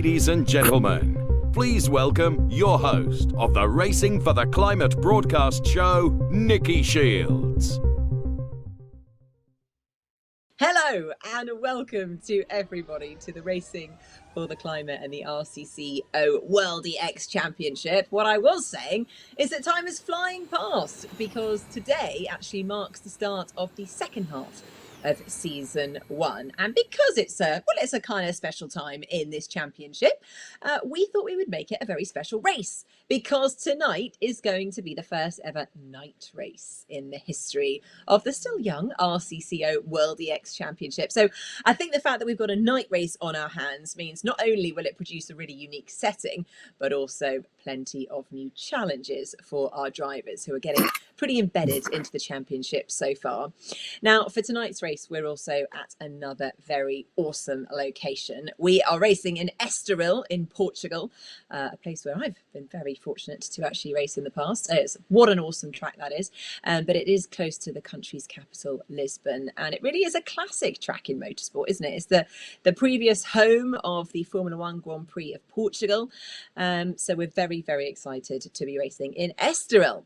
Ladies and gentlemen, please welcome your host of the Racing for the Climate broadcast show, Nicki Shields. Hello and welcome to everybody to the Racing for the Climate and the RCCO World EX Championship. What I was saying is that time is flying past because today actually marks the start of the second half of season 1, and because it's a kind of special time in this championship, we thought we would make it a very special race, because tonight is going to be the first ever night race in the history of the still young RCCO World EX Championship. So I think the fact that we've got a night race on our hands means not only will it produce a really unique setting, but also plenty of new challenges for our drivers who are getting pretty embedded into the championship so far. Now, for tonight's race, we're also at another very awesome location. We are racing in Estoril in Portugal, a place where I've been very fortunate to actually race in the past. What an awesome track that is, but it is close to the country's capital, Lisbon, and it really is a classic track in motorsport, isn't it? It's the previous home of the Formula One Grand Prix of Portugal, so we're very, very excited to be racing in Estoril.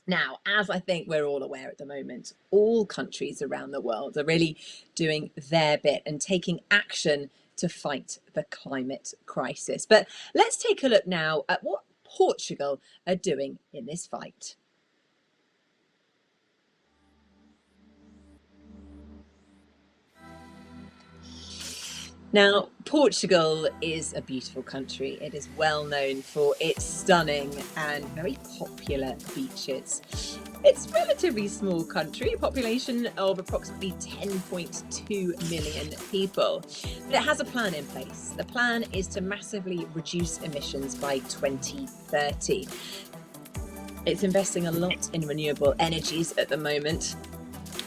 Now, as I think we're all aware at the moment, all countries around the world are really doing their bit and taking action to fight the climate crisis. But let's take a look now at what Portugal are doing in this fight. Now, Portugal is a beautiful country. It is well known for its stunning and very popular beaches. It's a relatively small country, a population of approximately 10.2 million people. But it has a plan in place. The plan is to massively reduce emissions by 2030. It's investing a lot in renewable energies at the moment,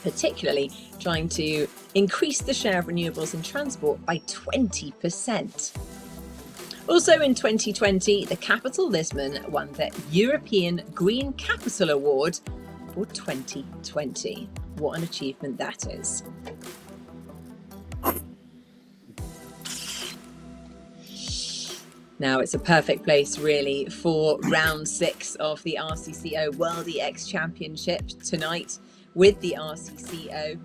particularly trying to increase the share of renewables in transport by 20%. Also in 2020, the capital Lisbon won the European Green Capital Award for 2020. What an achievement that is. Now, it's a perfect place really for round 6 of the RCCO World EX Championship tonight with the RCCO.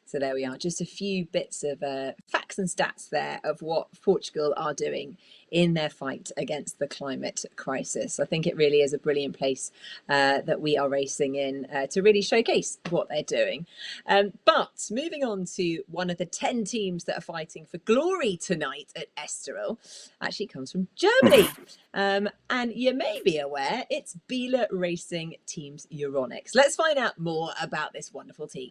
So there we are, just a few bits of facts and stats there of what Portugal are doing in their fight against the climate crisis. I think it really is a brilliant place that we are racing in to really showcase what they're doing. But moving on to one of the 10 teams that are fighting for glory tonight at Estoril, actually comes from Germany. And you may be aware, it's Biela Racing Team's Euronics. Let's find out more about this wonderful team.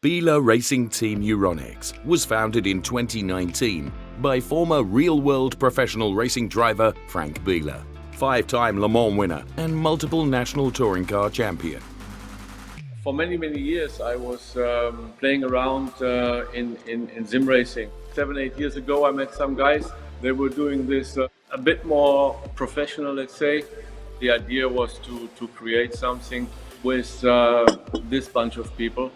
Biela Racing Team Euronics was founded in 2019 by former real-world professional racing driver Frank Biela, 5-time Le Mans winner and multiple national touring car champion. For many, many years I was playing around in sim racing. 7-8 years ago I met some guys. They were doing this a bit more professional, let's say. The idea was to create something with this bunch of people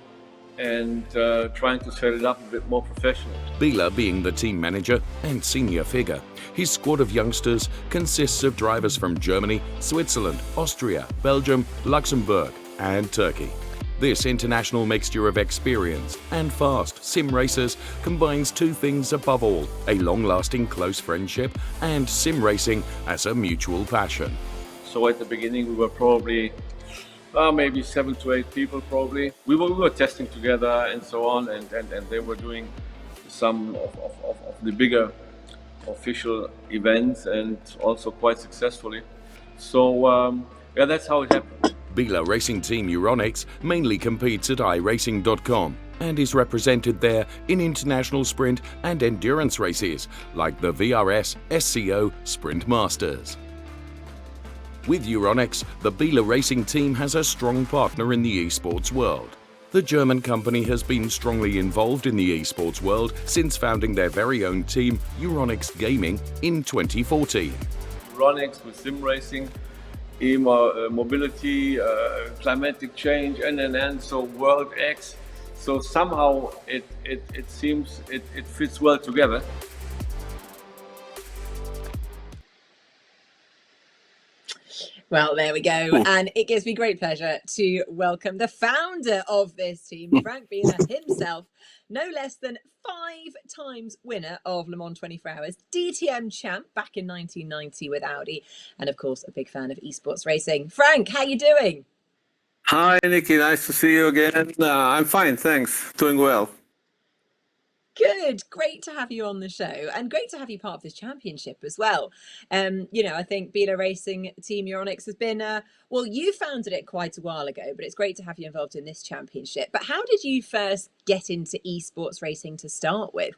and trying to set it up a bit more professional. Biela being the team manager and senior figure, his squad of youngsters consists of drivers from Germany, Switzerland, Austria, Belgium, Luxembourg and Turkey. This international mixture of experience and fast sim racers combines two things above all: a long-lasting close friendship and sim racing as a mutual passion. So at the beginning we were probably maybe 7 to 8 people probably. We were testing together and so on, and they were doing some of the bigger official events and also quite successfully. So yeah, that's how it happened. Biela Racing Team Euronics mainly competes at iRacing.com and is represented there in international sprint and endurance races like the VRS SCO Sprint Masters. With Euronics, the Biela Racing Team has a strong partner in the esports world. The German company has been strongly involved in the esports world since founding their very own team, Euronics Gaming, in 2014. Euronics with sim racing mobility, climatic change, and so World X. So somehow it seems it fits well together. Well, there we go. And it gives me great pleasure to welcome the founder of this team, Frank Biela himself, no less than 5 times winner of Le Mans 24 Hours, DTM champ back in 1990 with Audi, and of course, a big fan of esports racing. Frank, how you doing? Hi, Nicki. Nice to see you again. I'm fine, thanks. Doing well. Good, great to have you on the show, and great to have you part of this championship as well. You know, I think Biela Racing Team Euronics has been, well, you founded it quite a while ago, but it's great to have you involved in this championship. But how did you first get into esports racing to start with?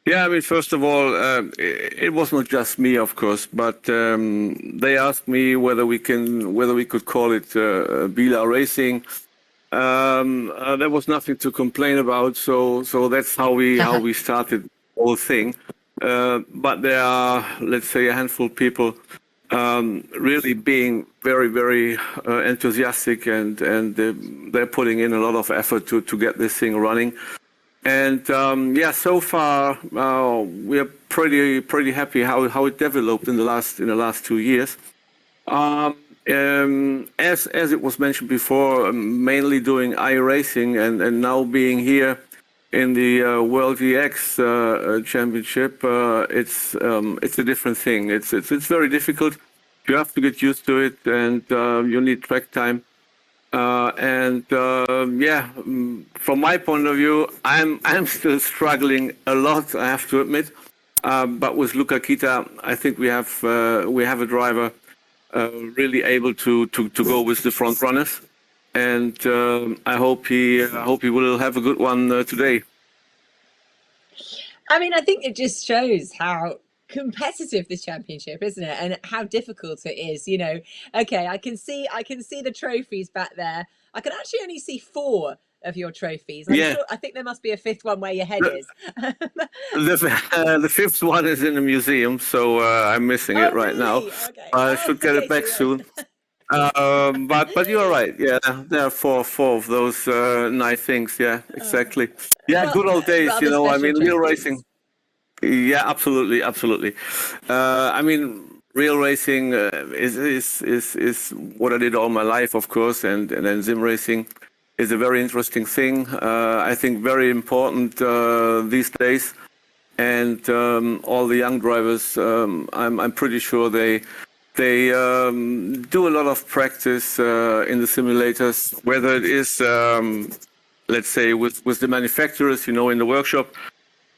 Yeah, I mean, first of all, it was not just me, of course, but they asked me whether we could call it Biela Racing. There was nothing to complain about, so that's how we started the whole thing. But there are, let's say, a handful of people really being very enthusiastic, and they're putting in a lot of effort to get this thing running. And yeah, so far we are pretty happy how it developed in the last 2 years. As it was mentioned before, mainly doing iRacing, and now being here in the World EX Championship, it's a different thing. It's very difficult. You have to get used to it, and you need track time. Yeah, from my point of view, I'm still struggling a lot, I have to admit. But with Luca Kita, I think we have a driver really able to go with the front runners, and I hope he will have a good one today. I mean, I think it just shows how competitive this championship, isn't it, and how difficult it is. You know, okay, I can see the trophies back there. I can actually only see 4 of your trophies. I think there must be a 5th one where your head is. The 5th one is in the museum, so I'm missing it right now. Okay. I should get it back soon. But you are right. Yeah, there are four of those nice things. Yeah, exactly. Yeah, well, good old days. You know, I mean, real racing. Yeah, absolutely. I mean, real racing is what I did all my life, of course, and then sim racing is a very interesting thing. I think very important these days, and all the young drivers. I'm pretty sure they do a lot of practice in the simulators, whether it is let's say with the manufacturers, you know, in the workshop,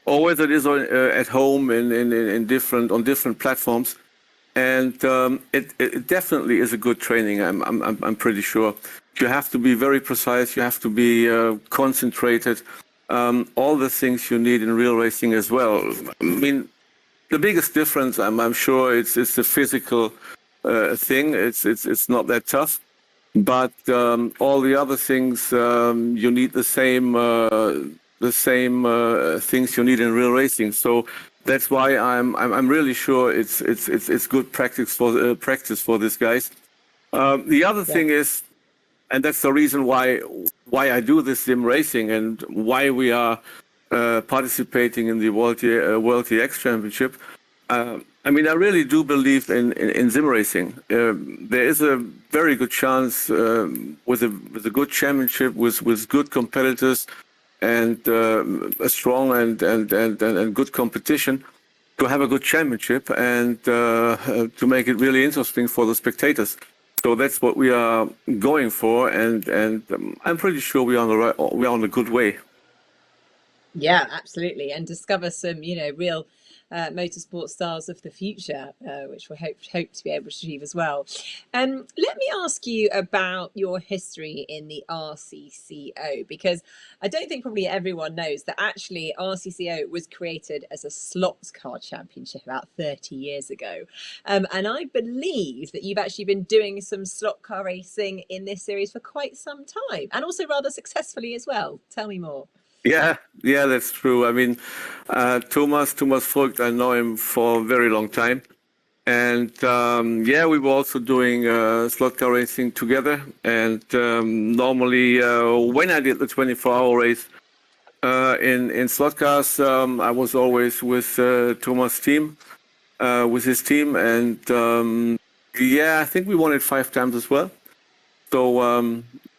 or whether it is at home on different platforms. And it definitely is a good training. I'm pretty sure. You have to be very precise. You have to be concentrated. All the things you need in real racing as well. I mean, the biggest difference, I'm sure, it's the physical thing. It's not that tough, but all the other things you need the same things you need in real racing. So that's why I'm really sure it's good practice for these guys. The other thing is, and that's the reason why I do this sim racing and why we are participating in the World TX Championship. I mean, I really do believe in sim racing. There is a very good chance with a good championship, with good competitors, and a strong and good competition, to have a good championship and to make it really interesting for the spectators. So that's what we are going for, and I'm pretty sure we're on a good way. Yeah, absolutely, and discover some, you know, real motorsport stars of the future, which we hope to be able to achieve as well. Let me ask you about your history in the RCCO, because I don't think probably everyone knows that actually RCCO was created as a slots car championship about 30 years ago. And I believe that you've actually been doing some slot car racing in this series for quite some time, and also rather successfully as well. Tell me more. Yeah, that's true. I mean, Thomas Vogt, I know him for a very long time. And yeah, we were also doing slot car racing together. And normally, when I did the 24-hour race in slot cars, I was always with Thomas' team, with his team, and yeah, I think we won it 5 times as well. So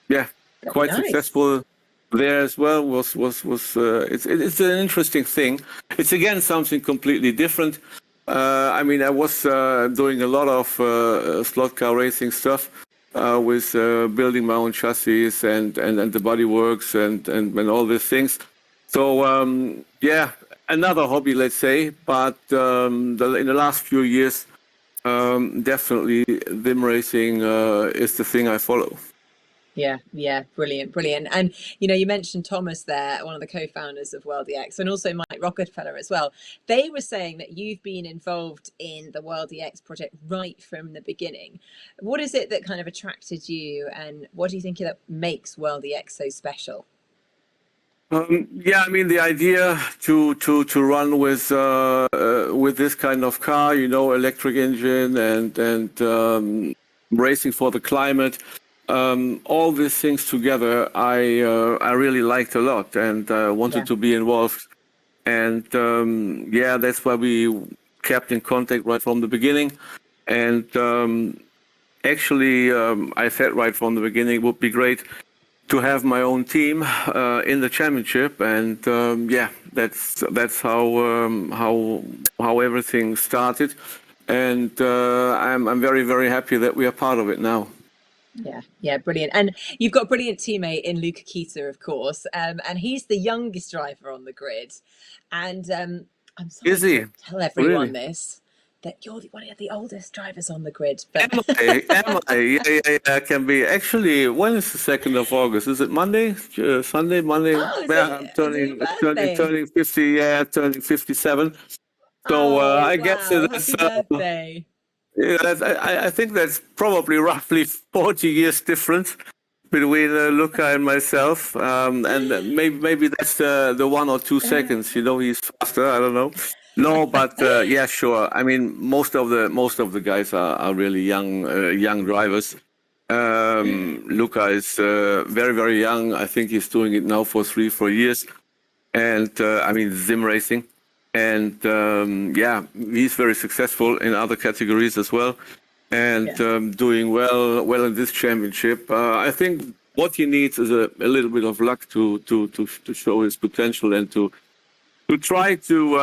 yeah, Very quite nice. successful there as well. It's an interesting thing. It's again something completely different. I mean, I was doing a lot of slot car racing stuff with building my own chassis and the bodyworks and all these things. So yeah, another hobby, let's say. But in the last few years, definitely sim racing is the thing I follow. Yeah, brilliant. And you mentioned Thomas there, one of the co-founders of World EX, and also Mike Rockenfeller as well. They were saying that you've been involved in the World EX project right from the beginning. What is it that kind of attracted you, and what do you think that makes World EX so special? Yeah, I mean the idea to run with this kind of car, electric engine and racing for the climate. All these things together, I really liked a lot and wanted to be involved. And yeah, that's why we kept in contact right from the beginning. And actually, I said right from the beginning, it would be great to have my own team in the championship. And yeah, that's how everything started. And I'm very, very happy that we are part of it now. Yeah, brilliant. And you've got a brilliant teammate in Luca Kita, of course, and he's the youngest driver on the grid. And I'm sorry to tell everyone this, that you're one of the oldest drivers on the grid. But Am I? Yeah, can be. Actually, when is the 2nd of August? Is it Monday? Sunday? Monday? Oh, yeah, I'm turning 50, yeah, turning 57. So I guess it's... Happy birthday. Yeah, I think that's probably roughly 40 years difference between Luca and myself, and maybe that's the 1 or 2 seconds. He's faster. I don't know. No, but yeah, sure. I mean, most of the guys are really young drivers. Luca is very, very young. I think he's doing it now for 3-4 years, and I mean sim racing. And yeah, he's very successful in other categories as well, and doing well in this championship. I think what he needs is a little bit of luck to show his potential and to try to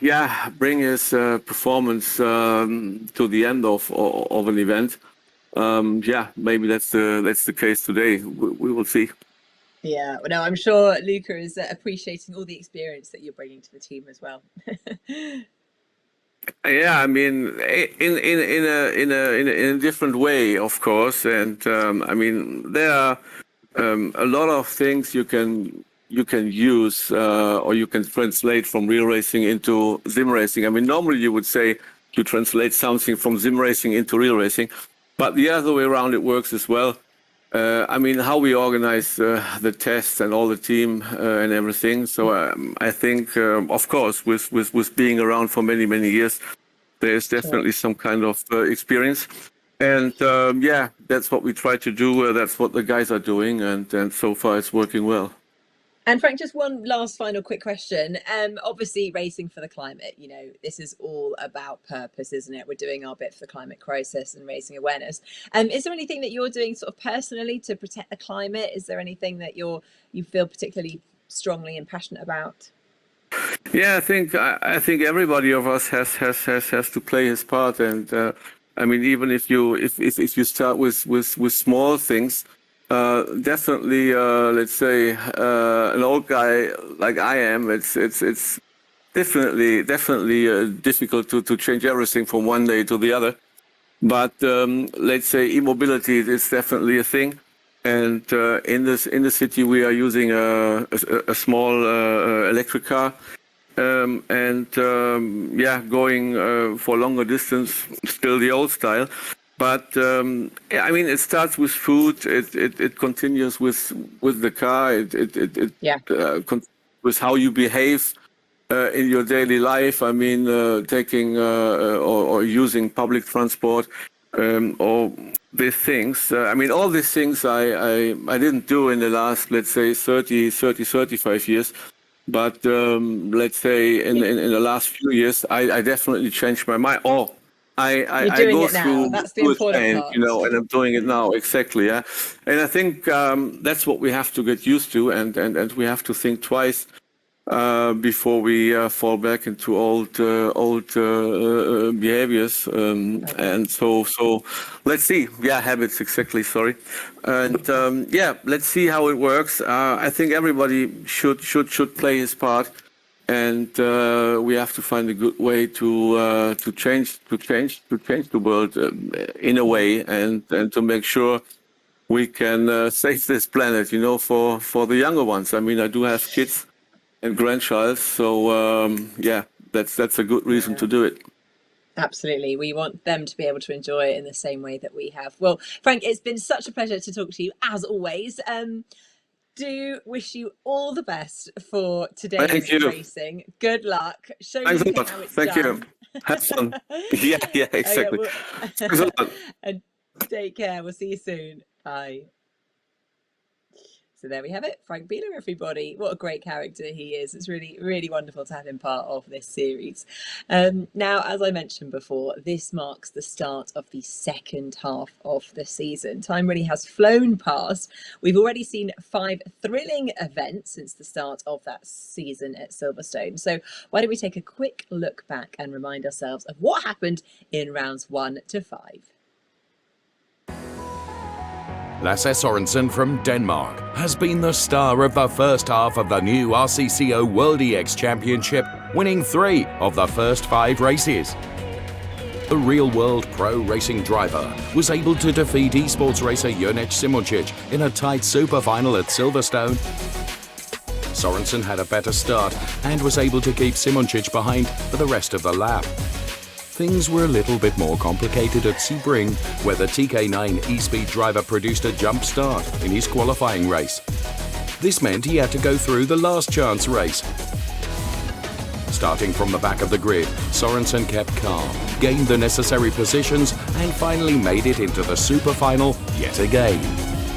yeah, bring his performance to the end of an event. Yeah, maybe that's the case today. We will see. Yeah, no, I'm sure Luca is appreciating all the experience that you're bringing to the team as well. Yeah, I mean, in a different way, of course, and I mean there are a lot of things you can use or you can translate from real racing into sim racing. I mean, normally you would say you translate something from sim racing into real racing, but the other way around it works as well. I mean, how we organize the tests and all the team and everything. So I think, of course, with being around for many years, there is definitely some kind of experience. And yeah, that's what we try to do. That's what the guys are doing, and so far it's working well. And Frank, just one last final quick question. Obviously, racing for the climate, this is all about purpose, isn't it? We're doing our bit for the climate crisis and raising awareness. Is there anything that you're doing sort of personally to protect the climate? Is there anything that you feel particularly strongly and passionate about? Yeah, I think everybody of us has to play his part, and I mean, even if you start with small things. Definitely, let's say an old guy like I am. It's definitely difficult to change everything from one day to the other. But let's say e-mobility is definitely a thing. And in the city, we are using a small electric car, and yeah, going for longer distance, still the old style. But yeah, I mean, it starts with food. It continues with the car. It with how you behave in your daily life. I mean, taking or using public transport, or these things. I mean, all these things I didn't do in the last, let's say, 35 years. But let's say in the last few years, I definitely changed my mind. Or I go through that's the important part. you know, and I'm doing it now. Exactly, yeah. And I think that's what we have to get used to, and we have to think twice before we fall back into old behaviors. And so let's see. Yeah, habits, exactly. Sorry. And yeah, let's see how it works. I think everybody should play his part, and we have to find a good way to change the world in a way, and to make sure we can save this planet, you know, for the younger ones. I mean, I do have kids and grandchild, so yeah, that's a good reason to do it. Absolutely. We want them to be able to enjoy it in the same way that we have. Well, Frank, it's been such a pleasure to talk to you, as always. Do wish you all the best for today's racing. Good luck. Show me how it's Thank done. you. Have fun. Yeah, exactly. And take care. We'll see you soon. Bye. So there we have it, Frank Biela, everybody. What a great character he is. It's really, really wonderful to have him part of this series. Now, as I mentioned before, this marks the start of the second half of the season. Time really has flown past. We've already seen 5 thrilling events since the start of that season at Silverstone. So why don't we take a quick look back and remind ourselves of what happened in rounds 1 to 5. Lasse Sørensen from Denmark has been the star of the first half of the new RCCO World EX Championship, winning 3 of the first 5 races. The real-world pro racing driver was able to defeat esports racer Jonic Simoncic in a tight super final at Silverstone. Sørensen had a better start and was able to keep Simoncic behind for the rest of the lap. Things were a little bit more complicated at Sebring, where the TK9 e-Speed driver produced a jump start in his qualifying race. This meant he had to go through the last chance race. Starting from the back of the grid, Sørensen kept calm, gained the necessary positions, and finally made it into the super final yet again.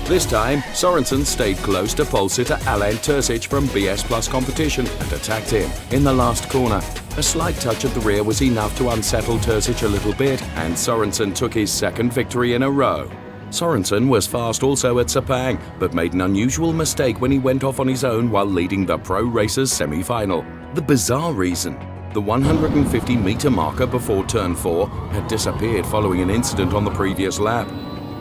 This time, Sørensen stayed close to pole sitter Alen Terzic from BS Plus competition and attacked him in the last corner. A slight touch at the rear was enough to unsettle Terzic a little bit, and Sørensen took his second victory in a row. Sørensen was fast also at Sepang, but made an unusual mistake when he went off on his own while leading the Pro Racers semi-final. The bizarre reason: the 150-meter marker before turn 4 had disappeared following an incident on the previous lap.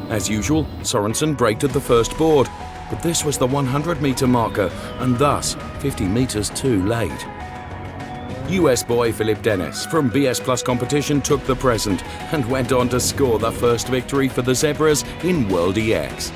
As usual, Sørensen braked at the first board, but this was the 100-meter marker, and thus 50 meters too late. US boy Philip Dennis from BS Plus competition took the present and went on to score the first victory for the Zebras in World EX.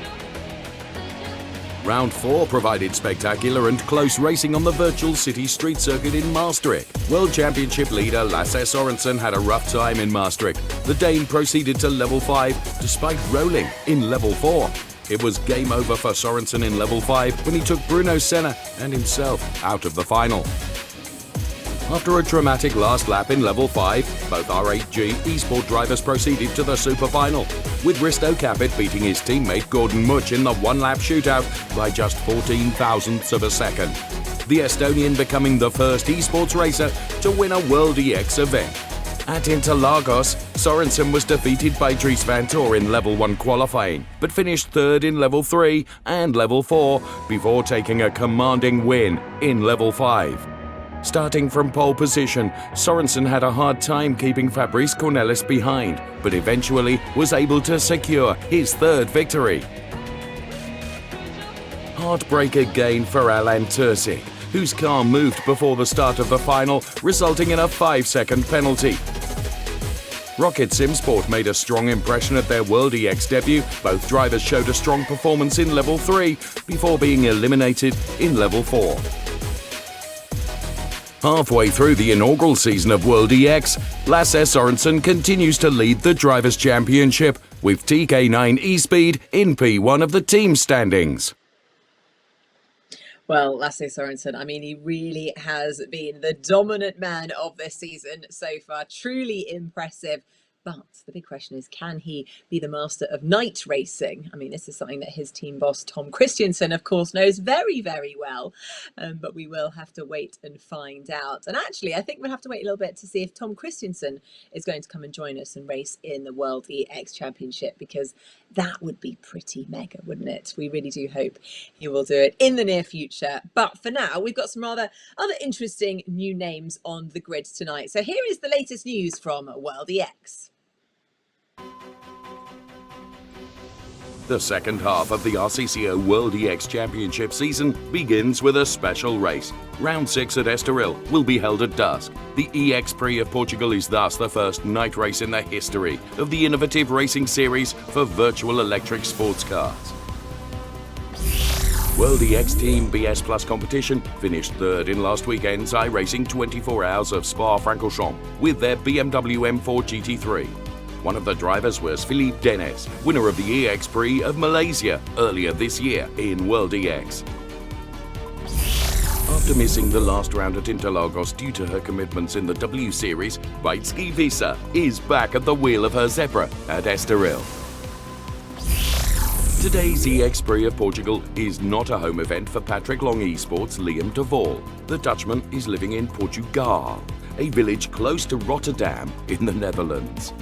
Round 4 provided spectacular and close racing on the virtual city street circuit in Maastricht. World Championship leader Lasse Sørensen had a rough time in Maastricht. The Dane proceeded to level 5 despite rolling in level 4. It was game over for Sørensen in level 5 when he took Bruno Senna and himself out of the final. After a dramatic last lap in level 5, both R8G eSport drivers proceeded to the super final, with Risto Capit beating his teammate Gordon Much in the one-lap shootout by just 14 thousandths of a second. The Estonian becoming the first esports racer to win a World EX event. At Interlagos, Sørensen was defeated by Dries van Tor in level 1 qualifying, but finished third in level 3 and level 4 before taking a commanding win in level 5. Starting from pole position, Sørensen had a hard time keeping Fabrice Cornelis behind, but eventually was able to secure his third victory. Heartbreak again for Alen Terzic, whose car moved before the start of the final, resulting in a 5-second penalty. Rocket Sim Sport made a strong impression at their World EX debut. Both drivers showed a strong performance in level 3 before being eliminated in level 4. Halfway through the inaugural season of World EX, Lasse Sørensen continues to lead the Drivers' Championship with TK9 eSpeed in P1 of the team standings. Well, Lasse Sorensen, I mean, he really has been the dominant man of this season so far. Truly impressive. But the big question is, can he be the master of night racing? I mean, this is something that his team boss, Tom Christiansen, of course, knows very, very well. But we will have to wait and find out. And actually, I think we'll have to wait a little bit to see if Tom Christiansen is going to come and join us and race in the World EX Championship, because that would be pretty mega, wouldn't it? We really do hope he will do it in the near future. But for now, we've got some rather other interesting new names on the grid tonight. So here is the latest news from World EX. The second half of the RCCO World EX Championship season begins with a special race. Round 6 at Estoril will be held at dusk. The EX Prix of Portugal is thus the first night race in the history of the innovative racing series for virtual electric sports cars. World EX Team BS Plus competition finished third in last weekend's iRacing 24 Hours of Spa-Francorchamps with their BMW M4 GT3. One of the drivers was Philippe Dennis, winner of the EX Prix of Malaysia earlier this year in World EX. After missing the last round at Interlagos due to her commitments in the W Series, Vaitsky Visa is back at the wheel of her Zebra at Estoril. Today's EX Prix of Portugal is not a home event for Patrick Long Esports' Liam de Waal. The Dutchman is living in Portugal, a village close to Rotterdam in the Netherlands.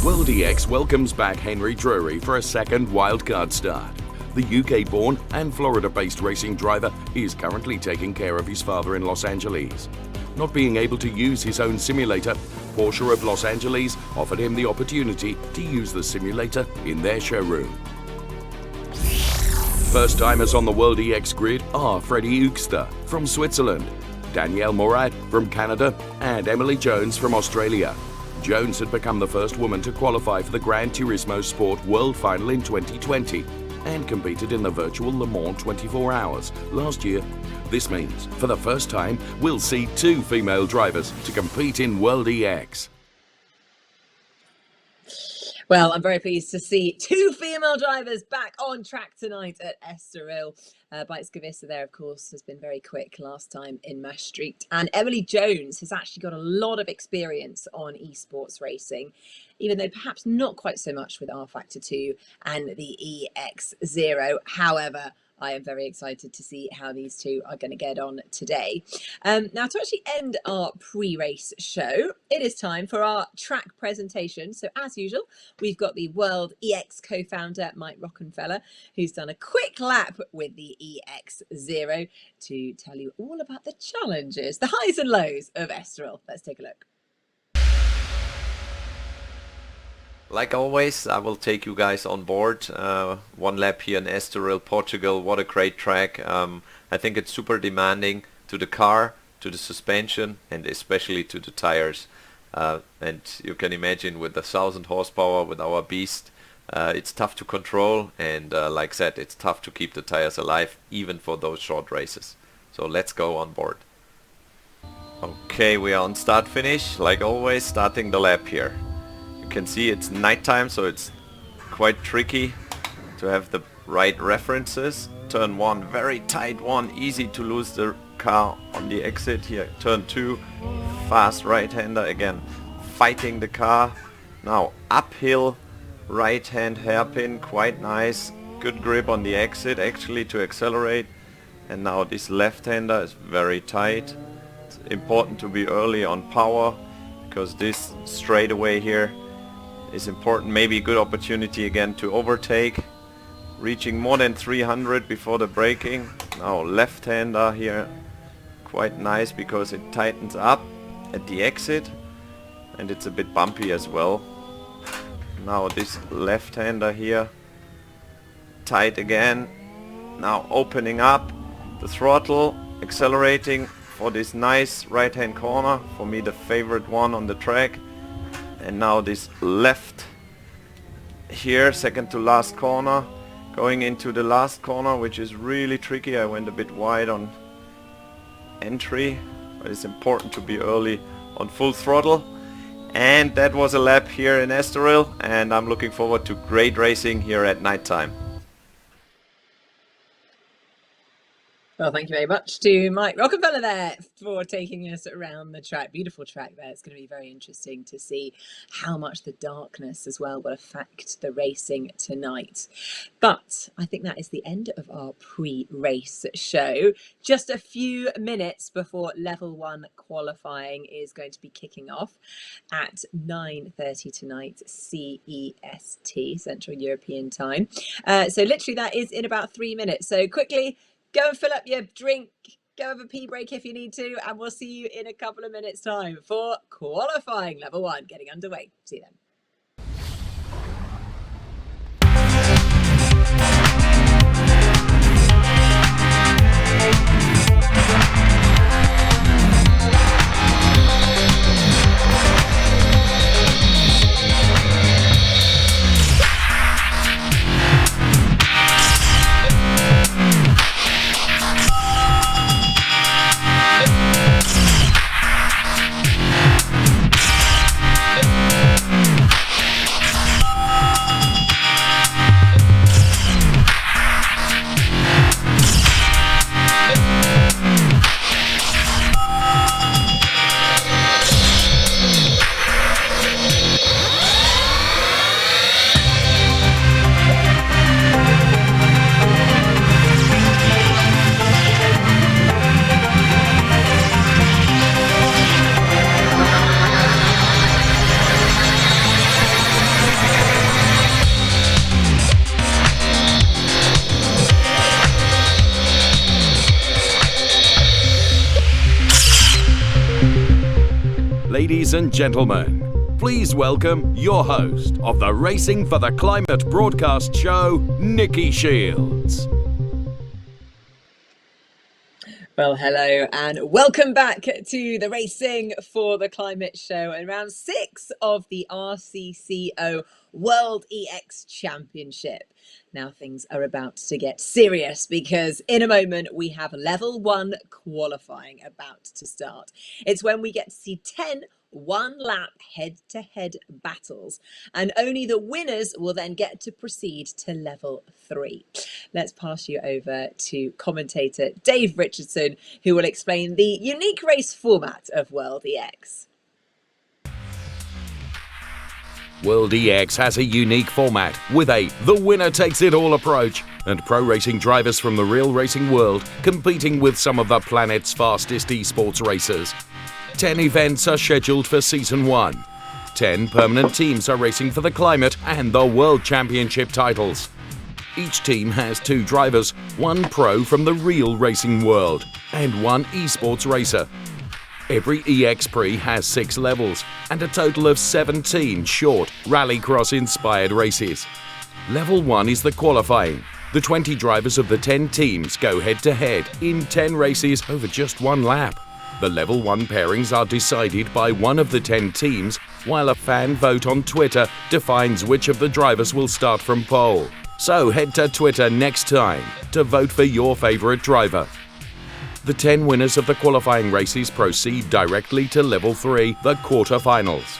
World EX welcomes back Henry Drury for a second wildcard start. The UK-born and Florida-based racing driver is currently taking care of his father in Los Angeles. Not being able to use his own simulator, Porsche of Los Angeles offered him the opportunity to use the simulator in their showroom. First-timers on the World EX grid are Freddie Oogster from Switzerland, Danielle Morad from Canada, and Emily Jones from Australia. Jones had become the first woman to qualify for the Gran Turismo Sport World Final in 2020 and competed in the virtual Le Mans 24 Hours last year. This means, for the first time, we'll see 2 female drivers to compete in World EX. Well, I'm very pleased to see 2 female drivers back on track tonight at Estoril. Vaitsky there, of course, has been very quick last time in Maastricht. And Emily Jones has actually got a lot of experience on esports racing, even though perhaps not quite so much with R-Factor 2 and the EX0. However, I am very excited to see how these two are going to get on today. Now, to actually end our pre-race show, it is time for our track presentation. So, as usual, we've got the World EX co-founder, Mike Rockenfeller, who's done a quick lap with the EX0 to tell you all about the challenges, the highs and lows of Estoril. Let's take a look. Like always, I will take you guys on board. One lap here in Estoril, Portugal. What a great track. I think it's super demanding to the car, to the suspension, and especially to the tires. And you can imagine with the 1000 horsepower, with our beast, it's tough to control. And like I said, it's tough to keep the tires alive, even for those short races. So let's go on board. Okay, we are on start finish. Like always, starting the lap here. You can see it's nighttime, so it's quite tricky to have the right references. Turn 1, very tight one, easy to lose the car on the exit here. Turn 2, fast right-hander again, fighting the car. Now uphill, right-hand hairpin, quite nice. Good grip on the exit actually to accelerate. And now this left-hander is very tight. It's important to be early on power, because this straightaway here is important. Maybe a good opportunity again to overtake, reaching more than 300 before the braking. Now left-hander here, quite nice because it tightens up at the exit and it's a bit bumpy as well. Now this left-hander here, tight again. Now opening up the throttle, accelerating for this nice right-hand corner, for me the favorite one on the track. And now this left here, second to last corner, going into the last corner, which is really tricky. I went a bit wide on entry, but it's important to be early on full throttle. And that was a lap here in Estoril, and I'm looking forward to great racing here at nighttime. Well, thank you very much to Mike Rockenfeller there for taking us around the track. Beautiful track there. It's going to be very interesting to see how much the darkness as well will affect the racing tonight. But I think that is the end of our pre-race show. Just a few minutes before level 1 qualifying is going to be kicking off at 9:30 tonight CEST, Central European Time. So literally that is in about 3 minutes. So quickly, go and fill up your drink, go have a pee break if you need to, and we'll see you in a couple of minutes' time for qualifying level 1 getting underway. See you then. Ladies and gentlemen, please welcome your host of the Racing for the Climate broadcast show, Nicki Shields. Well, hello and welcome back to the Racing for the Climate show and round 6 of the RCCO World EX Championship. Now things are about to get serious because in a moment we have level 1 qualifying about to start. It's when we get to see 10 one-lap head-to-head battles, and only the winners will then get to proceed to level 3. Let's pass you over to commentator Dave Richardson, who will explain the unique race format of World EX. World EX has a unique format with a the winner takes it all approach, and pro racing drivers from the real racing world competing with some of the planet's fastest esports racers. 10 events are scheduled for Season 1. 10 permanent teams are racing for the climate and the World Championship titles. Each team has 2 drivers, 1 pro from the real racing world, and 1 esports racer. Every EX Prix has 6 levels and a total of 17 short rallycross-inspired races. Level 1 is the qualifying. The 20 drivers of the 10 teams go head-to-head in 10 races over just 1 lap. The level 1 pairings are decided by one of the 10 teams, while a fan vote on Twitter defines which of the drivers will start from pole. So head to Twitter next time to vote for your favourite driver. The 10 winners of the qualifying races proceed directly to level 3, the quarterfinals.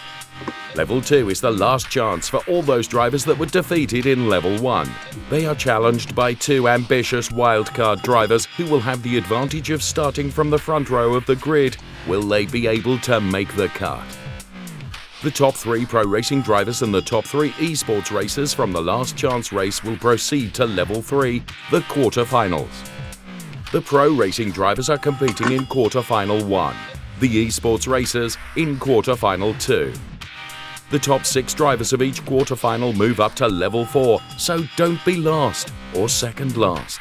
Level 2 is the last chance for all those drivers that were defeated in Level 1. They are challenged by 2 ambitious wildcard drivers who will have the advantage of starting from the front row of the grid. Will they be able to make the cut? The top 3 pro racing drivers and the top 3 esports racers from the last chance race will proceed to Level 3, the quarterfinals. The pro racing drivers are competing in quarterfinal 1, the esports racers in quarterfinal 2. The top 6 drivers of each quarterfinal move up to Level 4, so don't be last or second last.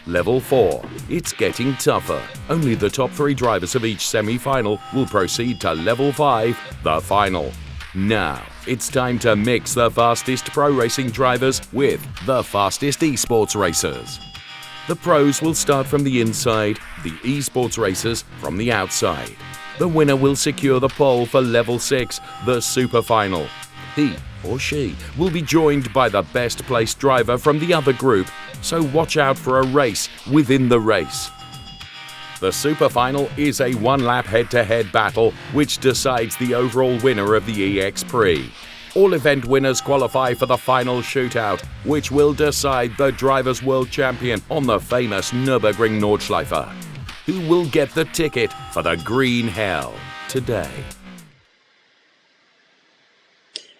Level 4, it's getting tougher. Only the top 3 drivers of each semi-final will proceed to Level 5, the final. Now, it's time to mix the fastest pro racing drivers with the fastest esports racers. The pros will start from the inside, the esports racers from the outside. The winner will secure the pole for Level 6, the Super Final. He or she will be joined by the best placed driver from the other group, so watch out for a race within the race. The Super Final is a 1-lap head-to-head battle which decides the overall winner of the EX Prix. All event winners qualify for the final shootout, which will decide the Drivers' World Champion on the famous Nürburgring Nordschleife. Who will get the ticket for the Green Hell today?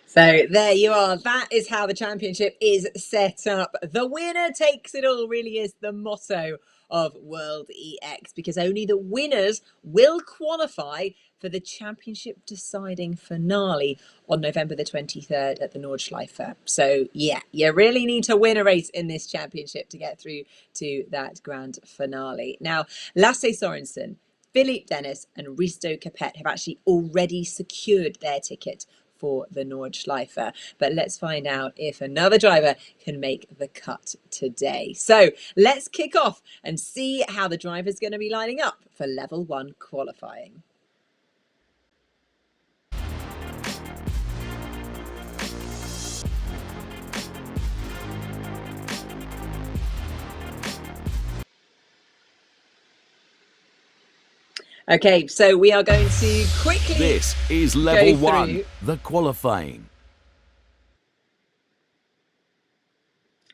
So there you are. That is how the championship is set up. The winner takes it all really is the motto of World EX, because only the winners will qualify for the championship deciding finale on November the 23rd at the Nordschleife. So yeah, you really need to win a race in this championship to get through to that grand finale. Now, Lasse Sorensen, Philippe Dennis and Risto Capet have actually already secured their ticket for the Nordschleife. But let's find out if another driver can make the cut today. So let's kick off and see how the driver's going to be lining up for level 1 qualifying. Okay, so we are going to quickly. This is level 1, the qualifying.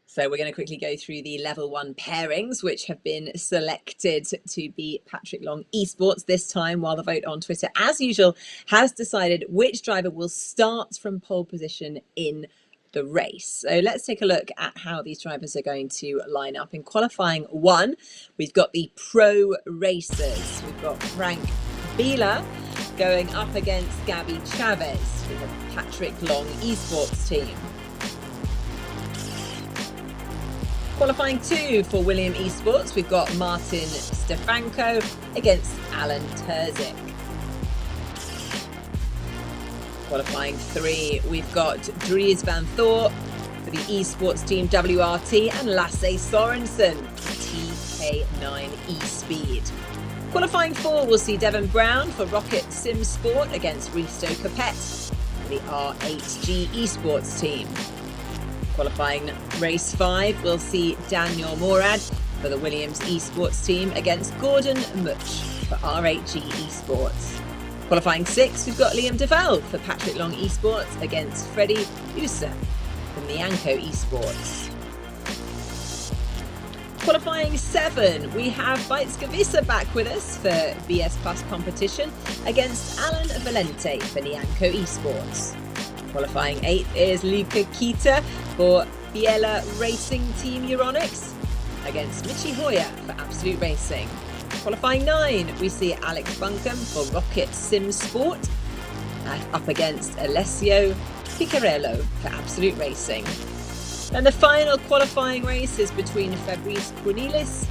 So we're going to quickly go through the level 1 pairings, which have been selected to be Patrick Long Esports this time, while the vote on Twitter, as usual, has decided which driver will start from pole position in the race. So let's take a look at how these drivers are going to line up. In qualifying 1, we've got the pro racers. We've got Frank Biela going up against Gabby Chavez with the Patrick Long Esports team. Qualifying 2 for William Esports, we've got Martin Stefanko against Alen Terzic. Qualifying 3, we've got Dries van Thor for the esports team WRT and Lasse Sorensen TK9 eSpeed. Qualifying 4, we'll see Devon Brown for Rocket Sim Sport against Risto Capet for the R8G esports team. Qualifying race 5, we'll see Daniel Morad for the Williams esports team against Gordon Much for R8G esports. Qualifying 6, we've got Liam Devell for Patrick Long Esports against Freddie Usa from the Anko Esports. Qualifying 7, we have Weizgewisse back with us for BS Plus competition against Alan Valente for the Anko Esports. Qualifying 8 is Luca Kita for Biela Racing Team Euronics against Michi Hoya for Absolute Racing. Qualifying 9, we see Alex Buncombe for Rocket Sim Sport up against Alessio Picarello for Absolute Racing. And the final qualifying race is between Fabrice Cornelis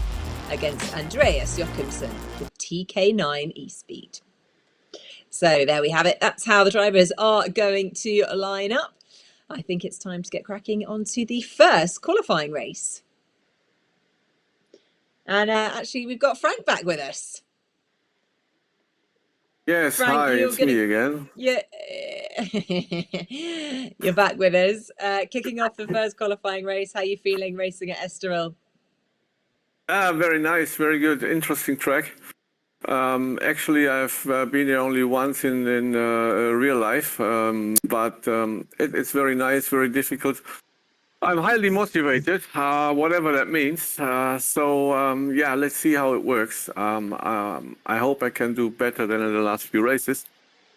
against Andreas Jochimsen for TK9 eSpeed. So there we have it. That's how the drivers are going to line up. I think it's time to get cracking onto the first qualifying race. And actually, we've got Frank back with us. Yes, Frank, hi, it's me again. Yeah, you're back with us. Kicking off the first qualifying race, how are you feeling racing at Estoril? Very nice, very good, interesting track. Actually, I've been there only once in real life, but it's very nice, very difficult. I'm highly motivated, whatever that means. Yeah, let's see how it works. I hope I can do better than in the last few races,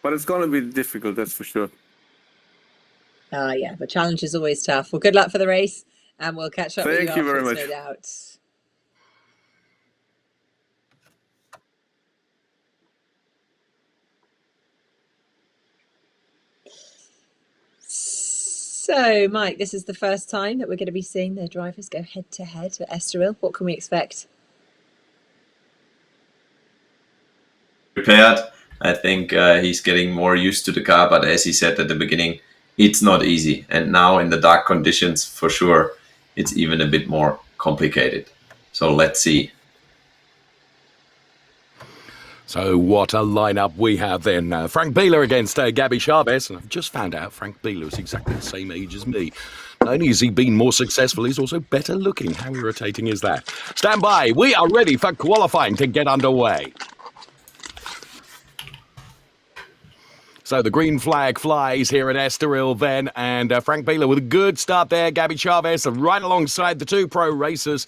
but it's going to be difficult, that's for sure. Yeah, the challenge is always tough. Well, good luck for the race, and we'll catch up with you Thank you very much. no doubt. So, Mike, this is the first time that we're going to be seeing the drivers go head-to-head at Estoril. What can we expect? Prepared. I think he's getting more used to the car, but as he said at the beginning, it's not easy. And now in the dark conditions, for sure, it's even a bit more complicated. So let's see. So what a lineup we have then. Frank Biela against Gabby Chavez. And I've just found out Frank Biela is exactly the same age as me. Not only has he been more successful, he's also better looking. How irritating is that? Stand by. We are ready for qualifying to get underway. So the green flag flies here at Estoril then, and Frank Biela with a good start there. Gabby Chavez right alongside the two pro racers.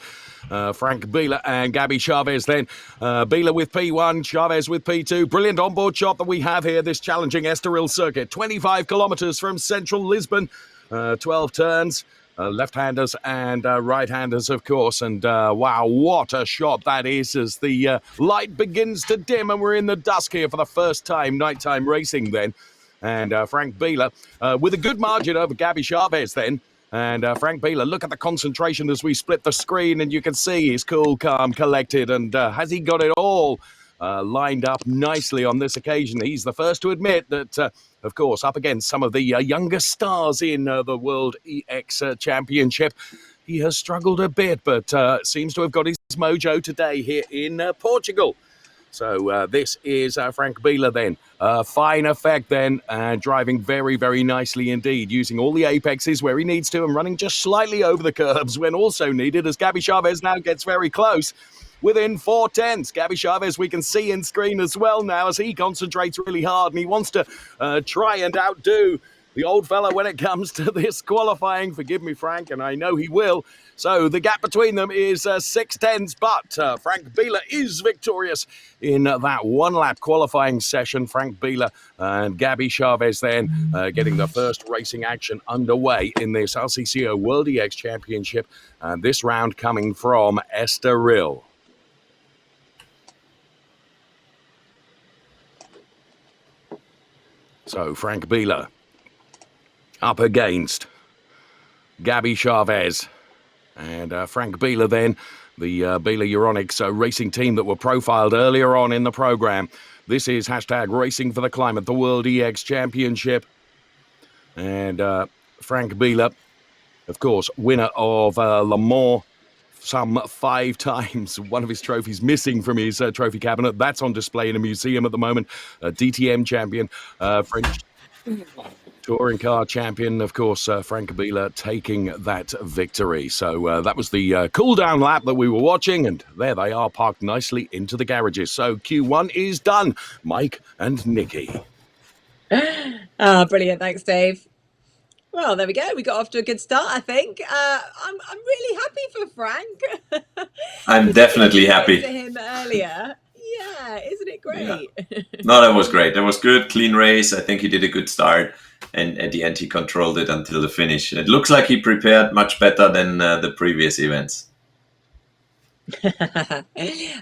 Frank Biela and Gabby Chavez then. Biela with P1, Chavez with P2. Brilliant onboard shot that we have here, this challenging Estoril circuit. 25 kilometres from central Lisbon, 12 turns. Left-handers and right-handers, of course. And wow, what a shot that is as the light begins to dim and we're in the dusk here for the first time, nighttime racing then. And Frank Biela with a good margin over Gabby Chavez then. And Frank Biela, look at the concentration as we split the screen and you can see he's cool, calm, collected. And has he got it all lined up nicely on this occasion? He's the first to admit that, of course, up against some of the younger stars in the World EX Championship, he has struggled a bit, but seems to have got his mojo today here in Portugal. So this is Frank Biela then. Fine effect then, driving very, very nicely indeed, using all the apexes where he needs to and running just slightly over the curbs when also needed, as Gabby Chavez now gets very close. Within 4/10, Gabby Chavez we can see in screen as well now as he concentrates really hard and he wants to try and outdo the old fella when it comes to this qualifying. Forgive me, Frank, and I know he will. So the gap between them is 6/10s, but Frank Biela is victorious in that one-lap qualifying session. Frank Biela and Gabby Chavez then getting the first racing action underway in this RCCO World EX Championship, and this round coming from Estoril. So Frank Biela up against Gabby Chavez. And Frank Biela then, the Biela Euronics racing team that were profiled earlier on in the program. This is hashtag Racing for the Climate, the World EX Championship. And Frank Biela, of course, winner of Le Mans some 5 times. One of his trophies missing from his trophy cabinet. That's on display in a museum at the moment. DTM champion, French touring car champion, of course, Frank Biela taking that victory. So that was the cool-down lap that we were watching, and there they are parked nicely into the garages. So Q1 is done. Mike and Nicki. Brilliant. Thanks, Dave. Well, there we go. We got off to a good start, I think. I'm really happy for Frank. I'm definitely happy. To him earlier. Yeah, isn't it great? Yeah. No, that was great. That was good. Clean race. I think he did a good start. And at the end, he controlled it until the finish. It looks like he prepared much better than the previous events.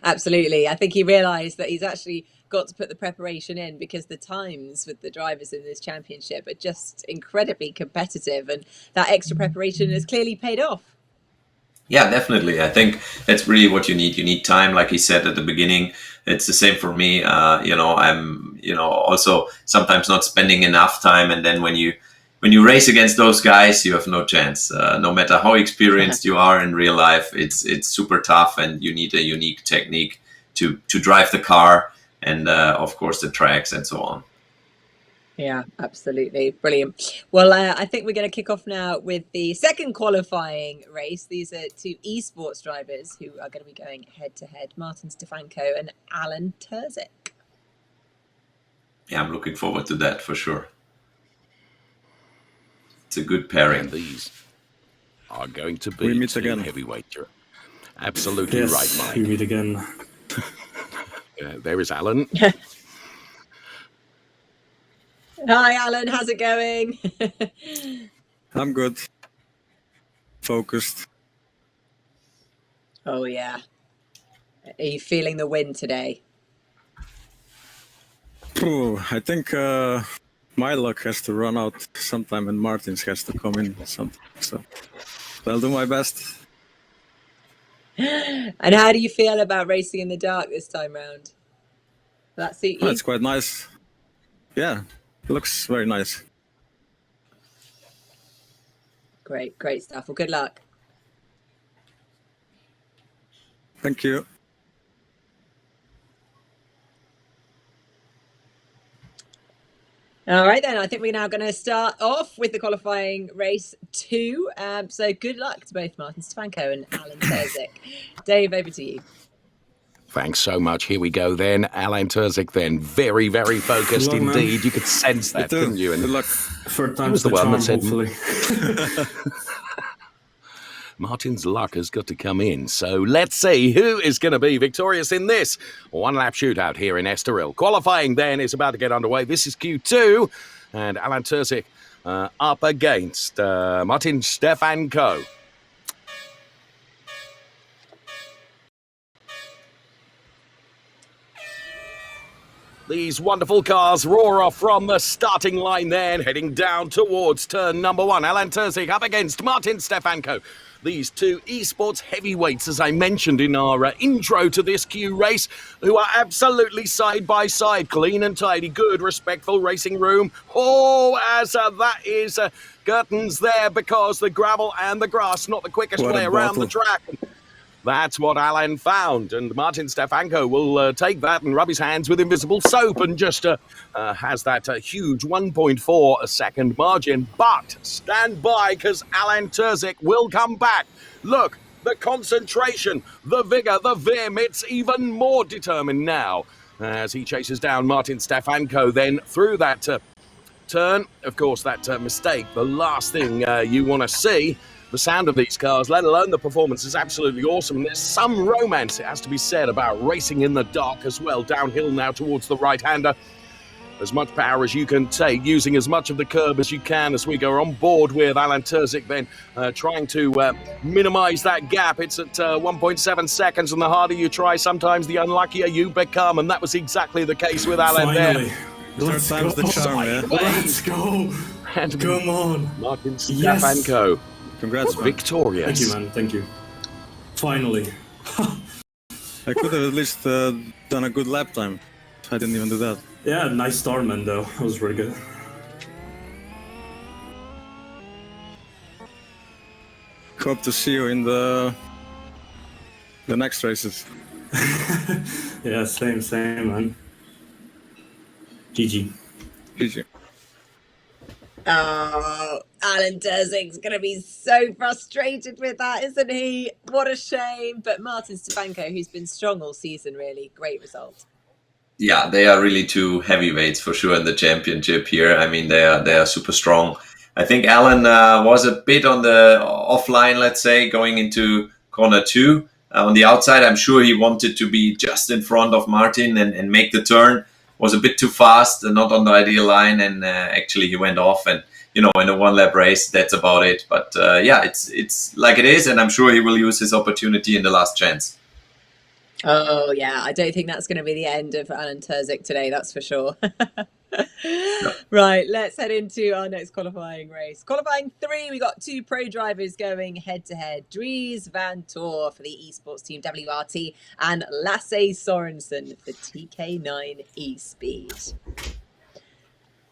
Absolutely. I think he realised that he's actually got to put the preparation in because the times with the drivers in this championship are just incredibly competitive, and that extra preparation has clearly paid off. Yeah, definitely. I think that's really what you need. You need time, like he said at the beginning. It's the same for me. I'm also sometimes not spending enough time, and then when you race against those guys, you have no chance. No matter how experienced you are in real life, it's super tough, and you need a unique technique to drive the car, and of course the tracks and so on. Yeah, absolutely. Brilliant. Well, I think we're going to kick off now with the second qualifying race. These are 2 esports drivers who are going to be going head-to-head, Martin Stefanko and Alen Terzic. Yeah, I'm looking forward to that for sure. It's a good pairing. And these are going to be 2 heavyweight. Absolutely yes, right, Mike. We meet again. There is Alen. Hi, Alen. How's it going? I'm good. Focused. Oh, yeah. Are you feeling the wind today? I think my luck has to run out sometime and Martin's has to come in sometime. So I'll do my best. And how do you feel about racing in the dark this time round? That suit you? It's quite nice. Yeah. It looks very nice. Great stuff. Well, good luck. Thank you. All right, then. I think we're now going to start off with the qualifying race 2. So good luck to both Martin Stefanko and Alen Terzic. Dave, over to you. Thanks so much. Here we go then. Alen Terzic then. Very, very focused indeed. Man. You could sense that, couldn't you? And good luck. Third time's was the one charm, that said, hopefully. Martin's luck has got to come in. So let's see who is going to be victorious in this one-lap shootout here in Estoril. Qualifying then is about to get underway. This is Q2. And Alen Terzic up against Martin Stefanko. These wonderful cars roar off from the starting line then, heading down towards turn number 1. Alen Terzic up against Martin Stefanko. These two esports heavyweights, as I mentioned in our intro to this Q race, who are absolutely side by side, clean and tidy, good, respectful racing room. Oh, as that is curtains there because the gravel and the grass, not the quickest way around the track. That's what Alen found, and Martin Stefanko will take that and rub his hands with invisible soap and just has that huge 1.4 second margin. But stand by, because Alen Terzic will come back. Look, the concentration, the vigour, the vim, it's even more determined now as he chases down Martin Stefanko then through that turn. Of course, that mistake, the last thing you want to see. The sound of these cars, let alone the performance, is absolutely awesome. There's some romance, it has to be said, about racing in the dark as well. Downhill now towards the right-hander. As much power as you can take, using as much of the curb as you can as we go on board with Alen Terzic then trying to minimise that gap. It's at 1.7 seconds, and the harder you try, sometimes the unluckier you become, and that was exactly the case with Alen there. Let's go. The charm, yeah. Let's go. And come on. Martin Stefanko. Yes. Congrats, man. Victorious. Thank you, man. Thank you. Finally. I could have at least done a good lap time. I didn't even do that. Yeah, nice start, man, though. That was really good. Hope to see you in the next races. Yeah, same, man. GG. GG. Oh, Alen Terzic's going to be so frustrated with that, isn't he? What a shame. But Martin Stefanko, who's been strong all season, really. Great result. Yeah, they are really two heavyweights for sure in the championship here. I mean, they are super strong. I think Alen was a bit on the offline, let's say, going into corner 2. On the outside, I'm sure he wanted to be just in front of Martin and make the turn. Was a bit too fast, not on the ideal line, and actually he went off. And in a one-lap race, that's about it. But yeah, it's like it is, and I'm sure he will use his opportunity in the last chance. Oh yeah, I don't think that's going to be the end of Alen Terzic today. That's for sure. No. Right, let's head into our next qualifying race. Qualifying 3, we got 2 pro drivers going head-to-head. Dries Van Tor for the esports team WRT and Lasse Sorensen for TK9 eSpeed.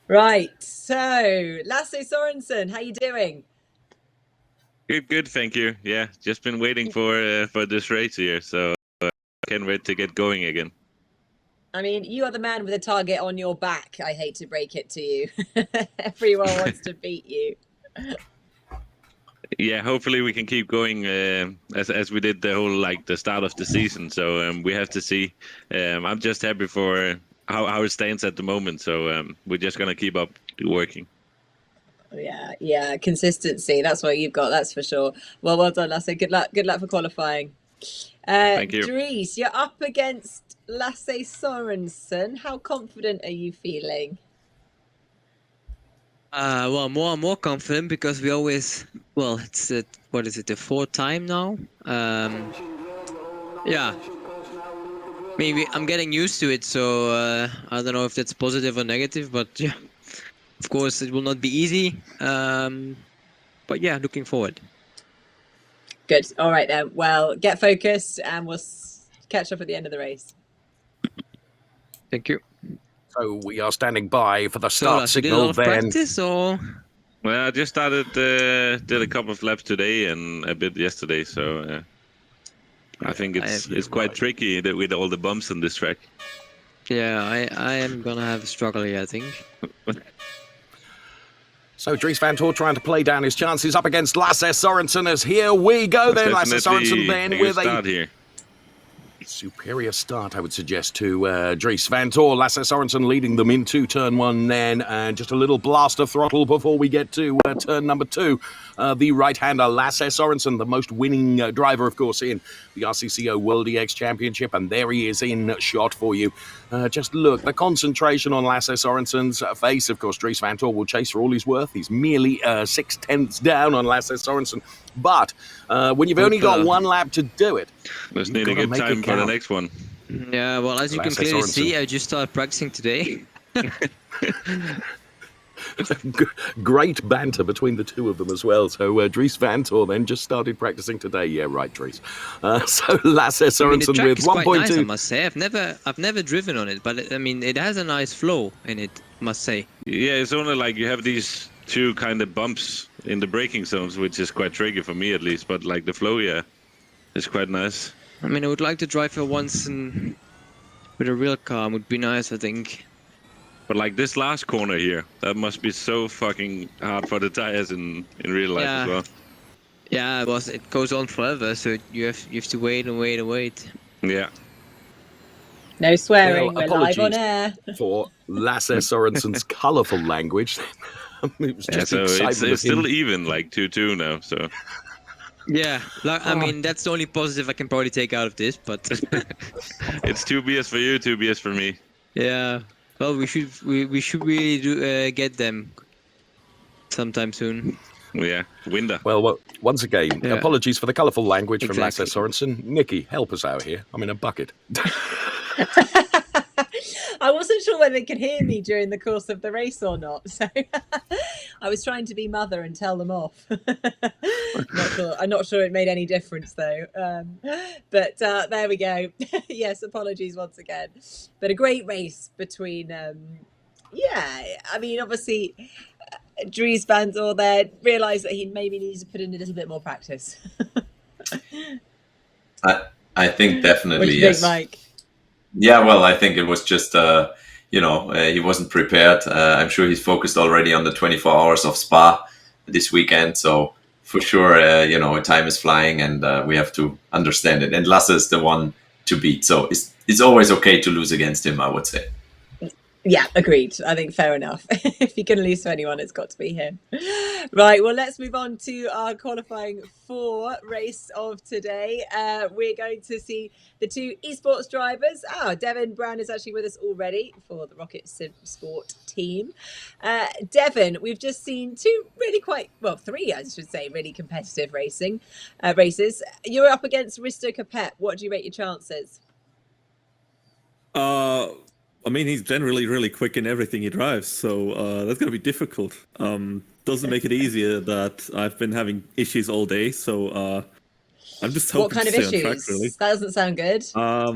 Right, so Lasse Sorensen, how you doing? Good, thank you. Yeah, just been waiting for this race here, so can't wait to get going again. I mean, you are the man with a target on your back. I hate to break it to you. Everyone wants to beat you. Yeah, hopefully we can keep going as we did the whole the start of the season. So we have to see. I'm just happy for how it stands at the moment. So we're just gonna keep up working. Yeah, consistency. That's what you've got. That's for sure. Well done, Lasse. Good luck for qualifying. Thank you. Dries, you're up against Lasse Sorensen. How confident are you feeling? Well, more confident because we always, it's what is it, the 4th time now? Yeah. Maybe I'm getting used to it, so I don't know if that's positive or negative, but yeah, of course it will not be easy. But yeah, looking forward. Good. All right then. Well, get focused and we'll catch up at the end of the race. Thank you. So we are standing by for the start signal then. Practice or? Well, I just started, did a couple of laps today and a bit yesterday, so I think it's quite tricky with all the bumps on this track. Yeah, I am gonna have a struggle here, I think. So Dries Van Tor trying to play down his chances up against Lasse Sorensen as here we go then. Lasse Sorensen then with start here. superior start, I would suggest, to Dries van Tor. Lasse Sorensen leading them into turn 1 then, and just a little blast of throttle before we get to turn number 2. The right-hander Lasse Sorensen, the most winning driver, of course, in the RCCO World EX Championship, and there he is in shot for you. Just look, the concentration on Lasse Sorensen's face. Of course, Dries van Tor will chase for all he's worth. He's merely 6/10 down on Lasse Sorensen. But when you've only got 1 lap to do it, let's need a good time for the next one. Yeah, well, as you can clearly see, I just started practicing today. Great banter between the two of them as well. So Dries van Tor then just started practicing today. Yeah, right, Dries. So Lasse Sorensen the track with is quite 1.2. nice, I must say. I've never driven on it, but it has a nice flow in it, must say. Yeah, it's only like you have these 2 kind of bumps in the braking zones, which is quite tricky for me at least. But like the flow, yeah, it's quite nice. I would like to drive for once with a real car. It would be nice, I think. But like this last corner here, that must be so fucking hard for the tires in real life as well. Yeah, it goes on forever, so you have to wait and wait and wait. Yeah. No swearing, Well, we're live on air. For Lasse Sorensen's colourful language. It was just so it's of still him. even, like 2-2 now, so... Yeah, that's the only positive I can probably take out of this, but... It's 2 beers for you, 2 beers for me. Yeah, well, we should really get them sometime soon. Yeah, winter. Well, once again, apologies for the colourful language from Exactly. Lasse Sorensen. Nikki, help us out here. I'm in a bucket. I wasn't sure whether they could hear me during the course of the race or not, so I was trying to be mother and tell them off. I'm not sure it made any difference though. But there we go. Yes, apologies once again. But a great race between, obviously Dries van Tor there realised that he maybe needs to put in a little bit more practice. I think definitely, What do you yes. think, Mike? Yeah, well, I think it was just, he wasn't prepared. I'm sure he's focused already on the 24 hours of Spa this weekend. So for sure, time is flying and we have to understand it. And Lasse is the one to beat. So it's always okay to lose against him, I would say. Yeah, agreed. I think fair enough. If you can lose to anyone, it's got to be him. Right, well, let's move on to our qualifying 4 race of today. We're going to see the 2 esports drivers. Devin Brown is actually with us already for the Rocket Sim Sport team. Devin, we've just seen 2 really 3, I should say, really competitive races. You're up against Risto Capet. What do you rate your chances? He's generally really quick in everything he drives, so that's going to be difficult. Doesn't make it easier that I've been having issues all day, so I'm just hoping What kind of to stay issues? on track, really. That doesn't sound good. A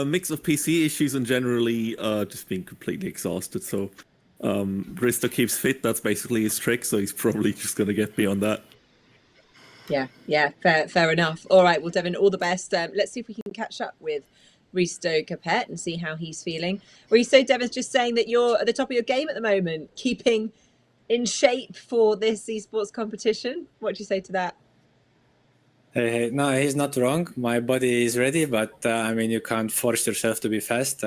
mix of PC issues and generally just being completely exhausted. So Risto keeps fit, that's basically his trick, so he's probably just going to get me on that. Yeah, fair enough. All right, well, Devin, all the best. Let's see if we can catch up with Risto Capet and see how he's feeling. Risto, Devin's just saying that you're at the top of your game at the moment, keeping in shape for this esports competition. What do you say to that? Hey, no, he's not wrong. My body is ready, but you can't force yourself to be fast.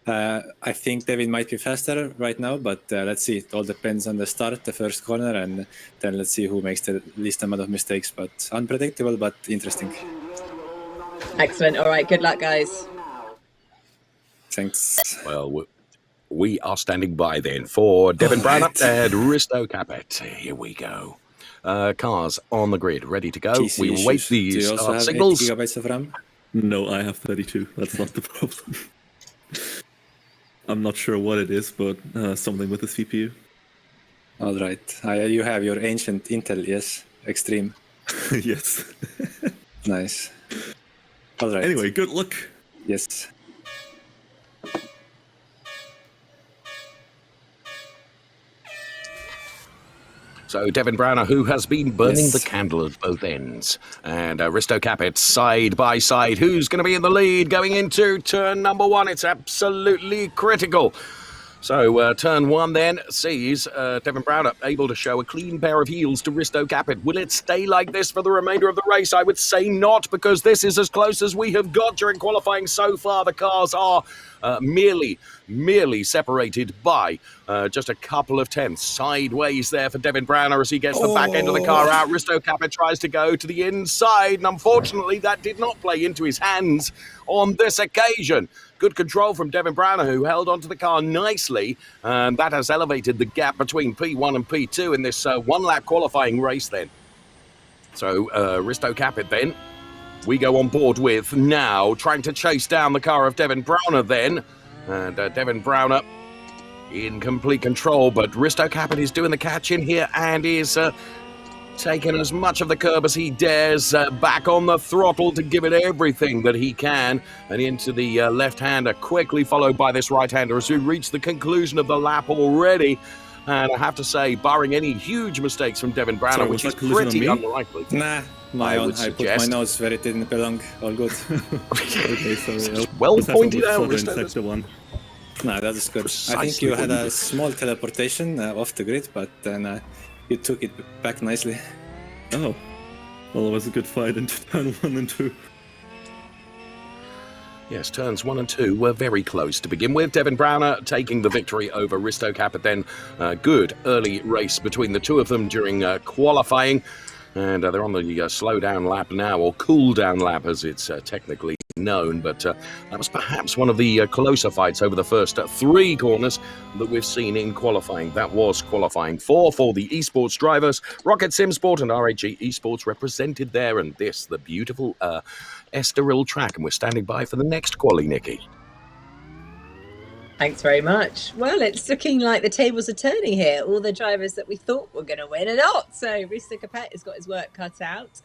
I think Devin might be faster right now, but let's see. It all depends on the start, the first corner, and then let's see who makes the least amount of mistakes. But unpredictable, but interesting. Excellent. All right, good luck, guys. Thanks. Well, we are standing by then for Devin Brown and Risto Capet. Here we go. Cars on the grid, ready to go. TC We issues. await Do the you also start have signals. 8 gigabytes of RAM? No, I have 32. That's not the problem. I'm not sure what it is, but something with the CPU. All right. You have your ancient Intel, yes? Extreme. Yes. Nice. All right. Anyway, good luck. Yes. So Devin Browner, who has been burning the candle at both ends, and Risto Capet side by side. Who's going to be in the lead going into turn number 1? It's absolutely critical. So turn one then sees Devin Browner able to show a clean pair of heels to Risto Capit. Will it stay like this for the remainder of the race? I would say not, because this is as close as we have got during qualifying so far. The cars are merely separated by just a couple of tenths. Sideways there for Devin Browner as he gets the back end of the car out. Risto Capit tries to go to the inside, and unfortunately that did not play into his hands on this occasion. Good control from Devin Browner, who held onto the car nicely. That has elevated the gap between P1 and P2 in this one-lap qualifying race then. So Risto Capit then, we go on board with now, trying to chase down the car of Devin Browner then. And Devin Browner in complete control, but Risto Capit is doing the catch in here and is taking as much of the curb as he dares, back on the throttle to give it everything that he can, and into the left-hander, quickly followed by this right-hander as we reach the conclusion of the lap already. And I have to say, barring any huge mistakes from Devin Browner, which is pretty unlikely. Nah, I put my nose where it didn't belong. All good. Okay, sorry. Well pointed out, Sector one. Nah, that is good. Precisely I think you had a small teleportation off the grid, but then you took it back nicely. Oh. Well, it was a good fight into turn 1 and 2. Yes, turns 1 and 2 were very close to begin with. Devin Browner taking the victory over Risto Capit then. Good early race between the two of them during qualifying. And they're on the slow down lap now, or cool down lap as it's technically known. But that was perhaps one of the closer fights over the first 3 corners that we've seen in qualifying. That was qualifying 4 for the esports drivers. Rocket Simsport and RAG Esports represented there. And this, the beautiful Estoril track. And we're standing by for the next quali, Nicki. Thanks very much. Well, it's looking like the tables are turning here. All the drivers that we thought were going to win are not. So Risto Capit has got his work cut out.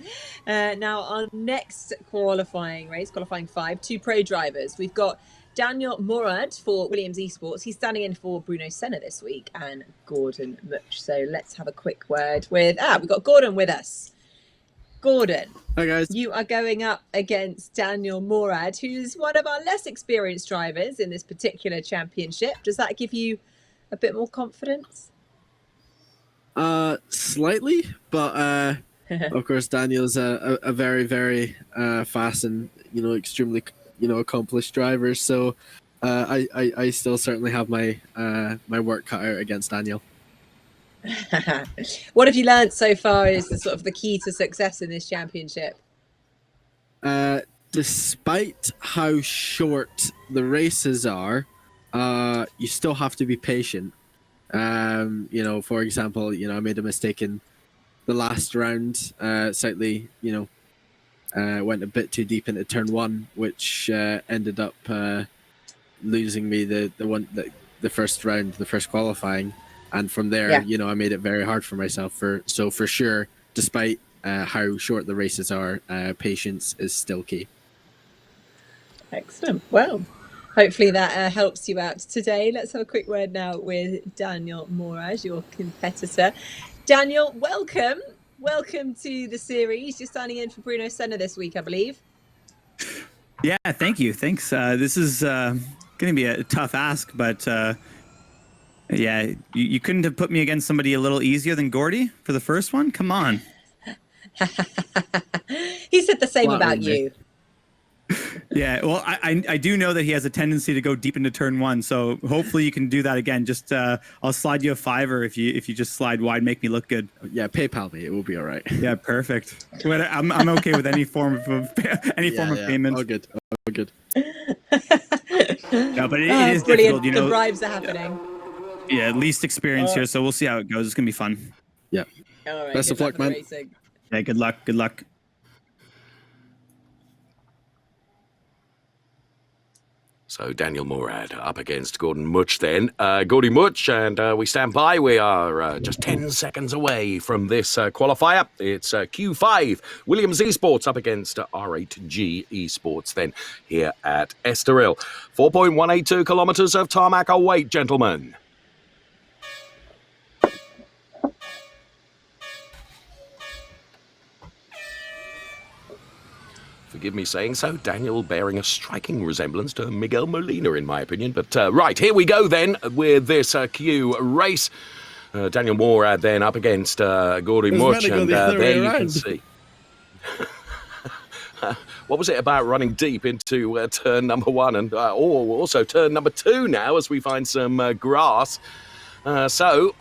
Now, our next qualifying race, qualifying 5, 2 pro drivers. We've got Daniel Morad for Williams Esports. He's standing in for Bruno Senna this week, and Gordon Much. So let's have a quick word with... we've got Gordon with us. Gordon, hi guys. You are going up against Daniel Morad, who's one of our less experienced drivers in this particular championship. Does that give you a bit more confidence? Slightly, but of course Daniel's a very, very fast and extremely accomplished driver. So I still certainly have my my work cut out against Daniel. What have you learned so far is the sort of the key to success in this championship? Despite how short the races are, you still have to be patient. For example, I made a mistake in the last round, slightly, went a bit too deep into turn 1, which ended up losing me the first round, the first qualifying. And from there, I made it very hard for myself. So for sure, despite how short the races are, patience is still key. Excellent. Well, hopefully that helps you out today. Let's have a quick word now with Daniel Morad, your competitor. Daniel, welcome. Welcome to the series. You're standing in for Bruno Senna this week, I believe. Yeah, thank you. Thanks. This is going to be a tough ask, but... yeah, you couldn't have put me against somebody a little easier than Gordy for the first one? Come on. He said the same about you. Yeah, well, I do know that he has a tendency to go deep into turn 1, so hopefully you can do that again. Just I'll slide you a $5 if you just slide wide, make me look good. Yeah, PayPal me. It will be all right. Yeah, perfect. I'm okay with any form of payment. All good. All good. No, but it is brilliant. difficult, The bribes are happening. Yeah, least experience here, so we'll see how it goes. It's gonna be fun. Yeah. All right, best of luck, man. Racing. Yeah, good luck. Good luck. So Daniel Morad up against Gordon Much then. Gordy Much, and we stand by. We are just 10 seconds away from this qualifier. It's Q5, Williams Esports up against R8G Esports then here at Estoril. 4.182 kilometers of tarmac await, gentlemen. Forgive me saying so, Daniel bearing a striking resemblance to Miguel Molina, in my opinion. But right, here we go then with this Q race. Daniel Morad then up against Gordy Much, and there you can see. What was it about running deep into turn number 1 and also turn number 2 now as we find some grass? So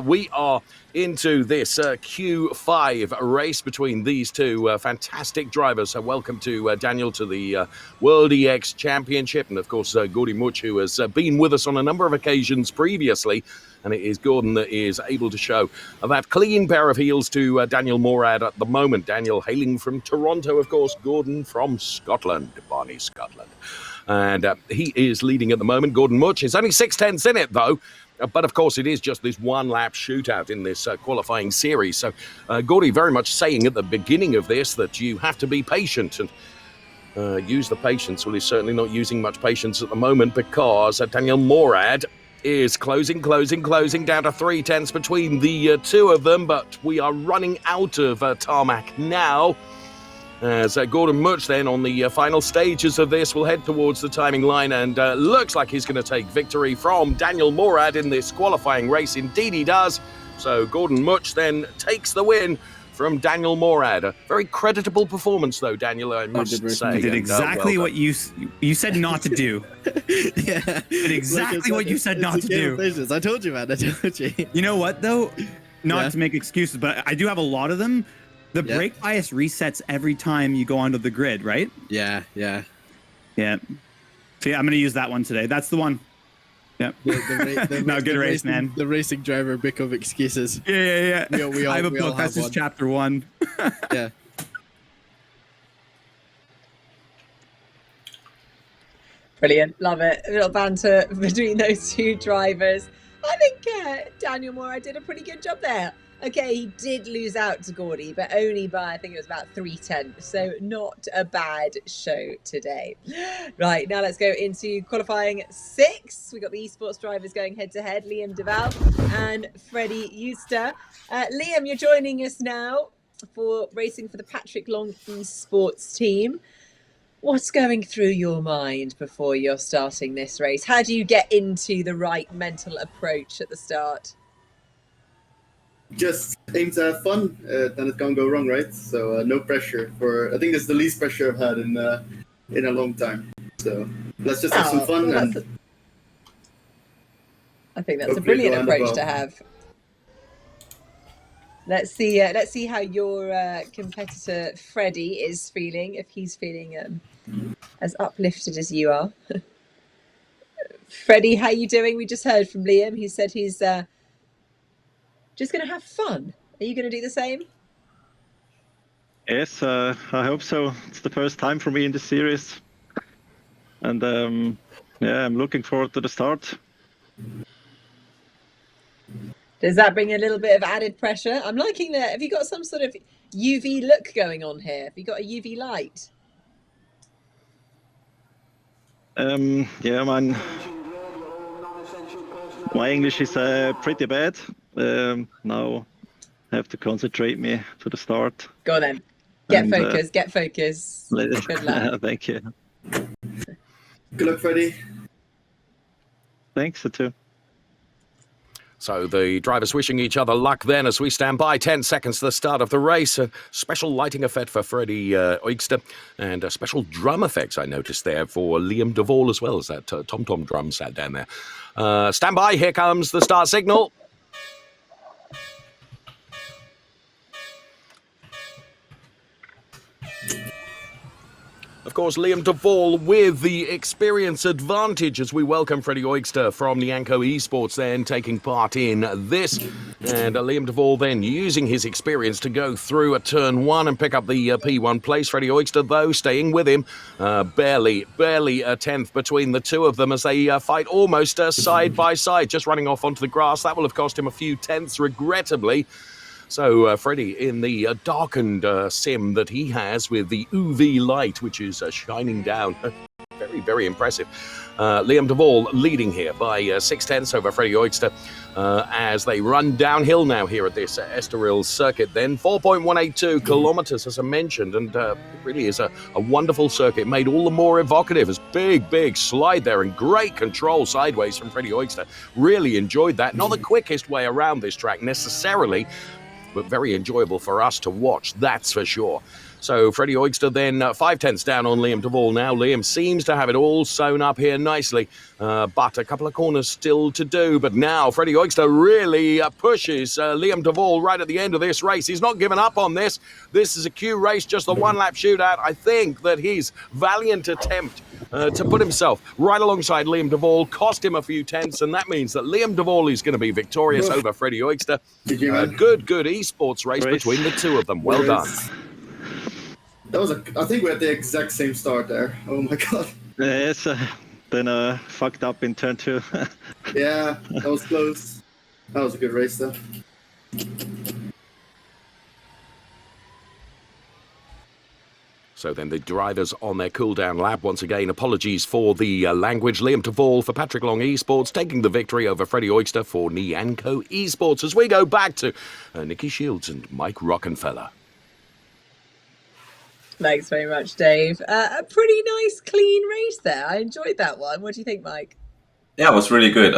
we are into this Q5 race between these two fantastic drivers. So welcome to Daniel to the World EX Championship, and of course Gordy Much, who has been with us on a number of occasions previously. And it is Gordon that is able to show that clean pair of heels to Daniel Morad at the moment. Daniel hailing from Toronto, of course. Gordon from Scotland, Barney, Scotland. And he is leading at the moment. Gordon Much is only 6/10 in it, though. But, of course, it is just this one-lap shootout in this qualifying series. So, Gordy very much saying at the beginning of this that you have to be patient and use the patience. Well, he's certainly not using much patience at the moment because Daniel Morad is closing down to 3/10 between the two of them, but we are running out of tarmac now. As Gordon Much then on the final stages of this will head towards the timing line, and looks like he's going to take victory from Daniel Morad in this qualifying race. Indeed he does. So Gordon Much then takes the win from Daniel Morad. A very creditable performance, though, Daniel, I must say. You did exactly what you said not to do. Yeah. You did exactly what you said not to do. I told you, man. I told you. You know what, though? Not to make excuses, but I do have a lot of them. The brake bias resets every time you go onto the grid, right? Yeah. So yeah, I'm going to use that one today. That's the one. Yeah. No, good race, man. The racing driver book of excuses. Yeah. We all, I have a book. That's just chapter 1. Yeah. Brilliant. Love it. A little banter between those two drivers. I think Daniel Morad did a pretty good job there. Okay, he did lose out to Gordy, but only by, I think it was about 3/10. So not a bad show today. Right, now let's go into qualifying 6. We've got the esports drivers going head-to-head, Liam Duval and Freddie Euster. Liam, you're joining us now for racing for the Patrick Long esports team. What's going through your mind before you're starting this race? How do you get into the right mental approach at the start? Just aim to have fun, then it can't go wrong, right? So no pressure. I think it's the least pressure I've had in a long time. So let's just have some fun. I think that's a brilliant approach to have. Let's see how your competitor Freddie is feeling, if he's feeling as uplifted as you are. Freddie, how you doing? We just heard from Liam. He said he's just going to have fun. Are you going to do the same? Yes, I hope so. It's the first time for me in the series. And I'm looking forward to the start. Does that bring a little bit of added pressure? I'm liking that. Have you got some sort of UV look going on here? Have you got a UV light? Yeah, my English is pretty bad. Now I have to concentrate me to the start. Go on then. Get focus. Good luck. Thank you. Good luck, Freddie. Thanks, you too. So the drivers wishing each other luck then as we stand by. 10 seconds to the start of the race. A special lighting effect for Freddie Euster, and a special drum effects I noticed there for Liam Duval as well, as that tom-tom drum sat down there. Stand by. Here comes the start signal. Of course, Liam Duval with the experience advantage as we welcome Freddie Euster from Nianco Esports then taking part in this. And Liam Duval then using his experience to go through a turn 1 and pick up the P1 place. Freddie Euster, though, staying with him. Barely a 10th between the two of them as they fight almost side by side, just running off onto the grass. That will have cost him a few tenths, regrettably. So Freddie in the darkened sim that he has with the UV light, which is shining down. Very, very impressive. Liam Duval leading here by 6/10 over Freddie Euster. as they run downhill now here at this Estoril circuit. Then 4.182 kilometers, as I mentioned, and it really is a wonderful circuit, made all the more evocative as big slide there and great control sideways from Freddie Oyster. Really enjoyed that. Not the quickest way around this track necessarily, but very enjoyable for us to watch, that's for sure. So Freddie Oyster then 5/10 down on Liam DeVall now. Liam seems to have it all sewn up here nicely, but a couple of corners still to do. But now Freddie Oyster really pushes Liam DeVall right at the end of this race. He's not given up on this. This is a Q race, just a one-lap shootout. I think that his valiant attempt to put himself right alongside Liam DeVall cost him a few tenths, and that means that Liam DeVall is going to be victorious over Freddie Oyster. Good esports race between the two of them. Well done. That was I think we had the exact same start there. Oh my god. Yes, then fucked up in turn 2. Yeah, that was close. That was a good race though. So then the drivers on their cool-down lap. Once again, apologies for the language. Liam DeVall for Patrick Long Esports, taking the victory over Freddie Oyster for Nianco Esports. As we go back to Nicki Shields and Mike Rockenfeller. Thanks very much, Dave. A pretty nice, clean race there. I enjoyed that one. What do you think, Mike? Yeah, it was really good.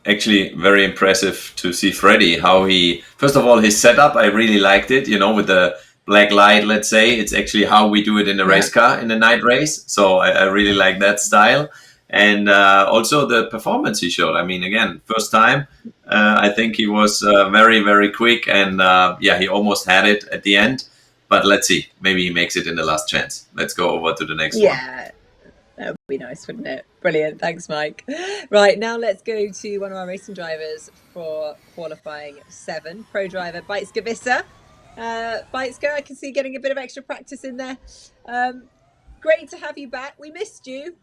Actually, very impressive to see Freddie, how he, first of all, his setup, I really liked it, with the black light, let's say. It's actually how we do it in a race car, in a night race. So I really like that style. And also the performance he showed. I mean, again, first time, I think he was very, very quick. And he almost had it at the end. But let's see. Maybe he makes it in the last chance. Let's go over to the next one. Yeah, that would be nice, wouldn't it? Brilliant. Thanks, Mike. Right, now let's go to one of our racing drivers for qualifying 7. Pro driver, Beitske Visser. Beitske, I can see getting a bit of extra practice in there. Great to have you back. We missed you.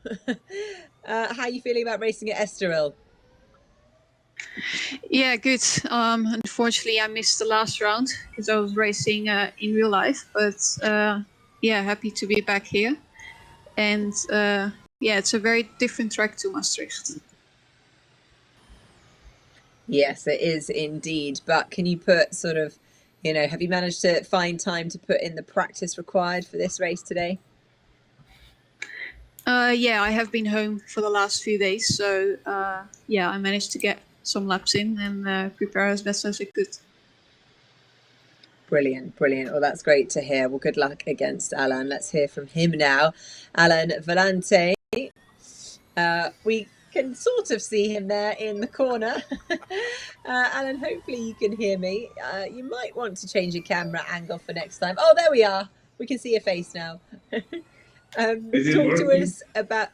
How are you feeling about racing at Estoril? Yeah, good. Unfortunately, I missed the last round because I was racing in real life. But happy to be back here. And it's a very different track to Maastricht. Yes, it is indeed. But can you put have you managed to find time to put in the practice required for this race today? I have been home for the last few days. So, I managed to get some laps in and prepare as best as I could. Brilliant. Well, that's great to hear. Well, good luck against Alen. Let's hear from him now. Alen Valente. We can sort of see him there in the corner. Alen, hopefully you can hear me. You might want to change your camera angle for next time. Oh, there we are. We can see your face now. Talk to us about...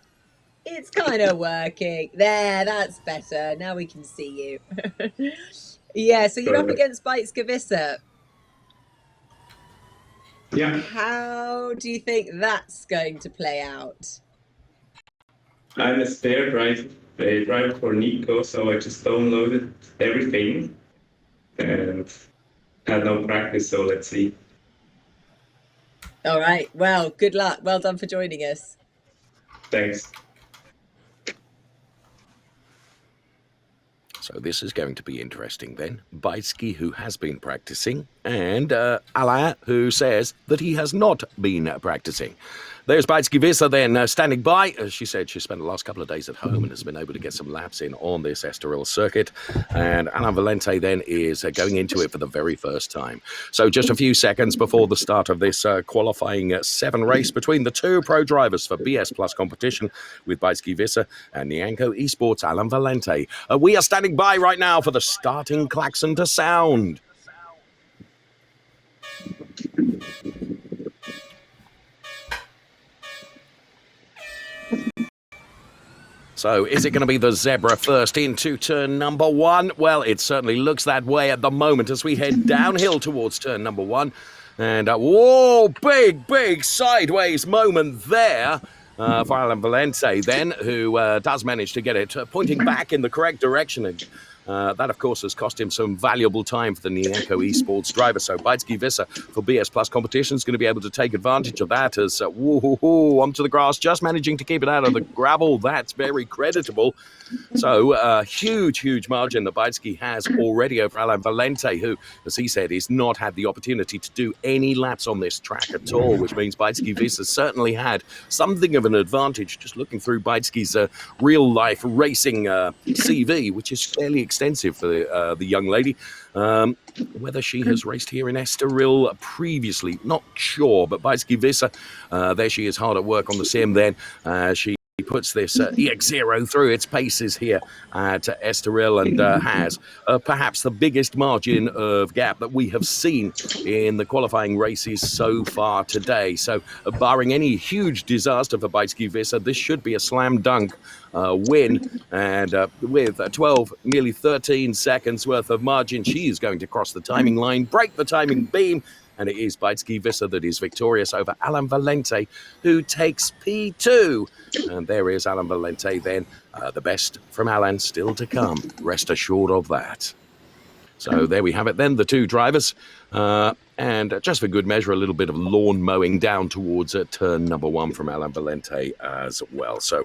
It's kind of working. There, that's better. Now we can see you. Yeah, so you're up against Beitske Visser. Yeah. How do you think that's going to play out? I'm a spare driver for Nico, so I just downloaded everything and had no practice, so let's see. All right. Well, good luck. Well done for joining us. Thanks. So this is going to be interesting then. Beitske, who has been practicing, and Alain, who says that he has not been practicing. There's Beitske Visser then standing by. As she said, she spent the last couple of days at home and has been able to get some laps in on this Estoril circuit. And Alen Valente then is going into it for the very first time. So just a few seconds before the start of this qualifying 7 race between the 2 pro drivers for BS Plus competition with Beitske Visser and Nianco Esports Alen Valente. We are standing by right now for the starting klaxon to sound. So is it going to be the zebra first into turn number 1? Well, it certainly looks that way at the moment as we head downhill towards turn number 1. And whoa, big sideways moment there for Alen Valente then, who does manage to get it pointing back in the correct direction. And That, of course, has cost him some valuable time for the Nienko esports driver. So Beitski Visser for BS Plus competition is going to be able to take advantage of that as onto the grass, just managing to keep it out of the gravel. That's very creditable. So huge margin that Beitski has already over Alen Valente, who, as he said, has not had the opportunity to do any laps on this track at all, which means Beitski Visser certainly had something of an advantage. Just looking through Beitski's real-life racing CV, which is fairly extensive for the young lady. Whether she has raced here in Estoril previously, not sure, but Beitski Visser, there she is hard at work on the sim then. She puts this EX0 through its paces here to Estoril and has perhaps the biggest margin of gap that we have seen in the qualifying races so far today. So barring any huge disaster for Beitski Visser, this should be a slam dunk win, and with 12, nearly 13 seconds worth of margin, she is going to cross the timing line, break the timing beam, and it is Beitski Visser that is victorious over Alen Valente, who takes P2. And there is Alen Valente then, the best from Alen still to come. Rest assured of that. So there we have it then, the two drivers. And just for good measure, a little bit of lawn mowing down towards turn number 1 from Alen Valente as well. So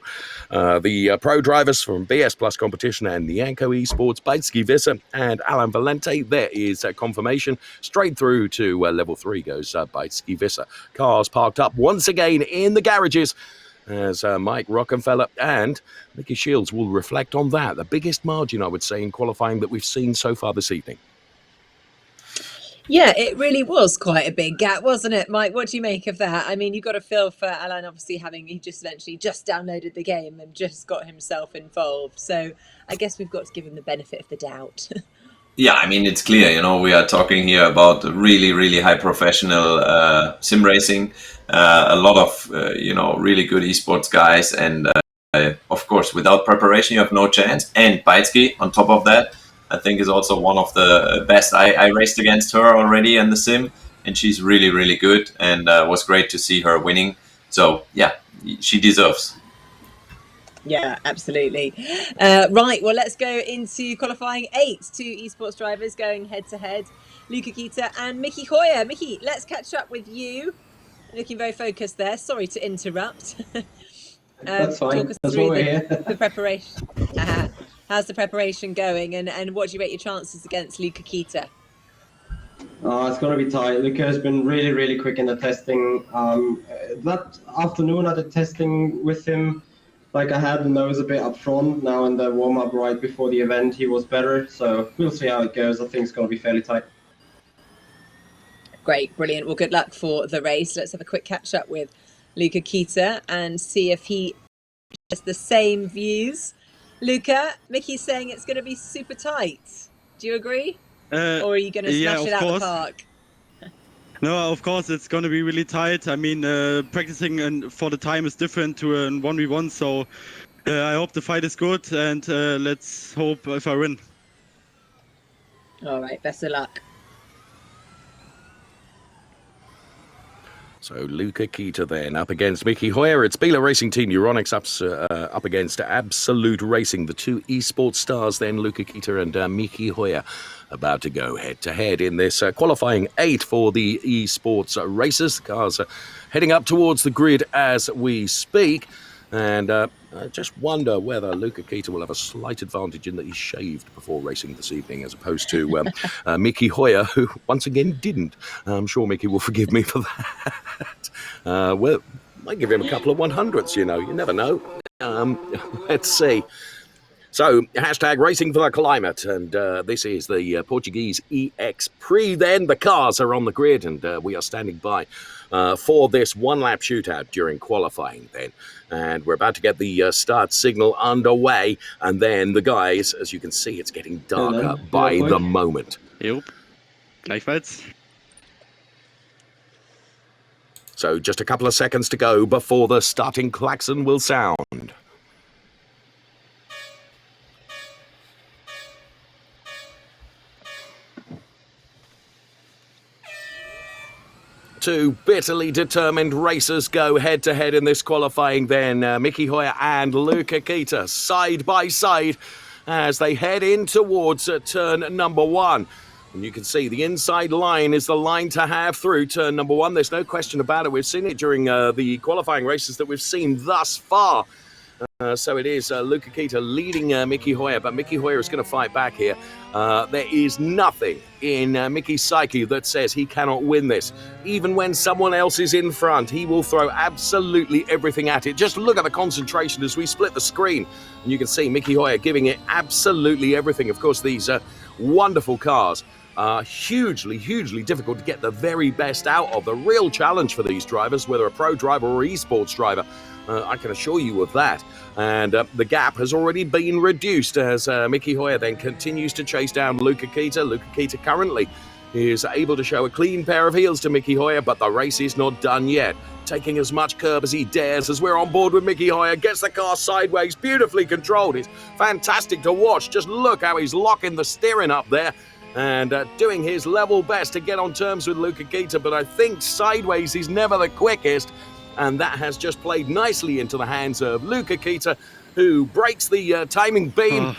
the pro drivers from BS Plus competition and the Nienko esports, Beitski Visser and Alen Valente, there is confirmation. Straight through to level 3 goes Beitski Visser. Cars parked up once again in the garages as Mike Rockenfeller and Nicki Shields will reflect on that. The biggest margin, I would say, in qualifying that we've seen so far this evening. Yeah, it really was quite a big gap, wasn't it, Mike? What do you make of that? I mean, you got a feel for Alen, obviously, he just downloaded the game and just got himself involved. So I guess we've got to give him the benefit of the doubt. Yeah, I mean, it's clear, we are talking here about really high professional sim racing, a lot of, really good esports guys. And of course, without preparation, you have no chance. And Beitski, on top of that, I think is also one of the best. I raced against her already in the sim, and she's really good, and was great to see her winning. So yeah, she deserves. Yeah, absolutely. Right, well, let's go into qualifying 8. 2 esports drivers going head to head. Luca Kita and Mickey Hoyer. Mickey, let's catch up with you. Looking very focused there. Sorry to interrupt. That's fine. Talk us That's through why we're here. the preparation. How's the preparation going, and what do you rate your chances against Luca Kita? It's going to be tight. Luca has been really quick in the testing. That afternoon I did testing with him. Like I had the nose a bit up front. Now in the warm-up right before the event, he was better. So we'll see how it goes. I think it's going to be fairly tight. Great, brilliant. Well, good luck for the race. Let's have a quick catch-up with Luca Kita and see if he has the same views. Luca, Mickey's saying it's going to be super tight. Do you agree? Or are you going to smash it out the park? No, of course it's going to be really tight. I mean, practicing and for the time is different to a 1v1, so I hope the fight is good, and let's hope if I win. All right, best of luck. So Luca Kita then up against Mickey Hoyer. It's Biela Racing Team Euronics up against Absolute Racing. The 2 esports stars then, Luca Kita and Mickey Hoyer, about to go head-to-head in this qualifying 8 for the esports races. The cars are heading up towards the grid as we speak. And I just wonder whether Luca Kita will have a slight advantage in that he shaved before racing this evening, as opposed to Mickey Hoyer, who once again didn't. I'm sure Mickey will forgive me for that. Well, might give him a couple of 100s, you never know. Let's see. So, hashtag racing for the climate, and this is the Portuguese EX Prix then. The cars are on the grid, and we are standing by for this one-lap shootout during qualifying then. And we're about to get the start signal underway, and then the guys, as you can see, it's getting darker by the moment. Yep. Gleichfalls. So, just a couple of seconds to go before the starting klaxon will sound. Two bitterly determined racers go head-to-head in this qualifying then. Mickey Hoyer and Luca Kita side by side as they head in towards turn number 1. And you can see the inside line is the line to have through turn number 1. There's no question about it. We've seen it during the qualifying races that we've seen thus far. So it is Luca Kita leading Miki Hoyer, but Miki Hoyer is going to fight back here. There is nothing in Miki's psyche that says he cannot win this. Even when someone else is in front, he will throw absolutely everything at it. Just look at the concentration as we split the screen. And you can see Miki Hoyer giving it absolutely everything. Of course, these wonderful cars are hugely difficult to get the very best out of. The real challenge for these drivers, whether a pro driver or esports driver, I can assure you of that. And the gap has already been reduced as Miki Hoyer then continues to chase down Luca Kita. Luca Kita currently is able to show a clean pair of heels to Miki Hoyer, but the race is not done yet. Taking as much curb as he dares as we're on board with Miki Hoyer. Gets the car sideways, beautifully controlled. It's fantastic to watch. Just look how he's locking the steering up there and doing his level best to get on terms with Luca Kita. But I think sideways is never the quickest. And that has just played nicely into the hands of Luca Kita, who breaks the timing beam.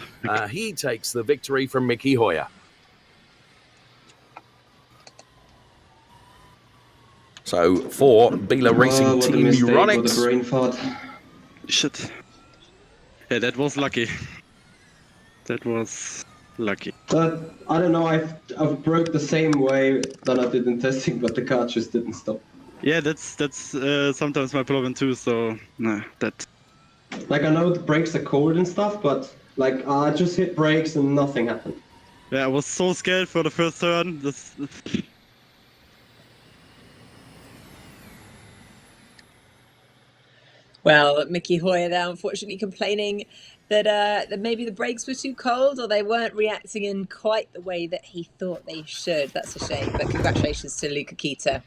He takes the victory from Miki Hoyer. So for Biela Racing Team Euronics. Brain fart. Shit. Yeah, that was lucky. That was lucky. I don't know, I've broke the same way than I did in testing, but the car just didn't stop. Yeah, that's sometimes my problem too. So nah, that. Like I know the brakes are cold and stuff, but like I just hit brakes and nothing happened. Yeah, I was so scared for the first turn. Well, Miki Hoyer there unfortunately complaining that maybe the brakes were too cold or they weren't reacting in quite the way that he thought they should. That's a shame, but congratulations to Luca Kita.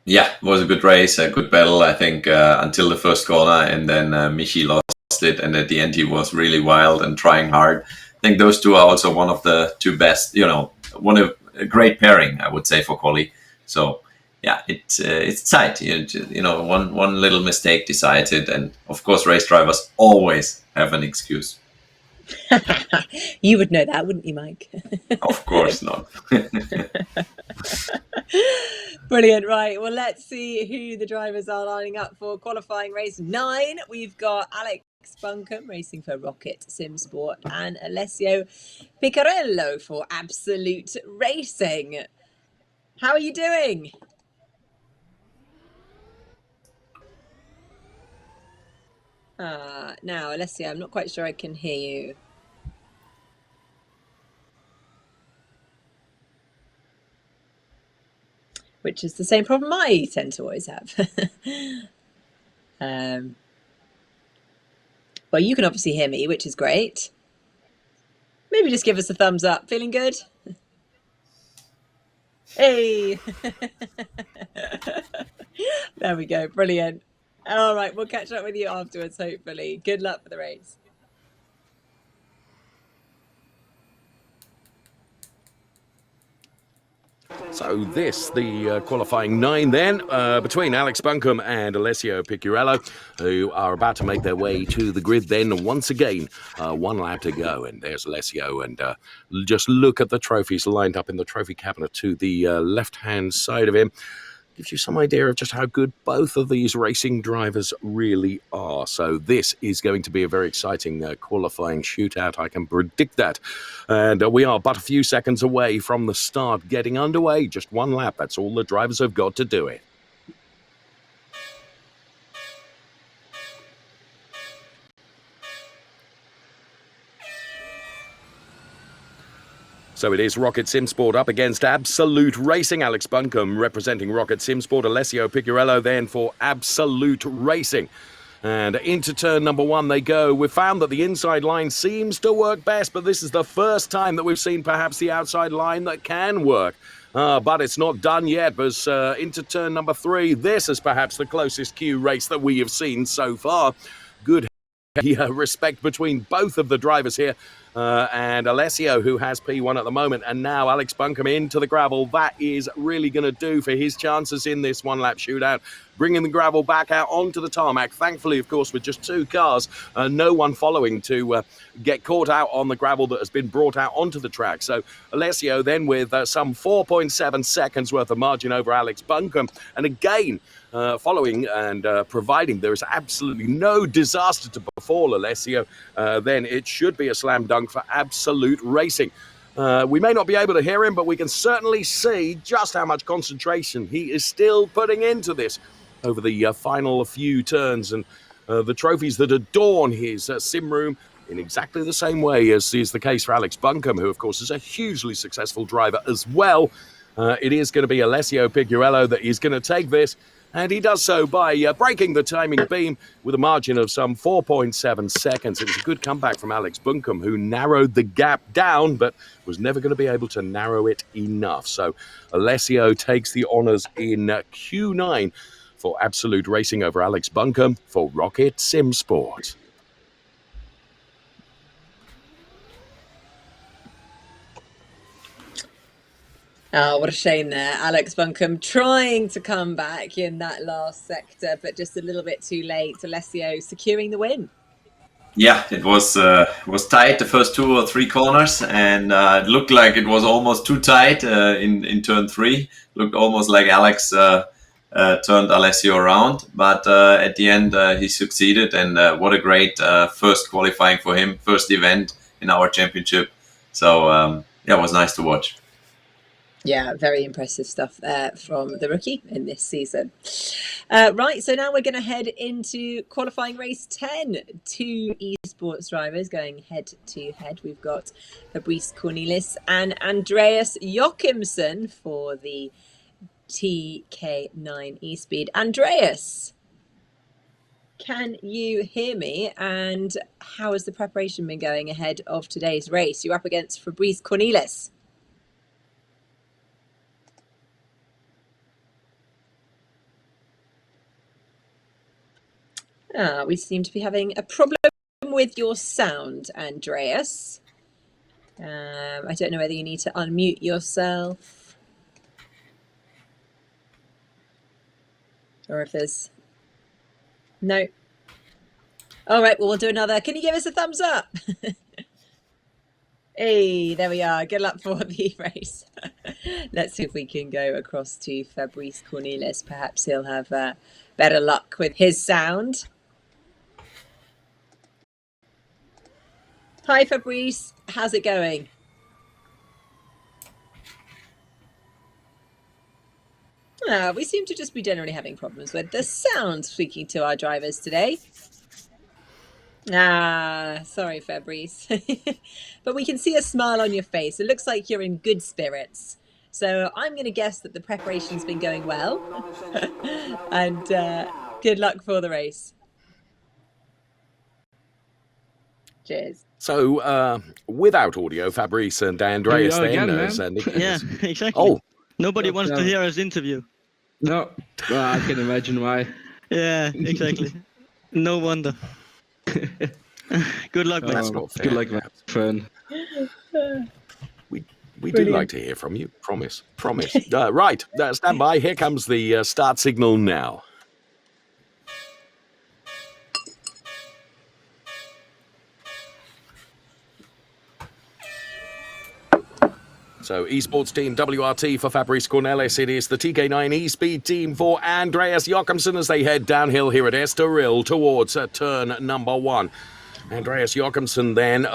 Yeah, it was a good race, a good battle, I think, until the first corner, and then Michi lost it, and at the end he was really wild and trying hard. I think those two are also one of the two best, one of a great pairing, I would say, for quali. So, yeah, it's tight. One little mistake decides it, and of course, race drivers always have an excuse. You would know that, wouldn't you, Mike? Of course not. Brilliant. Right. Well, let's see who the drivers are lining up for qualifying race 9. We've got Alex Buncombe racing for Rocket Sim Sport and Alessio Piccarello for Absolute Racing. How are you doing? Now, Alessio, I'm not quite sure I can hear you. Which is the same problem I tend to always have. Well, you can obviously hear me, which is great. Maybe just give us a thumbs up. Feeling good? Hey! There we go. Brilliant. All right, we'll catch up with you afterwards, hopefully. Good luck for the race. So the qualifying 9 then, between Alex Buncombe and Alessio Piccarello, who are about to make their way to the grid then once again. 1 lap to go, and there's Alessio, and just look at the trophies lined up in the trophy cabinet to the left-hand side of him. Gives you some idea of just how good both of these racing drivers really are. So this is going to be a very exciting qualifying shootout. I can predict that. And we are but a few seconds away from the start getting underway. Just 1 lap. That's all the drivers have got to do it. So it is Rocket Sim Sport up against Absolute Racing. Alex Buncombe representing Rocket Sim Sport. Alessio Piccarello then for Absolute Racing. And into turn number 1 they go. We've found that the inside line seems to work best, but this is the first time that we've seen perhaps the outside line that can work. But it's not done yet, because into turn number 3, this is perhaps the closest Q race that we have seen so far. Good respect between both of the drivers here. and Alessio, who has P1 at the moment, and now Alex Buncombe into the gravel. That is really going to do for his chances in this one-lap shootout, bringing the gravel back out onto the tarmac. Thankfully, of course, with just 2 cars, no one following to get caught out on the gravel that has been brought out onto the track. So Alessio then with some 4.7 seconds worth of margin over Alex Buncombe, and again, following and providing there is absolutely no disaster to befall Alessio, then it should be a slam dunk for Absolute Racing. We may not be able to hear him, but we can certainly see just how much concentration he is still putting into this over the final few turns, and the trophies that adorn his sim room in exactly the same way as is the case for Alex Buncombe, who of course is a hugely successful driver as well. It is going to be Alessio Piguarello that is going to take this, and he does so by breaking the timing beam with a margin of some 4.7 seconds. It was a good comeback from Alex Buncombe, who narrowed the gap down, but was never going to be able to narrow it enough. So Alessio takes the honours in Q9 for Absolute Racing over Alex Buncombe for Rocket Sim Sport. Oh, what a shame there. Alex Buncombe trying to come back in that last sector, but just a little bit too late. Alessio securing the win. Yeah, it was tight the first 2 or 3 corners, and it looked like it was almost too tight in turn 3. Looked almost like Alex turned Alessio around, but at the end he succeeded, and what a great first qualifying for him, first event in our championship. So yeah, it was nice to watch. Yeah, very impressive stuff there from the rookie in this season. Right, so now we're going to head into qualifying race 10. 2 esports drivers going head-to-head. We've got Fabrice Cornelis and Andreas Jochimsen for the TK9 eSpeed. Andreas, can you hear me? And how has the preparation been going ahead of today's race? You're up against Fabrice Cornelis. We seem to be having a problem with your sound, Andreas. I don't know whether you need to unmute yourself or if there's... No. All right, well, we'll do another. Can you give us a thumbs up? Hey, there we are. Good luck for the race. Let's see if we can go across to Fabrice Cornelis. Perhaps he'll have better luck with his sound. Hi, Fabrice. How's it going? We seem to just be generally having problems with the sound speaking to our drivers today. Sorry, Fabrice. But we can see a smile on your face. It looks like you're in good spirits. So I'm going to guess that the preparation's been going well. And good luck for the race. Cheers. So, without audio, Fabrice and Andreas then. Yeah, exactly. Oh. Nobody wants to hear us interview. No, well, I can imagine why. Yeah, exactly. No wonder. Good luck, That's man. not fair. Good luck, my friend. We do like to hear from you. Promise. Right, stand by. Here comes the start signal now. So, esports team WRT for Fabrice Cornelis. It is the TK9 eSpeed team for Andreas Jochimsen as they head downhill here at Estoril towards turn number 1. Andreas Jochimsen then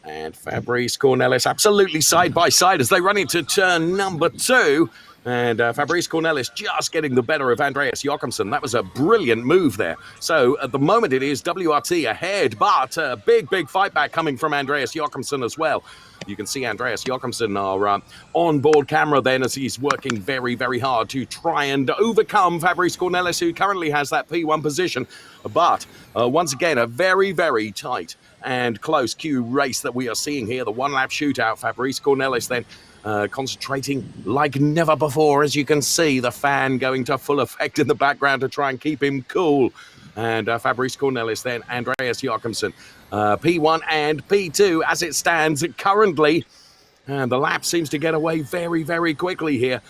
and Fabrice Cornelis absolutely side by side as they run into turn number 2. And Fabrice Cornelis just getting the better of Andreas Jochimsen. That was a brilliant move there. So at the moment it is WRT ahead, but a big fight back coming from Andreas Jochimsen as well. You can see Andreas Jochimsen, our on-board camera then, as he's working very hard to try and overcome Fabrice Cornelis, who currently has that P1 position. But once again, a very tight and close Q race that we are seeing here. The one-lap shootout. Fabrice Cornelis then concentrating like never before. As you can see, the fan going to full effect in the background to try and keep him cool. and Fabrice Cornelis, then Andreas Jochimsen. P1 and P2 as it stands currently. And the lap seems to get away very, very quickly here.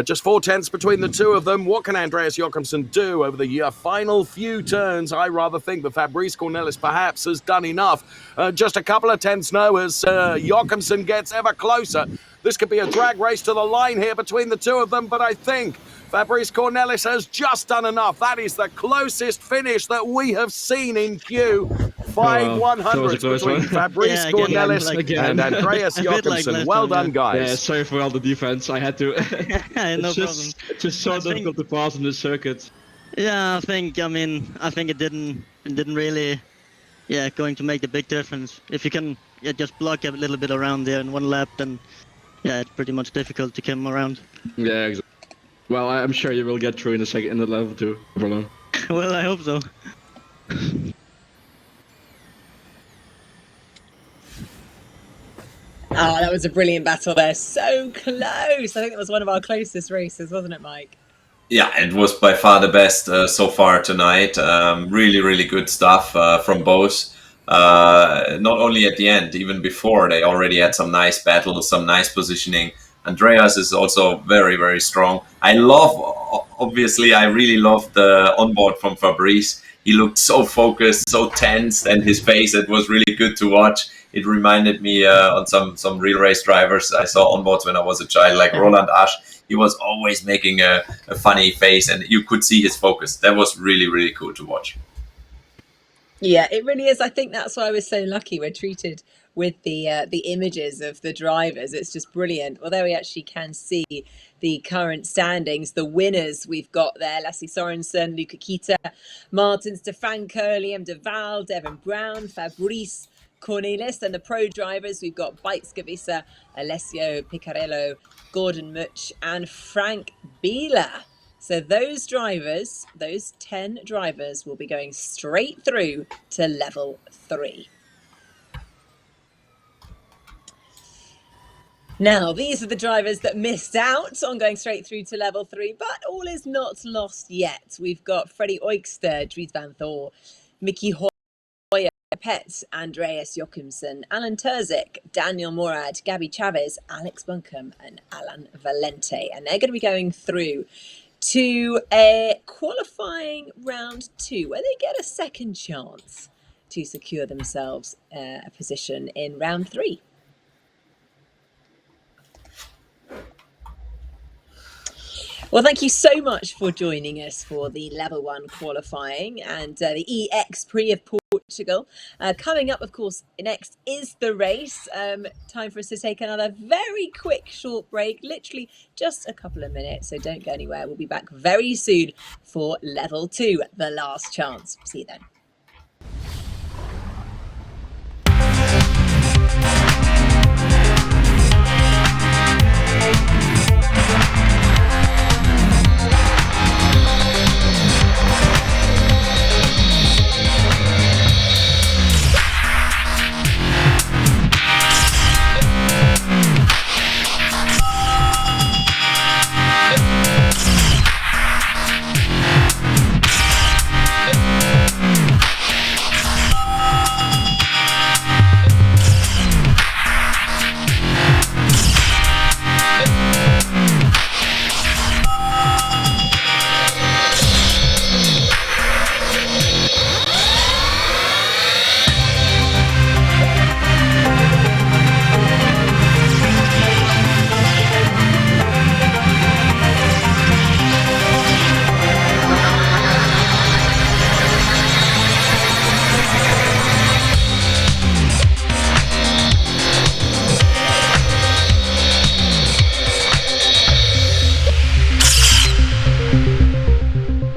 Just 4/10 between the two of them. What can Andreas Jochimsen do over the final few turns? I rather think that Fabrice Cornelis perhaps has done enough. Just a couple of tenths now as Jochimsen gets ever closer. This could be a drag race to the line here between the two of them, but I think Fabrice Cornelis has just done enough. That is the closest finish that we have seen in Q. 5/100 between Fabrice Cornelis and Andreas Jochimsen. Well done, guys. Yeah, sorry for all the defense. I had to. No problem. It's just so difficult to pass in this circuit. Yeah, I think it didn't really, going to make a big difference. If you can just block a little bit around there in one lap, then it's pretty much difficult to come around. Yeah, exactly. Well, I'm sure you will get through in the level 2. Well, I hope so. Oh, that was a brilliant battle there. So close. I think that was one of our closest races, wasn't it, Mike? Yeah, it was by far the best so far tonight. Really, really good stuff from both. Not only at the end, even before, they already had some nice battles, some nice positioning. Andreas is also very, very strong. I really love the onboard from Fabrice. He looked so focused, so tense, and his face, it was really good to watch. It reminded me on some real race drivers I saw onboards when I was a child, like Roland Asch. He was always making a funny face, and you could see his focus. That was really, really cool to watch. Yeah, it really is. I think that's why we're so lucky. We're treated with the images of the drivers. It's just brilliant. Well, there we actually can see the current standings. The winners we've got there: Lasse Sorensen, Luca Kita, Martin Stefanko, Liam de Waal, Devin Brown, Fabrice Cornelis. And the pro drivers, we've got Bike Skavisa, Alessio Piccarello, Gordon Much, and Frank Biela. So those drivers, those 10 drivers, will be going straight through to level 3. Now, these are the drivers that missed out on going straight through to level 3, but all is not lost yet. We've got Freddie Oikster, Dries van Thor, Mickey Hoyer, Pets, Andreas Jochimsen, Alen Terzic, Daniel Morad, Gabby Chavez, Alex Buncombe, and Alan Valente. And they're going to be going through to a qualifying round 2, where they get a second chance to secure themselves a position in round 3. Well, thank you so much for joining us for the level 1 qualifying and the EX Prix of Portugal. Coming up, of course, next is the race. Time for us to take another very quick short break, literally just a couple of minutes, so don't go anywhere. We'll be back very soon for level 2, the last chance. See you then.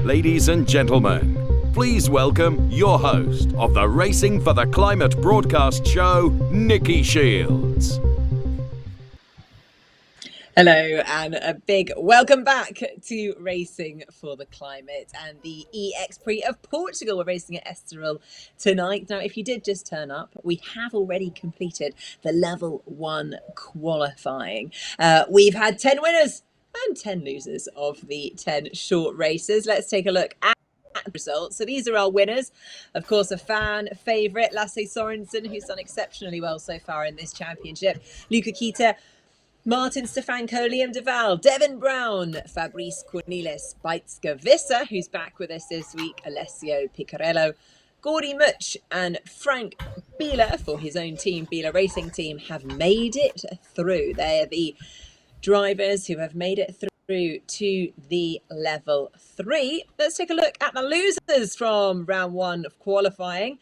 Ladies and gentlemen, please welcome your host of the Racing for the Climate broadcast show, Nicki Shields. Hello and a big welcome back to Racing for the Climate and the EX Prix of Portugal. We're racing at Estoril tonight. Now, if you did just turn up, we have already completed the level 1 qualifying. We've had 10 winners and 10 losers of the 10 short races. Let's take a look at results. So these are our winners. Of course, a fan favourite, Lasse Sorensen, who's done exceptionally well so far in this championship. Luca Kita, Martin Stefanko, Liam Duval, Devin Brown, Fabrice Cornelis, Beitske Visser, who's back with us this week, Alessio Piccarello, Gordy Much and Frank Biela for his own team, Biela Racing Team, have made it through. They're the drivers who have made it through to the level 3. Let's take a look at the losers from round 1 of qualifying.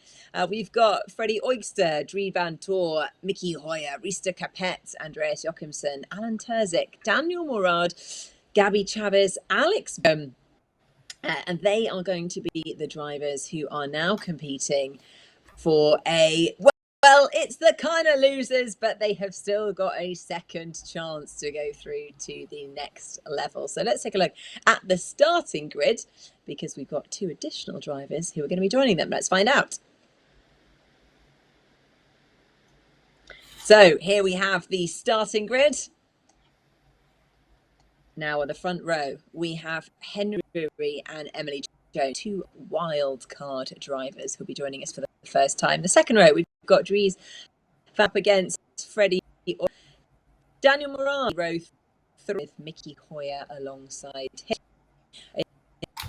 We've got Freddie Oyster, Drie Van Tor, Mickey Hoyer, Risto Capet, Andreas Jochimsen, Alen Terzic, Daniel Morad, Gabby Chavez, Alex and they are going to be the drivers who are now competing for a... Well, it's the kind of losers, but they have still got a second chance to go through to the next level. So let's take a look at the starting grid, because we've got 2 additional drivers who are going to be joining them. Let's find out. So here we have the starting grid. Now on the front row, we have Henry and Emily Jones, 2 wild card drivers who'll be joining us for the first time. The second row, we've got Dries up against Freddie, Daniel Moran, row 3 with Mickey Hoyer alongside him,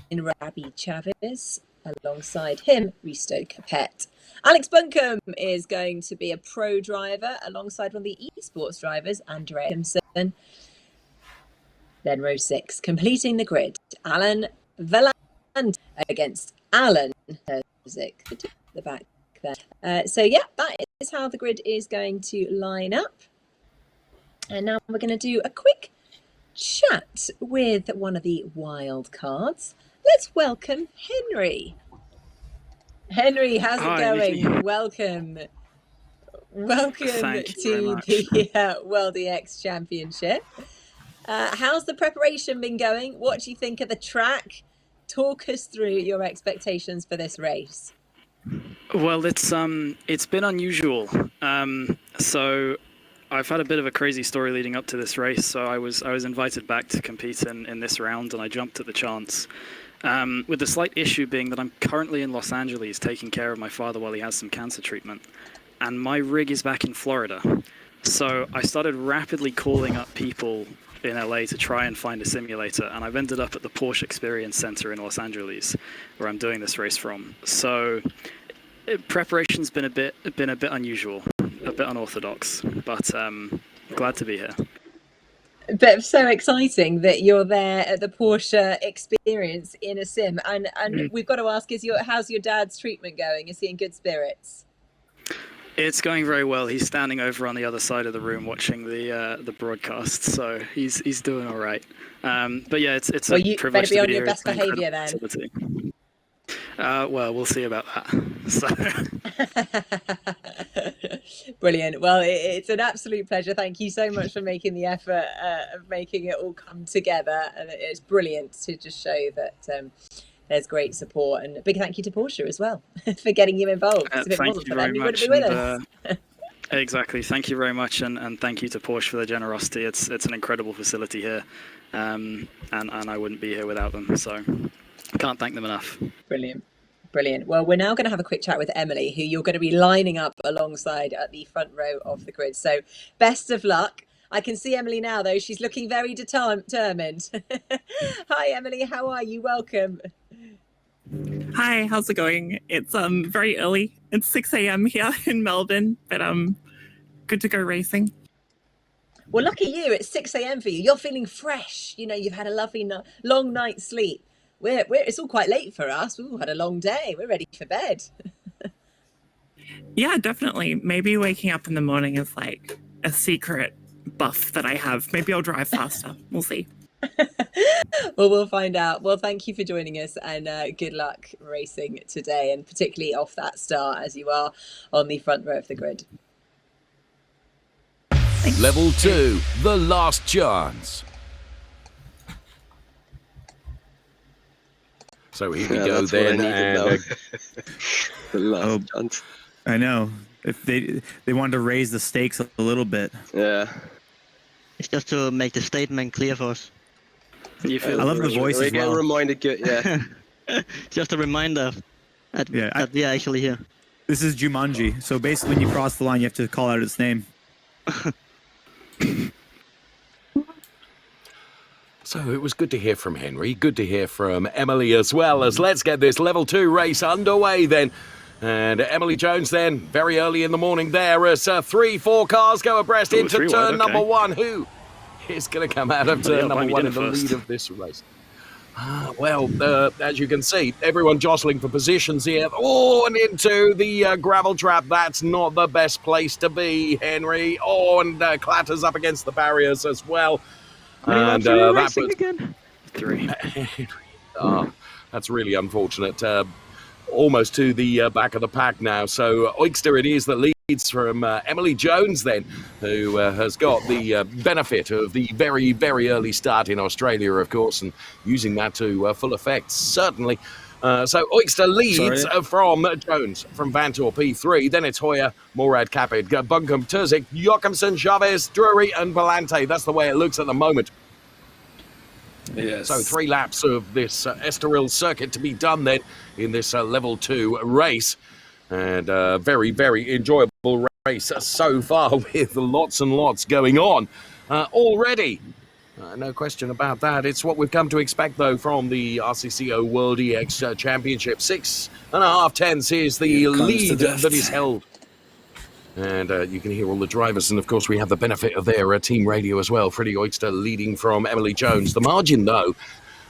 in Rabbi Chavez alongside him, Risto Capet. Alex Buncombe is going to be a pro driver alongside one of the esports drivers, Andrea Simpson. Then row 6, completing the grid, Alan Veland against Alan Terzic, the back there. So yeah, that is how the grid is going to line up. And now we're going to do a quick chat with one of the wild cards. Let's welcome Henry. Henry, how's it going? Nikki. Welcome Thank you to the World EX Championship. How's the preparation been going? What do you think of the track? Talk us through your expectations for this race. Well, it's been unusual. So I've had a bit of a crazy story leading up to this race. So I was invited back to compete in this round, and I jumped at the chance. With the slight issue being that I'm currently in Los Angeles taking care of my father while he has some cancer treatment, and my rig is back in Florida. So I started rapidly calling up people in LA to try and find a simulator, and I've ended up at the Porsche Experience Center in Los Angeles, where I'm doing this race from. So preparation's been a bit unusual, a bit unorthodox, but glad to be here. But so exciting that you're there at the Porsche Experience in a sim, and we've got to ask: how's your dad's treatment going? Is he in good spirits? It's going very well. He's standing over on the other side of the room watching the broadcast, so he's doing all right. But yeah, it's well, a you privilege better be to be on your here. best behaviour then. Well, we'll see about that. So. Brilliant. Well, it's an absolute pleasure. Thank you so much for making the effort of making it all come together, and it's brilliant to just show that there's great support, and a big thank you to Porsche as well for getting you involved. If it wasn't for them, you wouldn't be with us. Exactly. Thank you very much, and thank you to Porsche for their generosity. It's an incredible facility here, and I wouldn't be here without them. So can't thank them enough. Brilliant. Well, we're now going to have a quick chat with Emily, who you're going to be lining up alongside at the front row of the grid. So best of luck. I can see Emily now, though. She's looking very determined. Hi, Emily. How are you? Welcome. Hi, how's it going? It's very early. It's 6 a.m. here in Melbourne, but good to go racing. Well, lucky you. It's 6 a.m. for you. You're feeling fresh. You know, you've had a lovely long night's sleep. It's all quite late for us. We've all had a long day. We're ready for bed. Yeah, definitely. Maybe waking up in the morning is like a secret buff that I have. Maybe I'll drive faster. We'll see. Well, we'll find out. Well, thank you for joining us, and good luck racing today, and particularly off that start as you are on the front row of the grid. Level 2, the last chance. So here we go then. The last chance. I know. If they wanted to raise the stakes a little bit. Yeah. It's just to make the statement clear for us. You feel I love the voice as well. Reminded, yeah. Just a reminder that we are actually here. This is Jumanji. So basically, when you cross the line, you have to call out its name. So it was good to hear from Henry, good to hear from Emily as well, as let's get this level 2 race underway then. And Emily Jones then, very early in the morning there, as 3-4 cars go abreast into turn number 1. Who is going to come out of turn number 1 in the lead of this race? Well, as you can see, everyone jostling for positions here. Oh, and into the gravel trap. That's not the best place to be, Henry. Oh, and clatters up against the barriers as well. And that was again? 3. That's really unfortunate. Almost to the back of the pack now. So Oikster it is that leads from Emily Jones then, who has got the benefit of the very, very early start in Australia, of course, and using that to full effect, certainly. So Oikster leads from Jones, from Vantor P3, then it's Hoyer, Morad, Capit, Buncombe, Terzic, Jochimsen, Chavez, Drury and Palante. That's the way it looks at the moment. Yes. So 3 laps of this Estoril circuit to be done then in this level 2 race. And very, very enjoyable race so far with lots and lots going on already. No question about that. It's what we've come to expect, though, from the RCCO World EX Championship. 6.5 tenths is the lead that is held. And you can hear all the drivers. And, of course, we have the benefit of their team radio as well. Freddie Oikster leading from Emily Jones. The margin, though,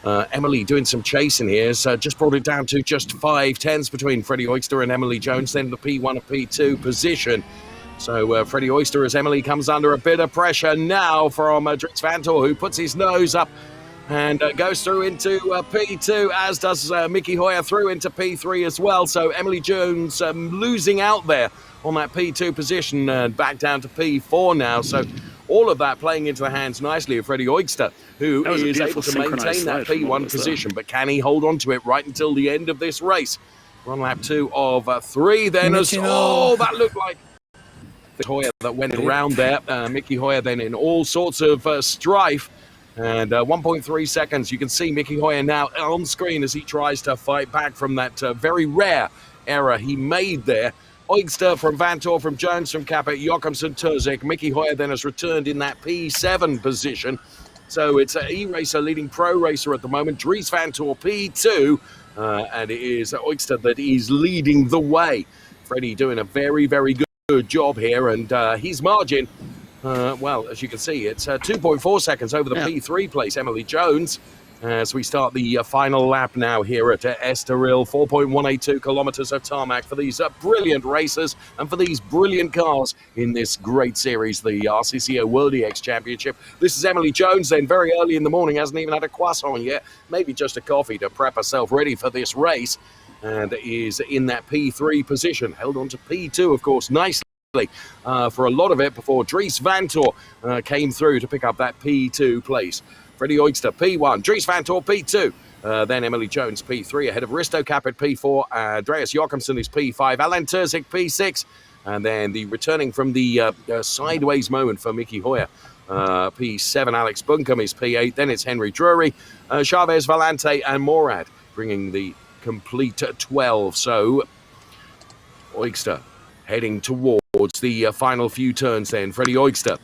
Emily doing some chasing here, so just brought it down to just 5 tenths between Freddie Oikster and Emily Jones, then the P1 and P2 position. So Freddie Oikster, as Emily comes under a bit of pressure now from Dries Vantor, who puts his nose up and goes through into P2, as does Mickey Hoyer through into P3 as well. So Emily Jones losing out there on that P2 position, back down to P4 now. So all of that playing into the hands nicely of Freddie Oikster, who is able to maintain that P1 position. But can he hold on to it right until the end of this race? We're on lap 2 of 3 then. That looked like Hoyer that went around there. Mickey Hoyer then in all sorts of strife. And 1.3 seconds. You can see Mickey Hoyer now on screen as he tries to fight back from that very rare error he made there. Oikster from Vantor, from Jones, from Capet, Jochimsen, Terzic. Mickey Hoyer then has returned in that P7 position. So it's an E-Racer leading Pro Racer at the moment. Dries Vantor P2. And it is Oikster that is leading the way. Freddie doing a very, very good job here. And his margin, well, as you can see, it's 2.4 seconds over the P3 place, Emily Jones. As we start the final lap now here at Estoril, 4.182 kilometers of tarmac for these brilliant racers and for these brilliant cars in this great series, the RCCO World EX Championship. This is Emily Jones then, very early in the morning, hasn't even had a croissant yet, maybe just a coffee to prep herself ready for this race, and is in that P3 position, held on to P2, of course, nicely. For a lot of it before Dries Vantor came through to pick up that P2 place. Freddie Oikster P1, Dries Vantor P2, then Emily Jones P3 ahead of Risto Capet P4, Andreas Jochimsen is P5, Alen Terzic P6, and then the returning from the sideways moment for Mickey Hoyer, P7, Alex Buncombe is P8, then it's Henry Drury, Chavez, Valente and Morad bringing the complete 12. So Oikster heading towards the final few turns then. Freddie Oikster,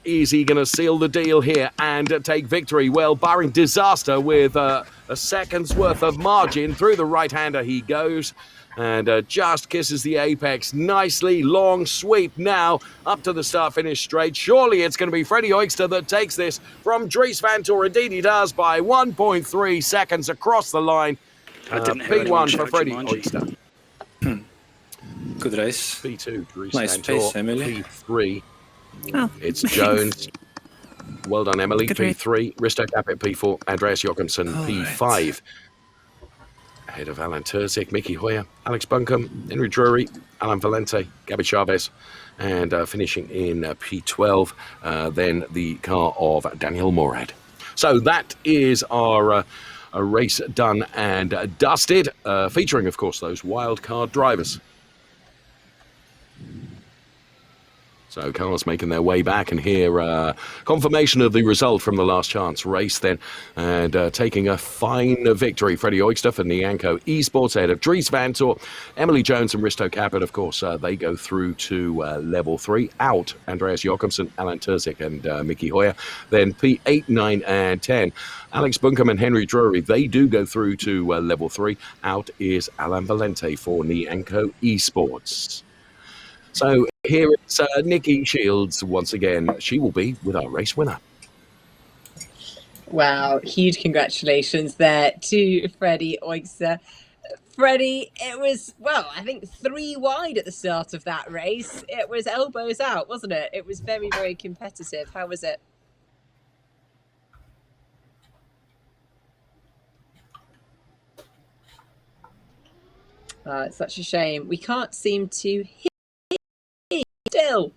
is he going to seal the deal here and take victory? Well, barring disaster with a second's worth of margin, through the right-hander he goes and just kisses the apex nicely. Long sweep now up to the start-finish straight. Surely it's going to be Freddie Oikster that takes this from Dries Vantor. Indeed he does, by 1.3 seconds across the line. P1 for Freddie Oikster. Good race. P2, Dries nice Vantor. pace, Emily. P3. Oh, it's Jones. Well done, Emily. Good P3. Risto Capet P4. Andreas Jochimsen P5. Right. Ahead of Alen Terzic, Mickey Hoyer, Alex Buncombe, Henry Drury, Alan Valente, Gabby Chavez, and finishing in P12, then the car of Daniel Morad. So that is our a race done and dusted, featuring, of course, those wild card drivers. So cars making their way back, and here confirmation of the result from the last chance race then, and taking a fine victory, Freddie Oyster for Nianco Esports ahead of Dries Van Tor, Emily Jones and Risto Caput. Of course, they go through to level 3, out Andreas Jochimsen, Alen Terzic and Mickey Hoyer. Then P8, 9 and 10. Alex Bunkum and Henry Drury, they do go through to level 3. Out is Alan Valente for Nianco Esports. So here it's Nicki Shields once again. She will be with our race winner. Wow, huge congratulations there to Freddie Oyster. Freddie, it was, well, I think 3 wide at the start of that race. It was elbows out, wasn't it? It was very, very competitive. How was it? It's such a shame. We can't seem to hit still.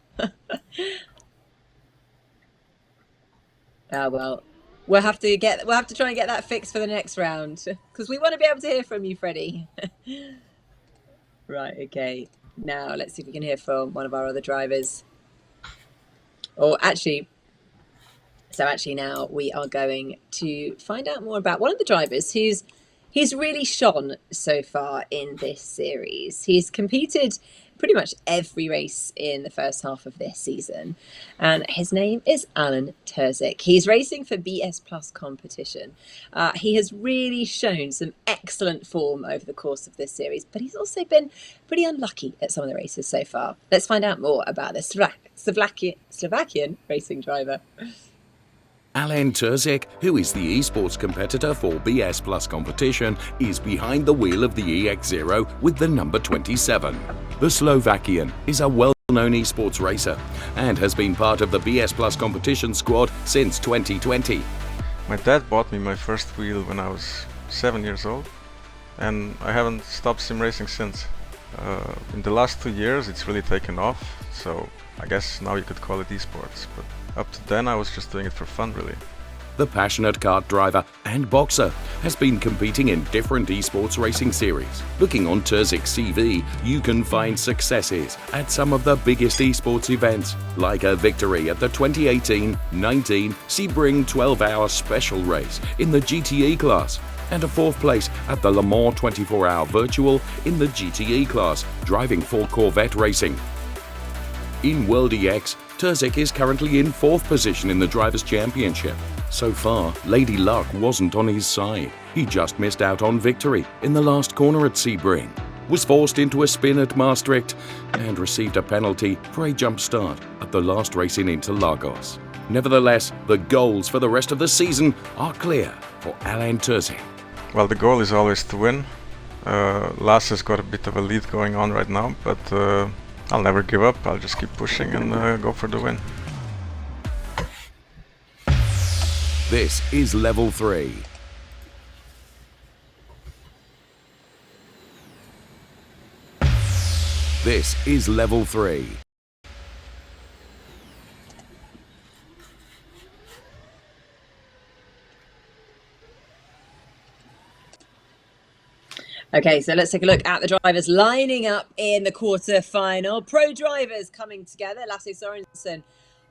Well, we'll have to try and get that fixed for the next round, because we want to be able to hear from you, Freddie. Right, okay. Now let's see if we can hear from one of our other drivers. Or actually, now we are going to find out more about one of the drivers who's really shone so far in this series. He's competed pretty much every race in the first half of this season, and his name is Alen Terzic. He's racing for BS Plus competition. He has really shown some excellent form over the course of this series, but he's also been pretty unlucky at some of the races so far. Let's find out more about this Slovakian racing driver. Alen Terzic, who is the esports competitor for BS Plus competition, is behind the wheel of the EX0 with the number 27. The Slovakian is a well-known esports racer and has been part of the BS Plus competition squad since 2020. My dad bought me my first wheel when I was 7 years old, and I haven't stopped sim racing since. In the last 2 years it's really taken off, so I guess now you could call it esports, but up to then I was just doing it for fun, really. The passionate kart driver and boxer has been competing in different esports racing series. Looking on Terzic's CV, you can find successes at some of the biggest esports events, like a victory at the 2018-19 Sebring 12-hour special race in the GTE class, and a 4th place at the Le Mans 24-hour virtual in the GTE class, driving for Corvette Racing. In World EX, Terzic is currently in 4th position in the Drivers' Championship. So far, Lady Luck wasn't on his side. He just missed out on victory in the last corner at Sebring, was forced into a spin at Maastricht, and received a penalty for a jump start at the last race in Interlagos. Nevertheless, the goals for the rest of the season are clear for Alen Terzic. Well, the goal is always to win. Lasse's got a bit of a lead going on right now, but I'll never give up. I'll just keep pushing and go for the win. This is level 3. This is level 3. Okay, so let's take a look at the drivers lining up in the quarter-final. Pro drivers coming together. Lasse Sorensen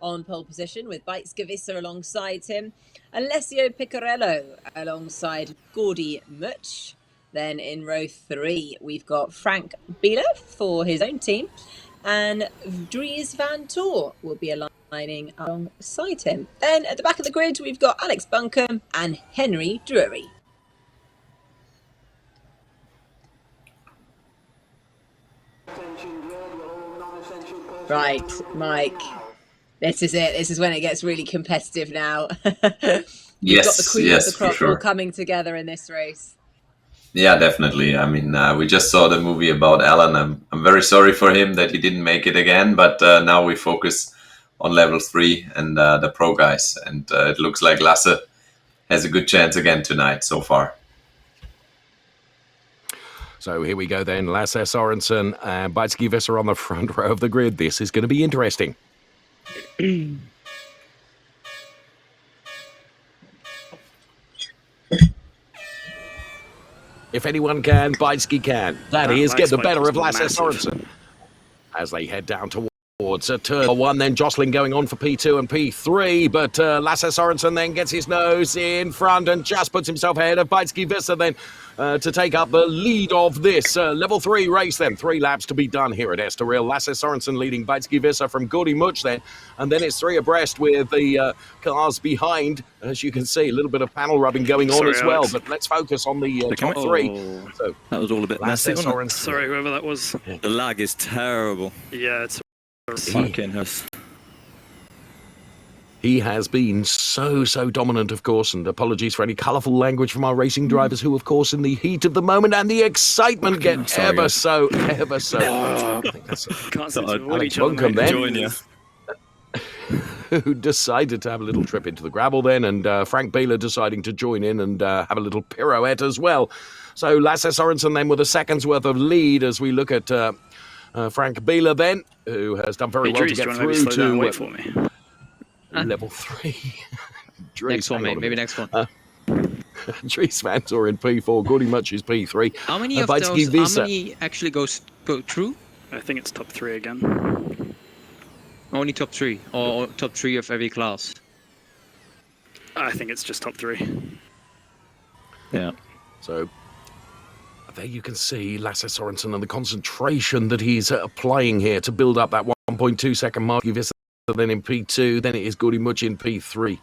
on pole position with Bikes Gevisser alongside him. Alessio Piccarello alongside Gordy Mutch. Then in row 3, we've got Frank Biela for his own team. And Dries Van Tor will be aligning alongside him. Then at the back of the grid, we've got Alex Bunkum and Henry Drury. Right, Mike. This is it. This is when it gets really competitive now. You've got the cream of the crop all coming together in this race. Yeah, definitely. I mean, we just saw the movie about Alen. I'm very sorry for him that he didn't make it again, but now we focus on level 3 and the pro guys. And it looks like Lasse has a good chance again tonight so far. So here we go then. Lasse Sorensen and Bikes Gevisser on the front row of the grid. This is going to be interesting. If anyone can, Bikes can. That is, get the better of Lasse Sorensen as they head down towards towards turn 1, then jostling going on for P2 and P3, but Lasse Sorensen then gets his nose in front and just puts himself ahead of Beitski Visser then to take up the lead of this level 3 race then. 3 laps to be done here at Estoril. Lasse Sorensen leading Beitski Visser from Gordy Much then, and then it's 3 abreast with the cars behind. As you can see, a little bit of panel rubbing going on as well, but let's focus on the top 3. So that was all a bit messy, wasn't it? Sorry, whoever that was. The lag is terrible. Yeah, it's fucking us. He has been so dominant, of course, and apologies for any colourful language from our racing drivers who, of course, in the heat of the moment and the excitement get ever so... I think that's Can't seem to avoid Alex each other, Buncombe mate. then, who decided to have a little trip into the gravel then, and Frank Biela deciding to join in and have a little pirouette as well. So Lasse Sorensen then with a second's worth of lead as we look at Frank Biela then, who has done very well to get through to wait for me. level 3. Next one, mate. Maybe next one. Dries Vantor in P4, Gordy Much is P3. How many of those? How many actually go through? I think it's top 3 again. Only top 3, or top 3 of every class. I think it's just top 3. Yeah. So there you can see Lasse Sorensen and the concentration that he's applying here to build up that 1.2 second mark. Then in P2, then it is Gordy Much in P3.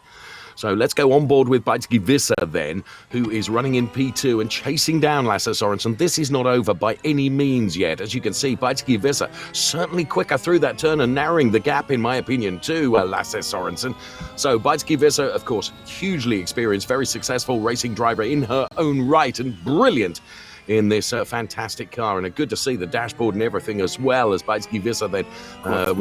So let's go on board with Beitski Visser then, who is running in P2 and chasing down Lasse Sorensen. This is not over by any means yet. As you can see, Beitski Visser certainly quicker through that turn and narrowing the gap, in my opinion, to Lasse Sorensen. So Beitski Visser, of course, hugely experienced, very successful racing driver in her own right and brilliant in this fantastic car. And good to see the dashboard and everything as well as Beitski Visser then.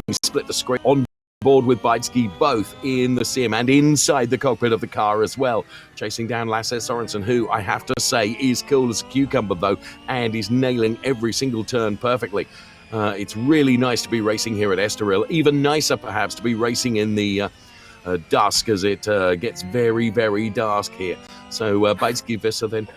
We split the screen on board with Beitski both in the sim and inside the cockpit of the car as well, chasing down Lasse Sorensen, who I have to say is cool as a cucumber though, and is nailing every single turn perfectly. It's really nice to be racing here at Estoril, even nicer perhaps to be racing in the dusk as it gets very dark here. So Beitski Visser then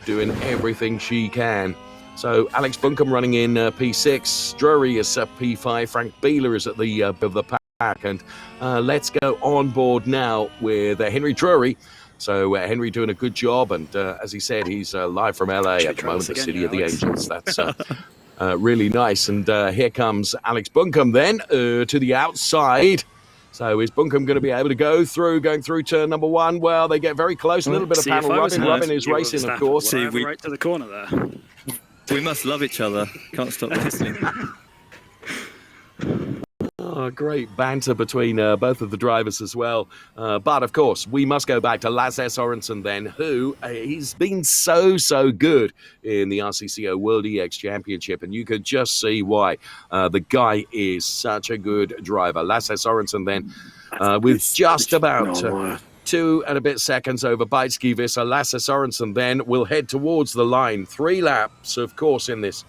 doing everything she can. So Alex Buncombe running in P6, Drury is P5, Frank Biela is at the of the pack, and let's go on board now with Henry Drury. So Henry doing a good job, and as he said, he's live from LA at the moment, the city of the Angels. That's really nice. And here comes Alex Buncombe then to the outside. So is Buncombe going to be able to go through, going through turn number 1? Well, they get very close. A little bit of panel rubbing. Rubbing is racing, of course. See, right to the corner there. We must love each other. Can't stop listening. Oh, great banter between both of the drivers as well. But, of course, we must go back to Lasse Sorensen then, who he's been so good in the RCCO World EX Championship. And you could just see why. The guy is such a good driver. Lasse Sorensen then with just about 2 and a bit seconds over Beitski Visser. Lasse Sorensen then will head towards the line. 3 laps, of course, in this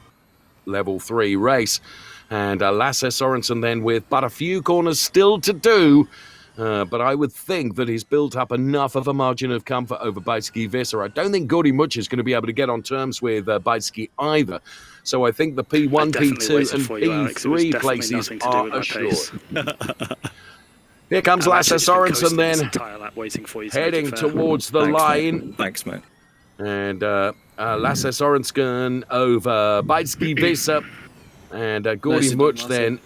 level 3 race. And Lasse Sorensen then with but a few corners still to do. But I would think that he's built up enough of a margin of comfort over Beitski Visser. I don't think Gordy Much is going to be able to get on terms with Beitski either. So I think the P1, P2 and P3 places are assured. Here comes Lasse Sorensen then, heading towards the line. Mate. Thanks, mate. And Lasse Sorensen over Beitski Visser. And Gordy Much then,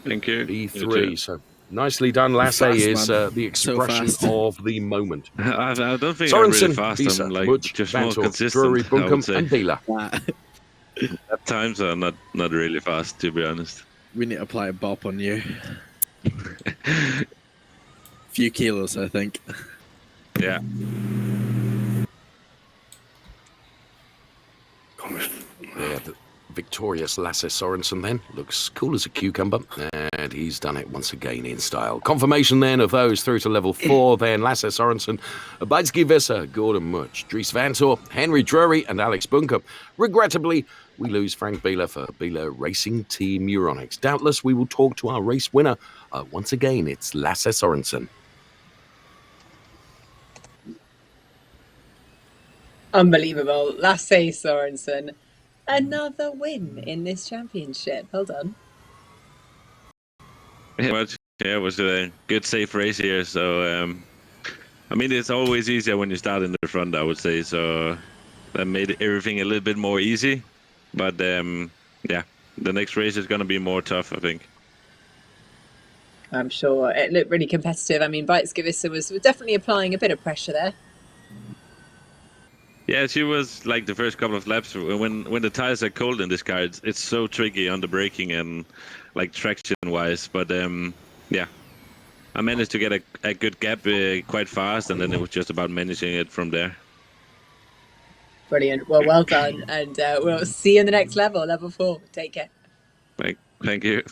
thank you. E3. So nicely done. Lasse is the expression of the moment. I don't think Sorensen, I'm really fast. Visser, I'm like Much, just Vantor, more consistent. Drury, I Buncombe would say. and Biela. At times I'm not really fast, to be honest. We need to apply a bop on you. Few kilos, I think. Yeah. Yeah, the victorious Lasse Sorensen then looks cool as a cucumber, and he's done it once again in style. Confirmation then of those through to level 4 then. Lasse Sorensen, Beitski Visser, Gordy Much, Dries Vantor, Henry Drury and Alex Buncombe. Regrettably, we lose Frank Biela for Biela Racing Team Euronics. Doubtless we will talk to our race winner. Once again, it's Lasse Sorensen. Unbelievable. Lasse Sorensen. Another win in this championship. Well done. It was a good, safe race here. So, I mean, it's always easier when you start in the front, I would say. So that made everything a little bit more easy. But yeah, the next race is going to be more tough, I think. I'm sure it looked really competitive. I mean, Weitskevissa was definitely applying a bit of pressure there. Yeah, she was like the first couple of laps. When the tires are cold in this car, it's so tricky on the braking and like traction-wise. But yeah, I managed to get a good gap quite fast, and then it was just about managing it from there. Brilliant. Well done. And we'll see you in the next level, level 4. Take care. Thank you.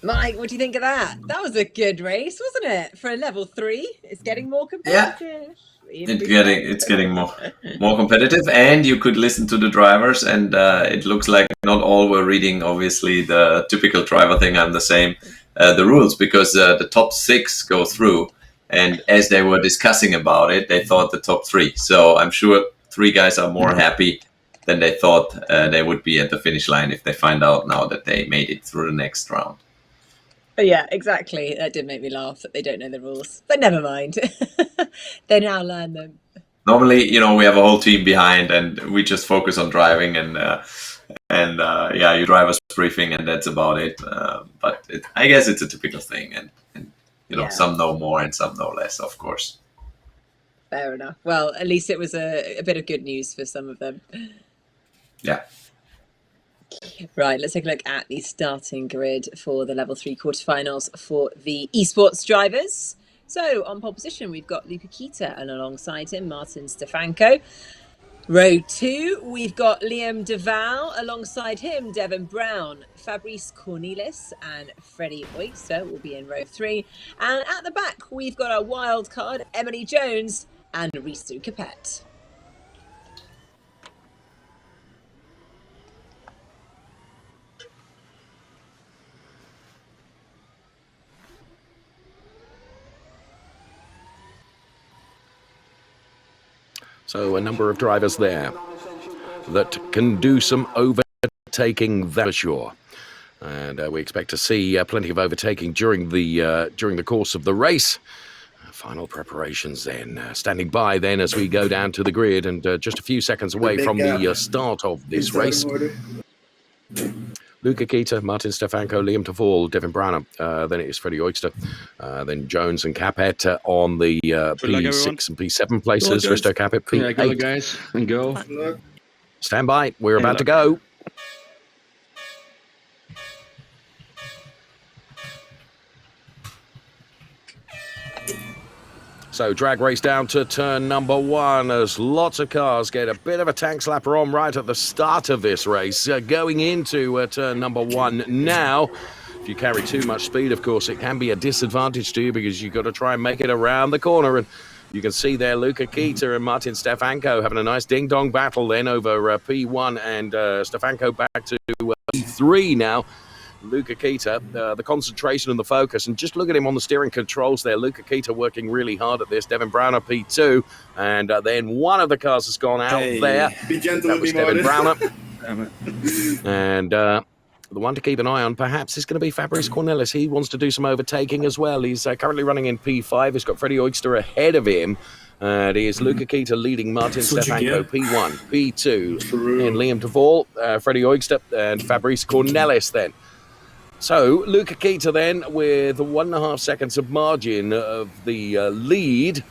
Mike, what do you think of that? That was a good race, wasn't it? For a level 3, it's getting more competitive. It's getting more competitive, and you could listen to the drivers, and it looks like not all were reading, obviously, the typical driver thing. I'm the same, the rules, because the top 6 go through, and as they were discussing about it, they thought the top 3. So I'm sure 3 guys are more happy than they thought they would be at the finish line if they find out now that they made it through the next round. Yeah, exactly. That did make me laugh that they don't know the rules. But never mind. They now learn them. Normally, we have a whole team behind, and we just focus on driving, and you drive a briefing, and that's about it. But I guess it's a typical thing, and some know more and some know less, of course. Fair enough. Well, at least it was a bit of good news for some of them. Yeah. Right, let's take a look at the starting grid for the level 3 quarterfinals for the esports drivers. So on pole position, we've got Luca Kita, and alongside him, Martin Stefanko. Row 2, we've got Liam Duval, alongside him, Devin Brown, Fabrice Cornelis, and Freddie Oyster will be in row 3. And at the back, we've got our wild card, Emily Jones and Risu Capet. So a number of drivers there that can do some overtaking, that's for sure. And we expect to see plenty of overtaking during the course of the race. Final preparations then, standing by then as we go down to the grid, and just a few seconds away from the start of this race. Luca Kita, Martin Stefanko, Liam Tafall, Devin Browner, then it is Freddie Oyster, then Jones and Capet on the P6 and P7 places, Risto Capet P8. Good luck, guys, and go. Stand by, we're about to go. So drag race down to turn number 1 as lots of cars get a bit of a tank slapper on right at the start of this race. Going into turn number 1 now. If you carry too much speed, of course, it can be a disadvantage to you because you've got to try and make it around the corner. And you can see there Luca Kita and Martin Stefanko having a nice ding-dong battle then over P1, and Stefanko back to P3 now. Luca Kita, the concentration and the focus, and just look at him on the steering controls there. Luca Kita working really hard at this. Devin Browner P2, and then one of the cars has gone out there. Be gentle that was with me, Devin Browner. Martin. And the one to keep an eye on perhaps is going to be Fabrice Cornelis. He wants to do some overtaking as well. He's currently running in P5. He's got Freddie Oyster ahead of him. It is Luca Kita leading Martin Stefanko, P1, P2, and Liam Duvall, Freddie Oyster, and Fabrice Cornelis then. So, Luca Kita then with 1.5 seconds of margin of the lead.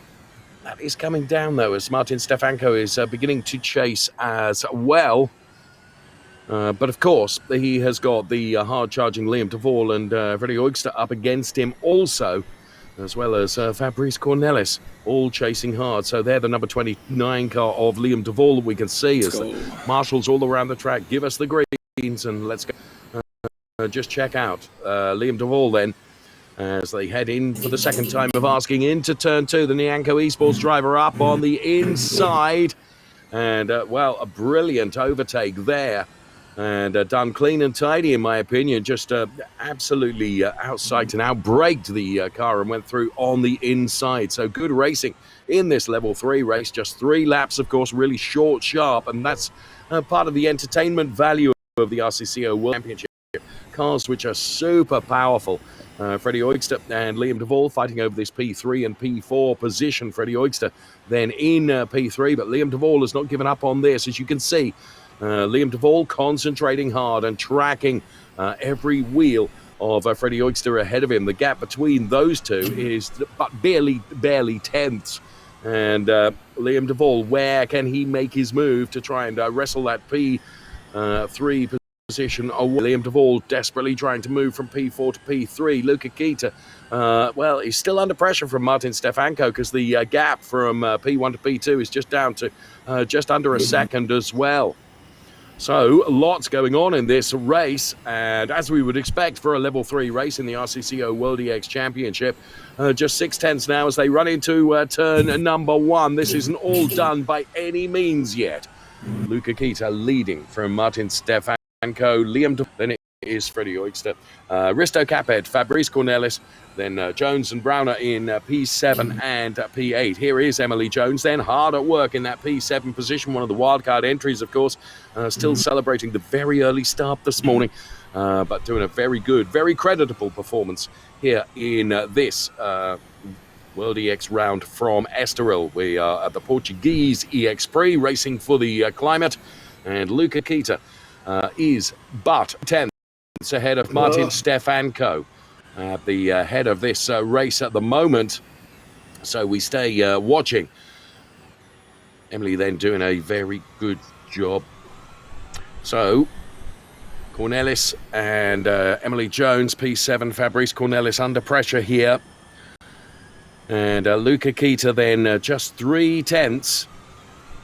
That is coming down, though, as Martin Stefanko is beginning to chase as well. But, of course, he has got the hard-charging Liam Duvall and Freddie Oyster up against him also, as well as Fabrice Cornelis, all chasing hard. So they're the number 29 car of Liam Duvall that we can see as the marshals all around the track give us the greens, and let's go. Just check out Liam Duvall then as they head in for the second time of asking into turn 2. The Nianco Esports driver up on the inside. And, well, a brilliant overtake there. And done clean and tidy, in my opinion. Just absolutely outsight and outbraked the car and went through on the inside. So good racing in this level 3 race. Just 3 laps, of course, really short, sharp. And that's part of the entertainment value of the RCCO World Championship. Cars which are super powerful. Freddie Oigster and Liam DeVol fighting over this P3 and P4 position. Freddie Oigster then in P3, but Liam DeVol has not given up on this. As you can see, Liam DeVol concentrating hard and tracking every wheel of Freddie Oigster ahead of him. The gap between those two is but barely tenths. And Liam DeVol, where can he make his move to try and wrestle that P3 position? Oh, Liam DeVol desperately trying to move from P4 to P3. Luca Kita, well, he's still under pressure from Martin Stefanko because the gap from P1 to P2 is just down to just under a second as well. So, lots going on in this race, and as we would expect for a level 3 race in the RCCO World EX Championship, just 6/10 now as they run into turn number 1. This isn't all done by any means yet. Luca Kita leading from Martin Stefanko. Liam, then it is Freddie Oigster, Risto Capet, Fabrice Cornelis, then Jones and Browner in P7 and P8. Here is Emily Jones, then hard at work in that P7 position, one of the wildcard entries, of course, still celebrating the very early start this morning, but doing a very good, very creditable performance here in this World EX round from Estoril. We are at the Portuguese EX Prix, racing for the climate, and Luca Kita is but 10 ahead of Martin Stefanko at the head of this race at the moment. So we stay watching. Emily then doing a very good job. So Cornelis and Emily Jones, P7, Fabrice Cornelis under pressure here. And Luca Kita then just 3/10.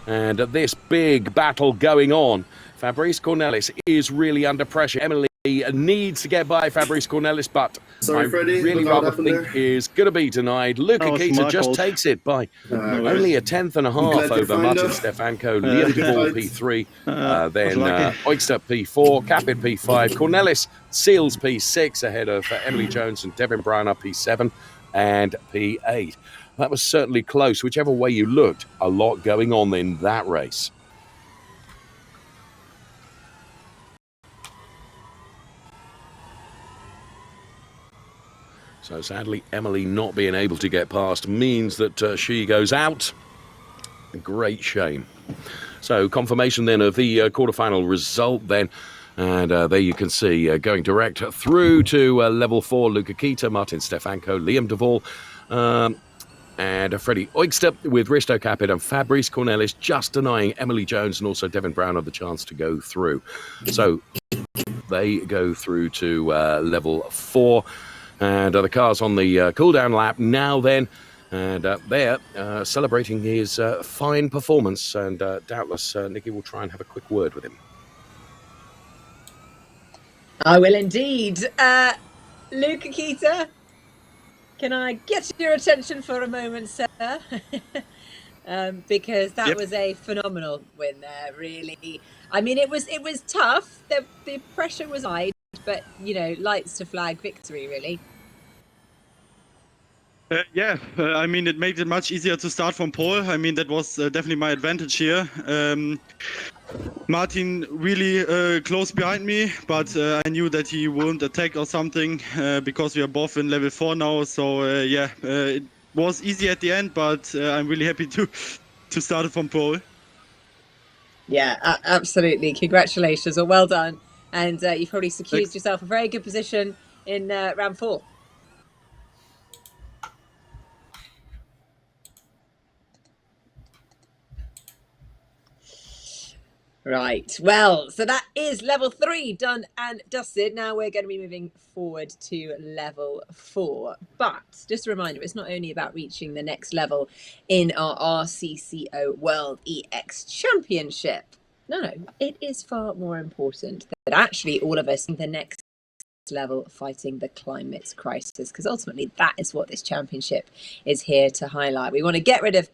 And this big battle going on. Fabrice Cornelis is really under pressure. Emily needs to get by Fabrice Cornelis, but Sorry, I Freddie, really rather think is going to be denied. Luca Kita just takes it by only a tenth and a half over Martin Stefanko. Liam DeVol P3, then Oigster P4, Capit P5, Cornelis seals P6 ahead of Emily Jones and Devin Browner P7 and P8. That was certainly close. Whichever way you looked, a lot going on in that race. So sadly, Emily not being able to get past means that she goes out. A great shame. So confirmation then of the quarterfinal result then. And there you can see going direct through to level 4, Luca Kita, Martin Stefanko, Liam DeVol, and Freddie Oigster with Risto Capit and Fabrice Cornelis just denying Emily Jones and also Devin Browner the chance to go through. So they go through to level 4. And the car's on the cool-down lap now then. And they're celebrating his fine performance. And doubtless Nicki will try and have a quick word with him. I will indeed. Luca Kita, can I get your attention for a moment, sir? Because that was a phenomenal win there, really. I mean, it was tough. The pressure was high, but, you know, lights to flag victory, really. I mean, it made it much easier to start from pole. I mean, that was definitely my advantage here. Martin really close behind me, but I knew that he won't attack or something because we are both in level 4 now. So it was easy at the end, but I'm really happy to start from pole. Yeah, absolutely. Congratulations. Well done. And you've probably secured yourself a very good position in round 4. Right, well, so that is level 3 done and dusted. Now we're going to be moving forward to level 4. But just a reminder, it's not only about reaching the next level in our RCCO World EX Championship. No, it is far more important that actually all of us in the next level fighting the climate crisis, because ultimately that is what this championship is here to highlight. We want to get rid of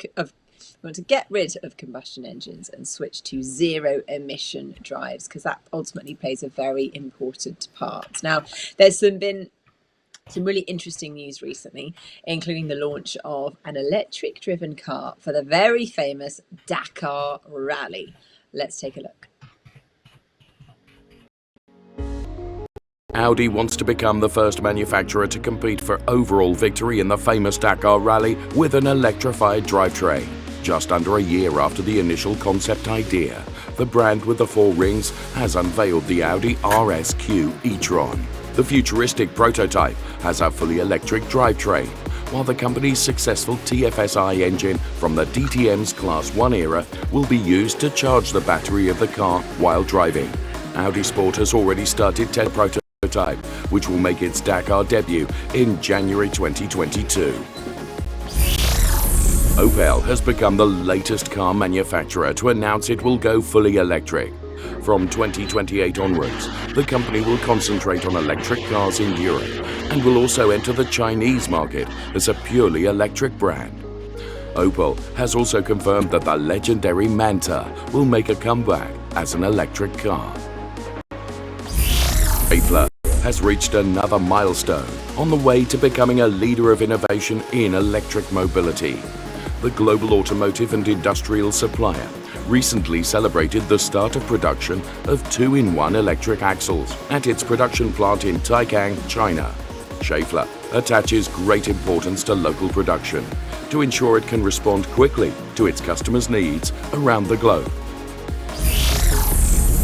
combustion engines and switch to zero emission drives, because that ultimately plays a very important part. Now, there's been some really interesting news recently, including the launch of an electric driven car for the very famous Dakar Rally. Let's take a look. Audi wants to become the first manufacturer to compete for overall victory in the famous Dakar Rally with an electrified drivetrain. Just under a year after the initial concept idea, the brand with the 4 rings has unveiled the Audi RSQ e-Tron. The futuristic prototype has a fully electric drivetrain, while the company's successful TFSI engine from the DTM's Class 1 era will be used to charge the battery of the car while driving. Audi Sport has already started test prototype, which will make its Dakar debut in January 2022. Opel has become the latest car manufacturer to announce it will go fully electric. From 2028 onwards, the company will concentrate on electric cars in Europe and will also enter the Chinese market as a purely electric brand. Opel has also confirmed that the legendary Manta will make a comeback as an electric car. Schaeffler has reached another milestone on the way to becoming a leader of innovation in electric mobility. The global automotive and industrial supplier recently celebrated the start of production of 2-in-1 electric axles at its production plant in Taikang, China. Schaeffler attaches great importance to local production to ensure it can respond quickly to its customers' needs around the globe.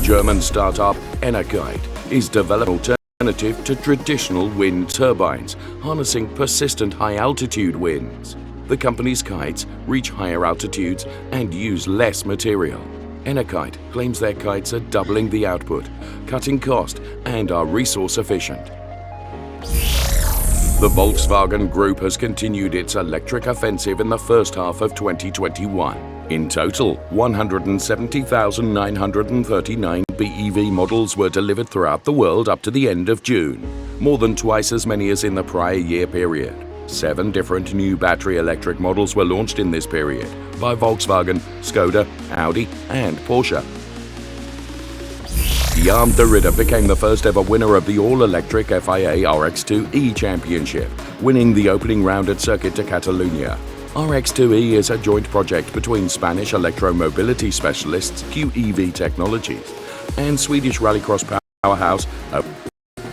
German startup EnerKite is developing an alternative to traditional wind turbines, harnessing persistent high-altitude winds. The company's kites reach higher altitudes and use less material. EnerKite claims their kites are doubling the output, cutting cost, and are resource efficient. The Volkswagen Group has continued its electric offensive in the first half of 2021. In total, 170,939 BEV models were delivered throughout the world up to the end of June, more than twice as many as in the prior year period. 7 different new battery electric models were launched in this period by Volkswagen, Skoda, Audi, and Porsche. Jan de Ridder became the first ever winner of the all-electric FIA RX2E Championship, winning the opening round at Circuit de Catalunya. RX2E is a joint project between Spanish electromobility specialists QEV Technologies and Swedish rallycross powerhouse Opel.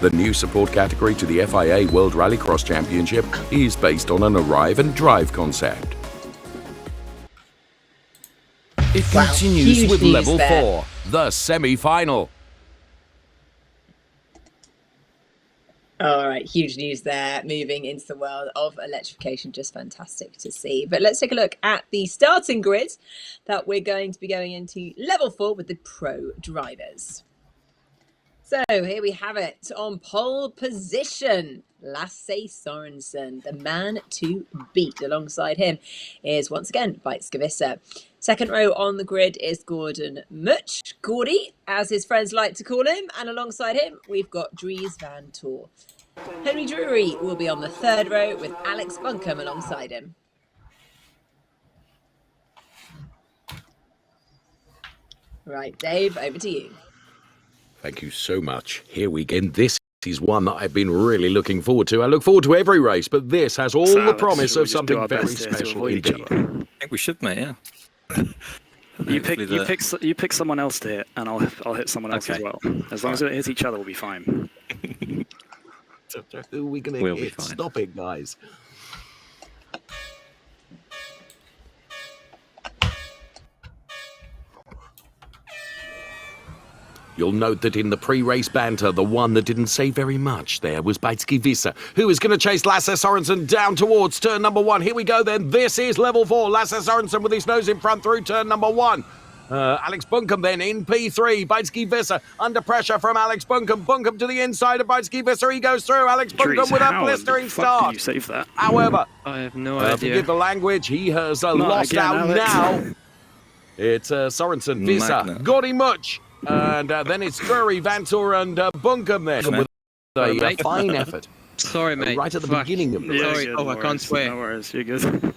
The new support category to the FIA World Rallycross Championship is based on an arrive and drive concept. It continues with level 4, the semi-final. All right, huge news there. Moving into the world of electrification, just fantastic to see. But let's take a look at the starting grid that we're going to be going into level 4 with the pro drivers. So here we have it on pole position. Lasse Sorensen, the man to beat. Alongside him is once again Weitske Visser. Second row on the grid is Gordon Much, Gordy, as his friends like to call him. And alongside him, we've got Dries Van Tor. Henry Drury will be on the third row with Alex Buncombe alongside him. Right, Dave, over to you. Thank you so much. Here we go. This is one that I've been really looking forward to. I look forward to every race, but this has all the promise of something very special indeed. I think we should, mate, yeah. You pick someone else to hit, and I'll hit someone else as well. As long as it hits each other, we'll be fine. Who are we going to hit? Stop it, guys. You'll note that in the pre-race banter, the one that didn't say very much there was Weitske Visser, who is going to chase Lasse Sorensen down towards turn number 1. Here we go then. This is level 4. Lasse Sorensen with his nose in front through turn number 1. Alex Buncombe then in P3. Weitske Visser under pressure from Alex Buncombe. Buncombe to the inside of Weitske Visser. He goes through. Alex Buncombe with a blistering start. Did you save that? However, I have no idea. Forgive the language. He has lost again, out Alex. now. It's Sorensen, Visser, Gordy Much. And then it's Drury, Vantor, and Buncombe there with a fine effort. Sorry, mate. Right at the beginning of the race. Sorry. Oh, I can't swear. No worries, you're good.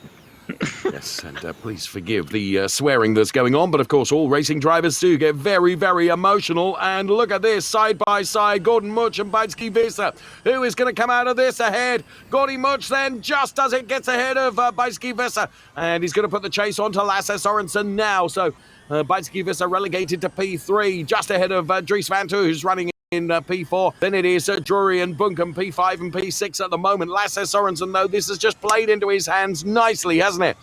Yes, and please forgive the swearing that's going on, but of course all racing drivers do get very, very emotional. And look at this, side by side, Gordon Much and Weitske Visser. Who is going to come out of this ahead? Gordy Much then, just as it gets ahead of Weitske Visser. And he's going to put the chase on to Lasse Sorensen now. So Weitske Visser relegated to P3, just ahead of Dries Van Tor, who's running in P4. Then it is Drury and Bunkum P5 and P6 at the moment. Lasse Sorensen, though, this has just played into his hands nicely, hasn't it?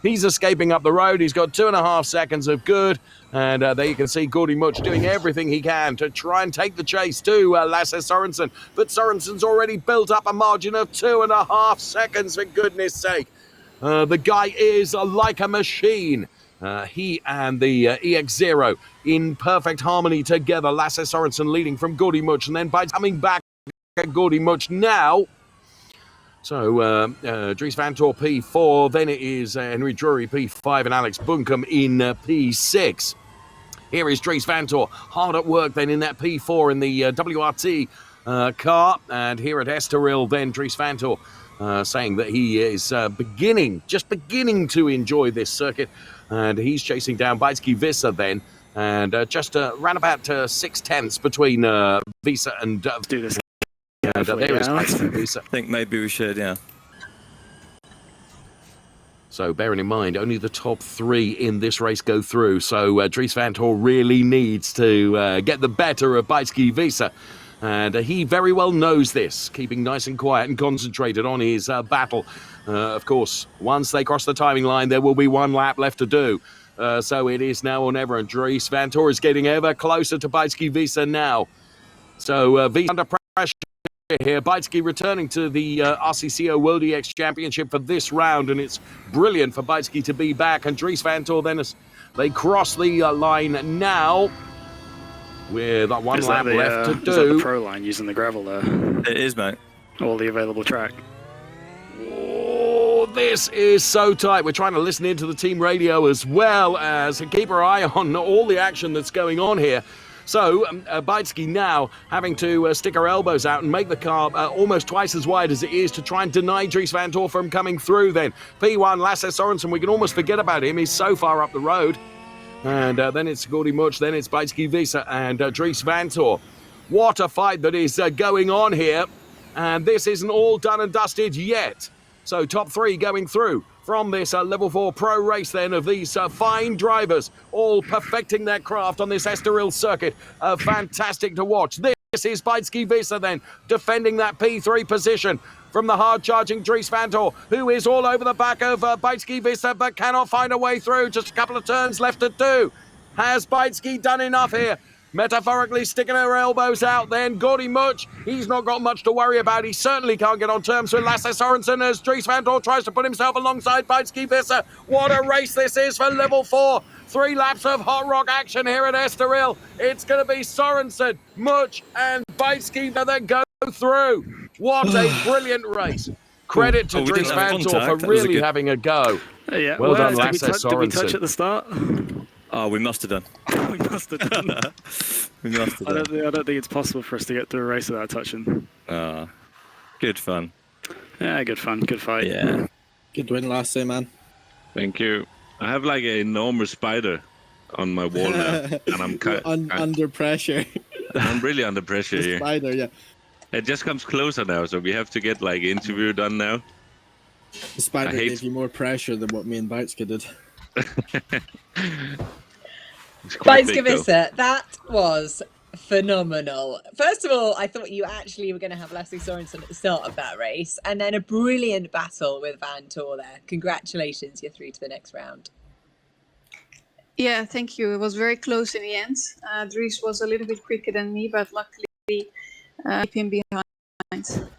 He's escaping up the road. He's got 2.5 seconds of good. And there you can see Gordy Much doing everything he can to try and take the chase to Lasse Sorensen. But Sorensen's already built up a margin of 2.5 seconds, for goodness sake. The guy is like a machine. He and the EX0 in perfect harmony together. Lasse Sorensen leading from Gordy Much, and then by coming back at Gordy Much now. So, Dries Van Tor P4, then it is Henry Drury P5 and Alex Bunkum in P6. Here is Dries Van Tor, hard at work then in that P4 in the WRT car. And here at Estoril, then Dries Van Tor saying that he is just beginning to enjoy this circuit. And he's chasing down Bajski Visser then. And just around about 6/10 between Visser and... do this. And there is Bajski Visser. I think maybe we should, yeah. So bearing in mind, only the top 3 in this race go through. So Dries Van Tor really needs to get the better of Bajski Visser. And he very well knows this, keeping nice and quiet and concentrated on his battle. Of course, once they cross the timing line, there will be 1 lap left to do. So it is now or never, and Dries Van Tor is getting ever closer to Bajski Visser now. So Visser under pressure here. Bajski returning to the RCCO World EX Championship for this round, and it's brilliant for Bajski to be back. And Dries Van Tor then, as they cross the line now, with 1 lap left to do. Is that the pro line using the gravel there? It is, mate. All the available track. Oh, this is so tight. We're trying to listen into the team radio as well as keep our eye on all the action that's going on here. So, Bajski now having to stick her elbows out and make the car almost twice as wide as it is to try and deny Dries Van Tor from coming through then. P1, Lasse Sorensen, we can almost forget about him. He's so far up the road. And then it's Gordy Much, then it's Bajski Visser and Dries Van Tor. What a fight that is going on here. And this isn't all done and dusted yet. So top 3 going through from this Level 4 Pro race then of these fine drivers, all perfecting their craft on this Estoril circuit. Fantastic to watch. This is Bajski Visser then, defending that P3 position from the hard-charging Dries Van Tor, who is all over the back of Bajski Visser, but cannot find a way through. Just a couple of turns left to do. Has Bajski done enough here? Metaphorically sticking her elbows out then. Gordy Much, he's not got much to worry about. He certainly can't get on terms with Lasse Sorensen as Dries Van Tor tries to put himself alongside Bajski Visser. What a race this is for Level 4. 3 laps of hot rock action here at Estoril. It's going to be Sorensen, Much and Bajski that go through. What a brilliant race. Credit to Dries Van Tor for really having a go. Yeah. Well done, Lasse Sorensen. Did we touch at the start? Oh, we must have done. We must have done. We must have done. I don't think it's possible for us to get through a race without touching. Good fun. Yeah, good fun. Good fight. Yeah. Good win last day, man. Thank you. I have like an enormous spider on my wall now, and I'm under pressure. I'm really under pressure here. Spider, yeah. It just comes closer now, so we have to get like interview done now. The spider gave you more pressure than what me and Bajski did. Bajski Visser, that was phenomenal. First of all, I thought you actually were going to have Lasse Sorensen at the start of that race, and then a brilliant battle with Van Tor there. Congratulations, you're through to the next round. Yeah, thank you. It was very close in the end. Dries was a little bit quicker than me, but luckily keep him behind.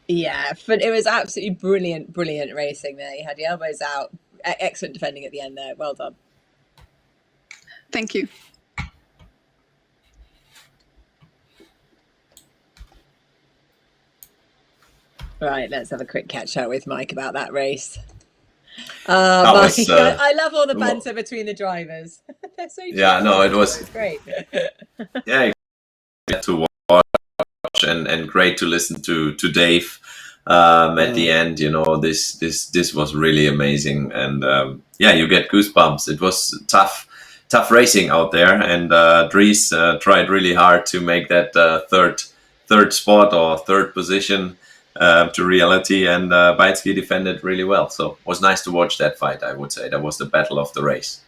Yeah, but it was absolutely brilliant racing there. You had your elbows out. Excellent defending at the end there. Well done. Thank you. Right, let's have a quick catch up with Mike about that race. Mike, I love all the banter between the drivers. They're so yeah, no, it was great. Yeah, to watch and great to listen to Dave at the end. You know, this was really amazing, and yeah, you get goosebumps. It was tough racing out there, and Dries tried really hard to make that third spot or third position to reality, and Bajski defended really well. So it was nice to watch that fight. I would say that was the battle of the race.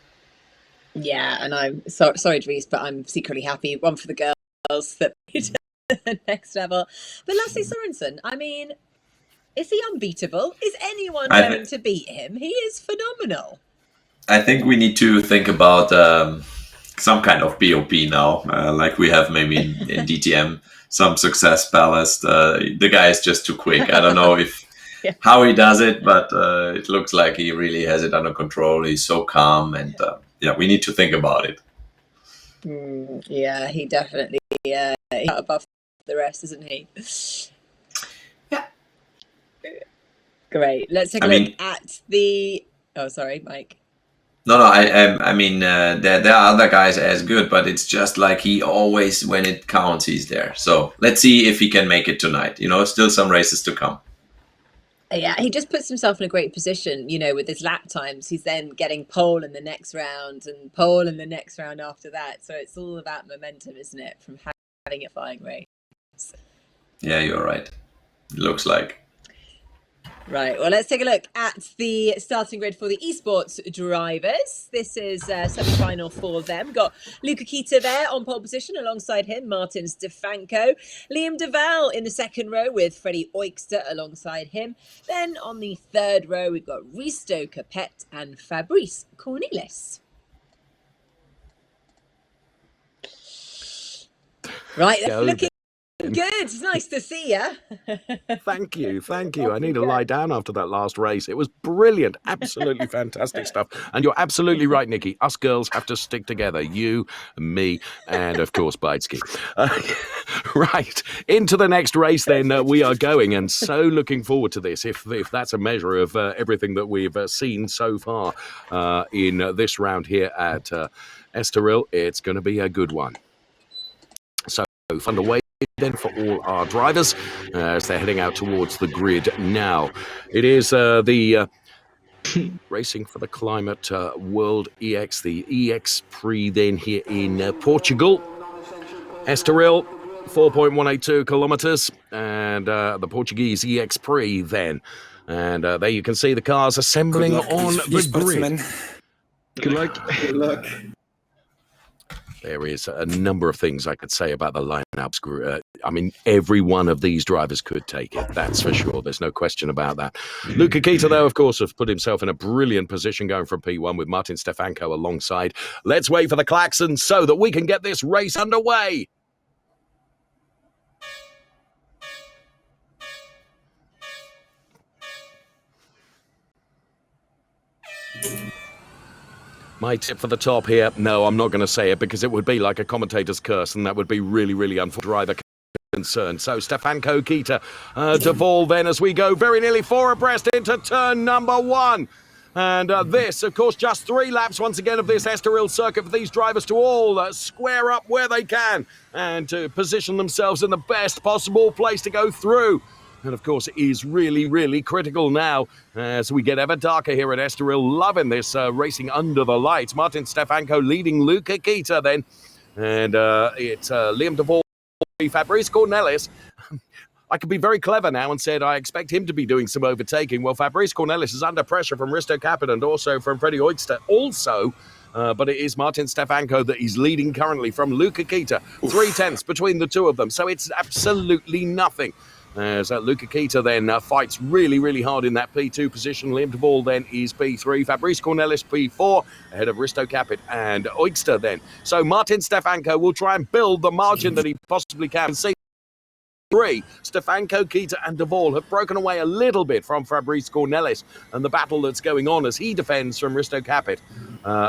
Yeah, and I'm sorry, Dries, but I'm secretly happy. One for the girls that made the next level. But Lasse Sorensen, I mean, is he unbeatable? Is anyone going to beat him? He is phenomenal. I think we need to think about some kind of BOP now, like we have maybe in DTM, some success ballast. The guy is just too quick. I don't know if how he does it, but it looks like he really has it under control. He's so calm, and yeah, we need to think about it. Yeah, he definitely he's above the rest, isn't he? Yeah. Great. Let's take a look at the. Oh, sorry, Mike. No, I mean, there are other guys as good, but it's just like he always, when it counts, he's there. So let's see if he can make it tonight. You know, still some races to come. Yeah, he just puts himself in a great position, you know, with his lap times. He's then getting pole in the next round and pole in the next round after that. So it's all about momentum, isn't it, from having a flying race? Yeah, you're right. It looks like. Right, well, let's take a look at the starting grid for the esports drivers. This is semi-final for them. Got Luca Kita there on pole position alongside him, Martin Stefanko. Liam Duval in the second row with Freddie Oikster alongside him. Then on the third row, we've got Risto Capet and Fabrice Cornelis. Right, that's looking good. It's nice to see you. Thank you. I need to lie down after that last race. It was brilliant. Absolutely fantastic stuff. And you're absolutely right, Nikki. Us girls have to stick together. You, me, and of course, Baidsky. Right. Into the next race then we are going. And so looking forward to this. If that's a measure of everything that we've seen so far in this round here at Estoril, it's going to be a good one. So underway then for all our drivers as they're heading out towards the grid now. It is the Racing for the Climate World EX, the EX Prix then here in Portugal. Estoril, 4.182 kilometers, and the Portuguese EX Prix then. And there you can see the cars assembling on the grid. Good luck. Good luck. There is a number of things I could say about the lineups. I mean, every one of these drivers could take it. That's for sure. There's no question about that. Luca Kita, though, of course, has put himself in a brilliant position going from P1 with Martin Stefanko alongside. Let's wait for the klaxon so that we can get this race underway. My tip for the top here, no, I'm not going to say it because it would be like a commentator's curse and that would be really, really unfair. Driver concerned. So Stefanko, Kita, Duval then as we go very nearly 4 abreast into turn number 1. And this, of course, just 3 laps once again of this Estoril circuit for these drivers to all square up where they can and to position themselves in the best possible place to go through. And, of course, it is really, really critical now as we get ever darker here at Estoril. Loving this racing under the lights. Martin Stefanko leading Luca Kita then. And it's Liam Duval, Fabrice Cornelis. I could be very clever now and said I expect him to be doing some overtaking. Well, Fabrice Cornelis is under pressure from Risto Capet and also from Freddie Oikster. Also, but it is Martin Stefanko that is leading currently from Luca Kita. 3/10 between the two of them. So it's absolutely nothing. As Luca Kita then fights really, really hard in that P2 position. Liam Duval then is P3. Fabrice Cornelis P4 ahead of Risto Capet and Oikster then. So Martin Stefanko will try and build the margin that he possibly can. See, 3, Stefanko, Kita and Duval have broken away a little bit from Fabrice Cornelis and the battle that's going on as he defends from Risto Capet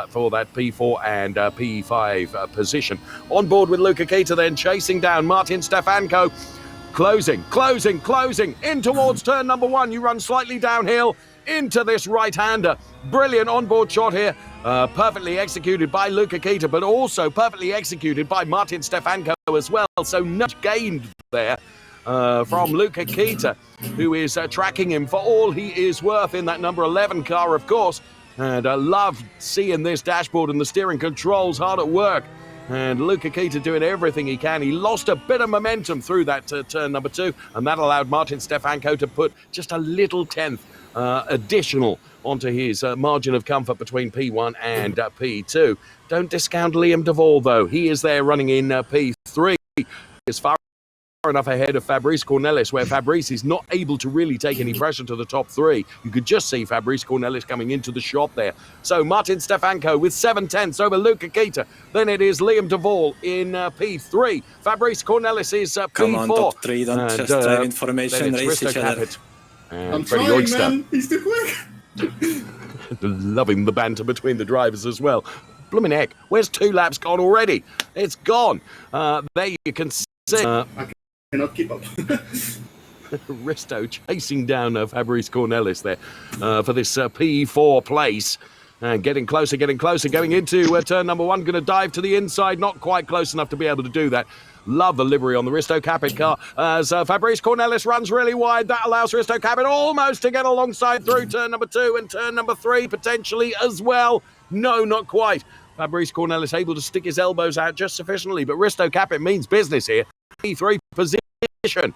for that P4 and P5 position. On board with Luca Kita then chasing down Martin Stefanko. Closing in towards turn number 1. You run slightly downhill into this right-hander. Brilliant onboard shot here. Perfectly executed by Luca Kita, but also perfectly executed by Martin Stefanko as well. So much gained there from Luca Kita, who is tracking him for all he is worth in that number 11 car, of course. And I love seeing this dashboard and the steering controls hard at work. And Luca Kita doing everything he can. He lost a bit of momentum through that turn number 2, and that allowed Martin Stefanko to put just a little 10th additional onto his margin of comfort between P1 and P2. Don't discount Liam Duvall, though. He is there running in P3. As far enough ahead of Fabrice Cornelis, where Fabrice is not able to really take any pressure to the top three. You could just see Fabrice Cornelis coming into the shot there. So Martin Stefanko with 7/10 over Luca Kita. Then it is Liam Duvall in P3. Fabrice Cornelis is P4. Come on, top three, don't just drive in formation, race each other. I'm trying, man. He's too quick. Loving the banter between the drivers as well. Blooming heck, where's 2 laps gone already? It's gone. There you can see. I cannot keep up. Risto chasing down Fabrice Cornelis there for this P4 place. And getting closer, going into turn number 1. Going to dive to the inside, not quite close enough to be able to do that. Love the livery on the Risto Capit car as Fabrice Cornelis runs really wide. That allows Risto Capit almost to get alongside through turn number 2 and turn number 3 potentially as well. No, not quite. Fabrice Cornelis able to stick his elbows out just sufficiently, but Risto Capit means business here. P3 position.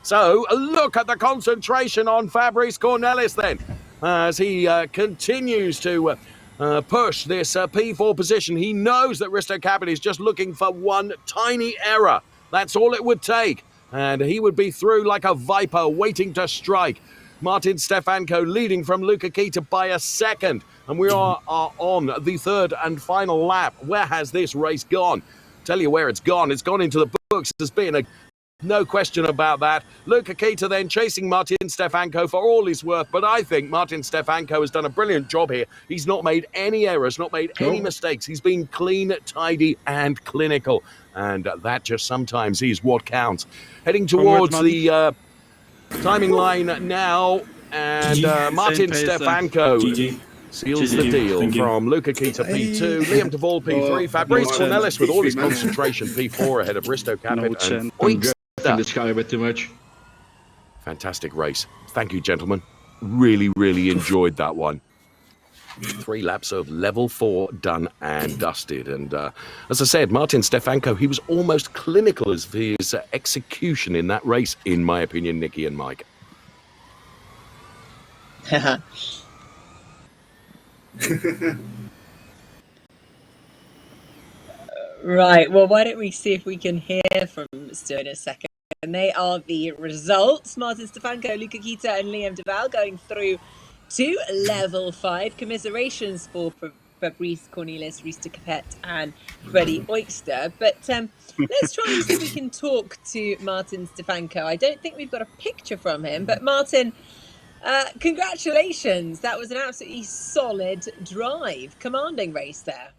So look at the concentration on Fabrice Cornelis then as he continues to push this P4 position. He knows that Risto Capit is just looking for one tiny error. That's all it would take. And he would be through like a viper waiting to strike. Martin Stefanko leading from Luca Kita by a second. And we are on the 3rd and final lap. Where has this race gone? Tell you where it's gone. It's gone into the books as being no question about that. Luca Kita then chasing Martin Stefanko for all his worth, but I think Martin Stefanko has done a brilliant job here. He's not made any errors, not made any mistakes. He's been clean, tidy, and clinical, and that just sometimes is what counts. Heading towards the timing line now, and Martin Stefanko seals the deal from Luca Kita P2, Liam Duvall P3, Fabrice Cornelis with all his concentration P4 ahead of Risto Capit and in the sky a bit too much. Fantastic race. Thank you, gentlemen. Really, really enjoyed that one. 3 laps of level 4 done and dusted. And as I said, Martin Stefanko, he was almost clinical as his execution in that race, in my opinion, Nicki and Mike. Right, well, why don't we see if we can hear from Stu in a second. And they are the results. Martin Stefanko, Luca Kita and Liam Duvall going through to level 5. Commiserations for Fabrice Cornelis, Risto Capet and Freddie Oyster. But let's try and see if we can talk to Martin Stefanko. I don't think we've got a picture from him, but Martin, congratulations. That was an absolutely solid drive. Commanding race there.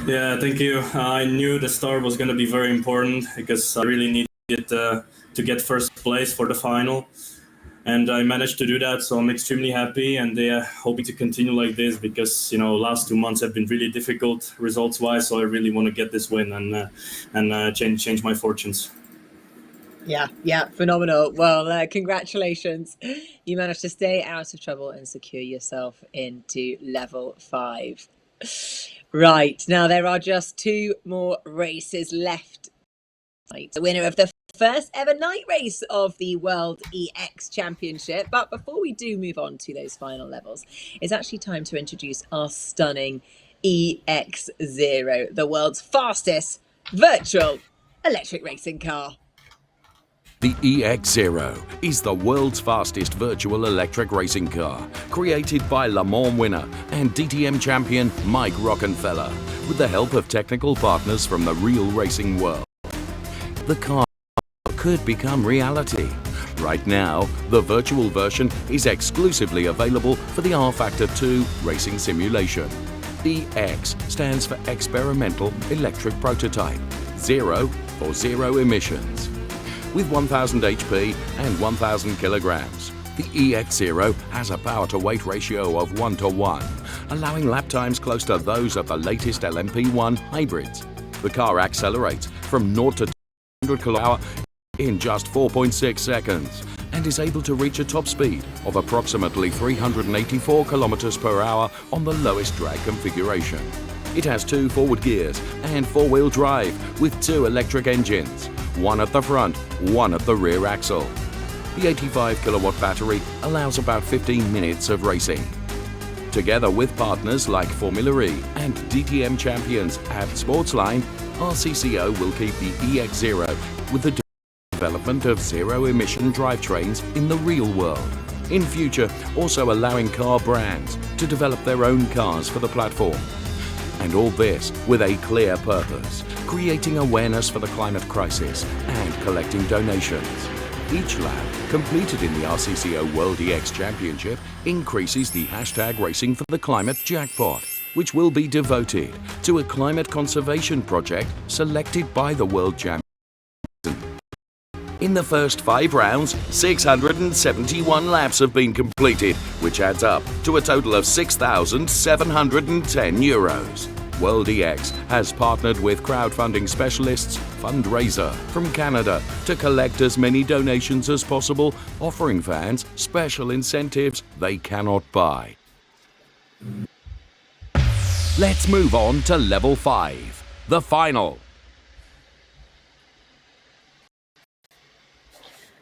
Yeah, thank you. I knew the start was going to be very important because I really needed to get first place for the final. And I managed to do that, so I'm extremely happy and hoping to continue like this because, you know, last 2 months have been really difficult results-wise, so I really want to get this win and change my fortunes. Yeah, phenomenal. Well, congratulations. You managed to stay out of trouble and secure yourself into level 5. Right, now there are just 2 more races left. The winner of the first ever night race of the World EX Championship. But before we do move on to those final levels, it's actually time to introduce our stunning EX0, the world's fastest virtual electric racing car. The EX0 is the world's fastest virtual electric racing car, created by Le Mans winner and DTM champion Mike Rockenfeller, with the help of technical partners from the real racing world. The car could become reality. Right now, the virtual version is exclusively available for the R-Factor 2 racing simulation. EX stands for Experimental Electric Prototype, 0 for zero emissions. With 1000 HP and 1000 kilograms, the EX0 has a power-to-weight ratio of 1:1, allowing lap times close to those of the latest LMP1 hybrids. The car accelerates from 0 to 100 km/h in just 4.6 seconds and is able to reach a top speed of approximately 384 km/h on the lowest drag configuration. It has 2 forward gears and 4-wheel drive with 2 electric engines, 1 at the front, 1 at the rear axle. The 85 kilowatt battery allows about 15 minutes of racing. Together with partners like Formula E and DTM champions at Sportsline, RCCO will keep the EX0 with the development of zero-emission drivetrains in the real world. In future, also allowing car brands to develop their own cars for the platform. And all this with a clear purpose, creating awareness for the climate crisis and collecting donations. Each lap completed in the RCCO World EX Championship increases the hashtag Racing for the Climate jackpot, which will be devoted to a climate conservation project selected by the World Champion. In the first 5 rounds, 671 laps have been completed, which adds up to a total of €6,710. World EX has partnered with crowdfunding specialists Fundraiser from Canada to collect as many donations as possible, offering fans special incentives they cannot buy. Let's move on to Level 5, the final.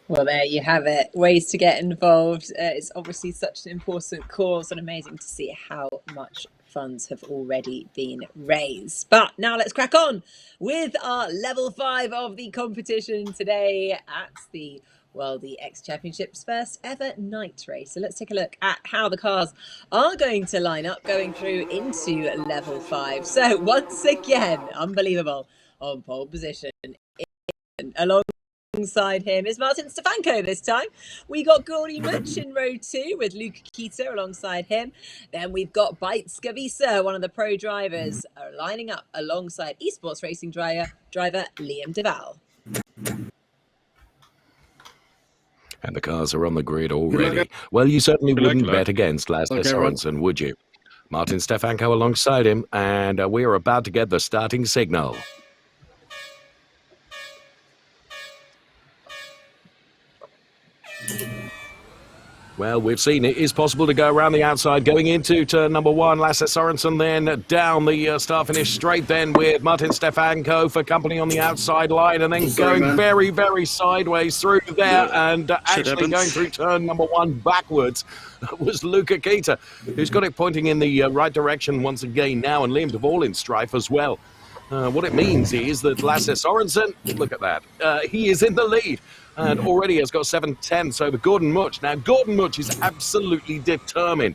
Well, there you have it. Ways to get involved. It's obviously such an important cause, and amazing to see how much funds have already been raised. But now let's crack on with our level 5 of the competition today at the World EX Championship's first ever night race. So let's take a look at how the cars are going to line up going through into level 5. So once again, unbelievable, on pole position. Alongside him is Martin Stefanko this time. We got Gordy Much in row 2 with Luca Kita alongside him. Then we've got Bite Scavisa, one of the pro drivers, lining up alongside esports racing driver Liam Duval. And the cars are on the grid already. Well, you certainly wouldn't bet against Lasse Sorensen, would you? Martin Stefanko alongside him, and we're about to get the starting signal. Well, we've seen it is possible to go around the outside, going into turn number 1. Lasse Sorensen then down the start-finish straight then with Martin Stefanko for company on the outside line, and then going very, very sideways through there and actually going through turn number 1 backwards was Luca Kita, who's got it pointing in the right direction once again now, and Liam Duval in strife as well. What it means is that Lasse Sorensen, look at that, he is in the lead. And already has got 7/10 over Gordon Much. Now, Gordon Much is absolutely determined.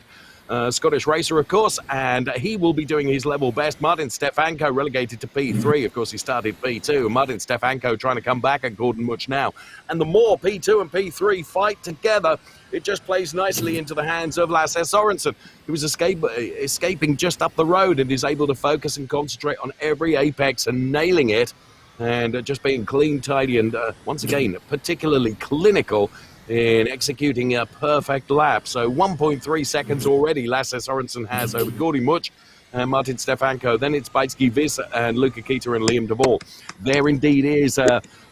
Scottish racer, of course, and he will be doing his level best. Martin Stefanko relegated to P3. Of course, he started P2. Martin Stefanko trying to come back at Gordon Much now. And the more P2 and P3 fight together, it just plays nicely into the hands of Lasse Sorensen, who is escaping just up the road and is able to focus and concentrate on every apex and nailing it. And just being clean, tidy, and once again, particularly clinical in executing a perfect lap. So 1.3 seconds already Lasse Sorensen has over Gordy Much and Martin Stefanko. Then it's Baitsky Vis and Luca Kita and Liam Duval. There indeed is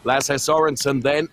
Lasse Sorensen then.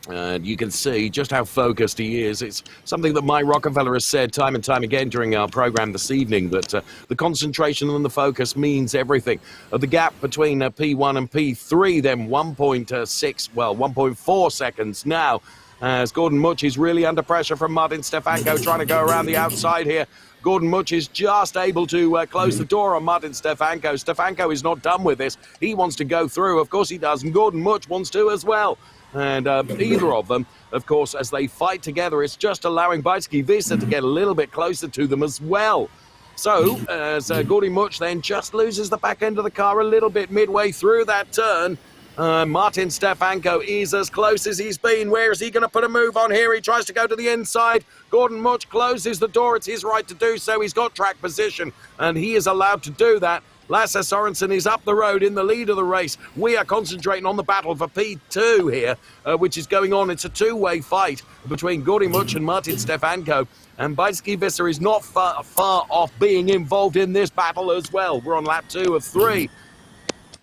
And you can see just how focused he is. It's something that Mike Rockenfeller has said time and time again during our program this evening, that the concentration and the focus means everything. The gap between P1 and P3, then 1.4 seconds now, as Gordon Much is really under pressure from Martin Stefanko trying to go around the outside here. Gordon Much is just able to close the door on Martin Stefanko. Stefanko is not done with this. He wants to go through. Of course he does, and Gordon Much wants to as well. And either of them, of course, as they fight together, it's just allowing Baitsky Visa to get a little bit closer to them as well. So, as Gordy Much then just loses the back end of the car a little bit midway through that turn, Martin Stefanko is as close as he's been. Where is he going to put a move on here? He tries to go to the inside. Gordon Much closes the door. It's his right to do so. He's got track position, and he is allowed to do that. Lasse Sorensen is up the road in the lead of the race. We are concentrating on the battle for P2 here, which is going on. It's a two-way fight between Gordy Much and Martin Stefanko. And Baitsky Visa is not far off being involved in this battle as well. We're on lap 2 of 3.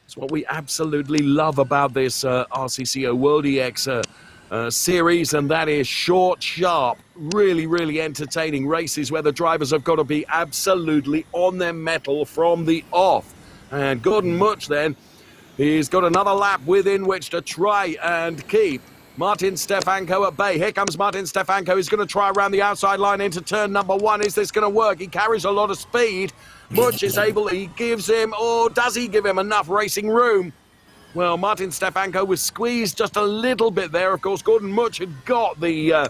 It's what we absolutely love about this RCCO World EX series, and that is short, sharp, really, really entertaining races where the drivers have got to be absolutely on their mettle from the off. And Gordon Much then, he's got another lap within which to try and keep Martin Stefanko at bay. Here comes Martin Stefanko. He's going to try around the outside line into turn number 1. Is this going to work? He carries a lot of speed. Much is able, he gives him, or does he give him enough racing room? Well, Martin Stefanko was squeezed just a little bit there. Of course, Gordon Much had got the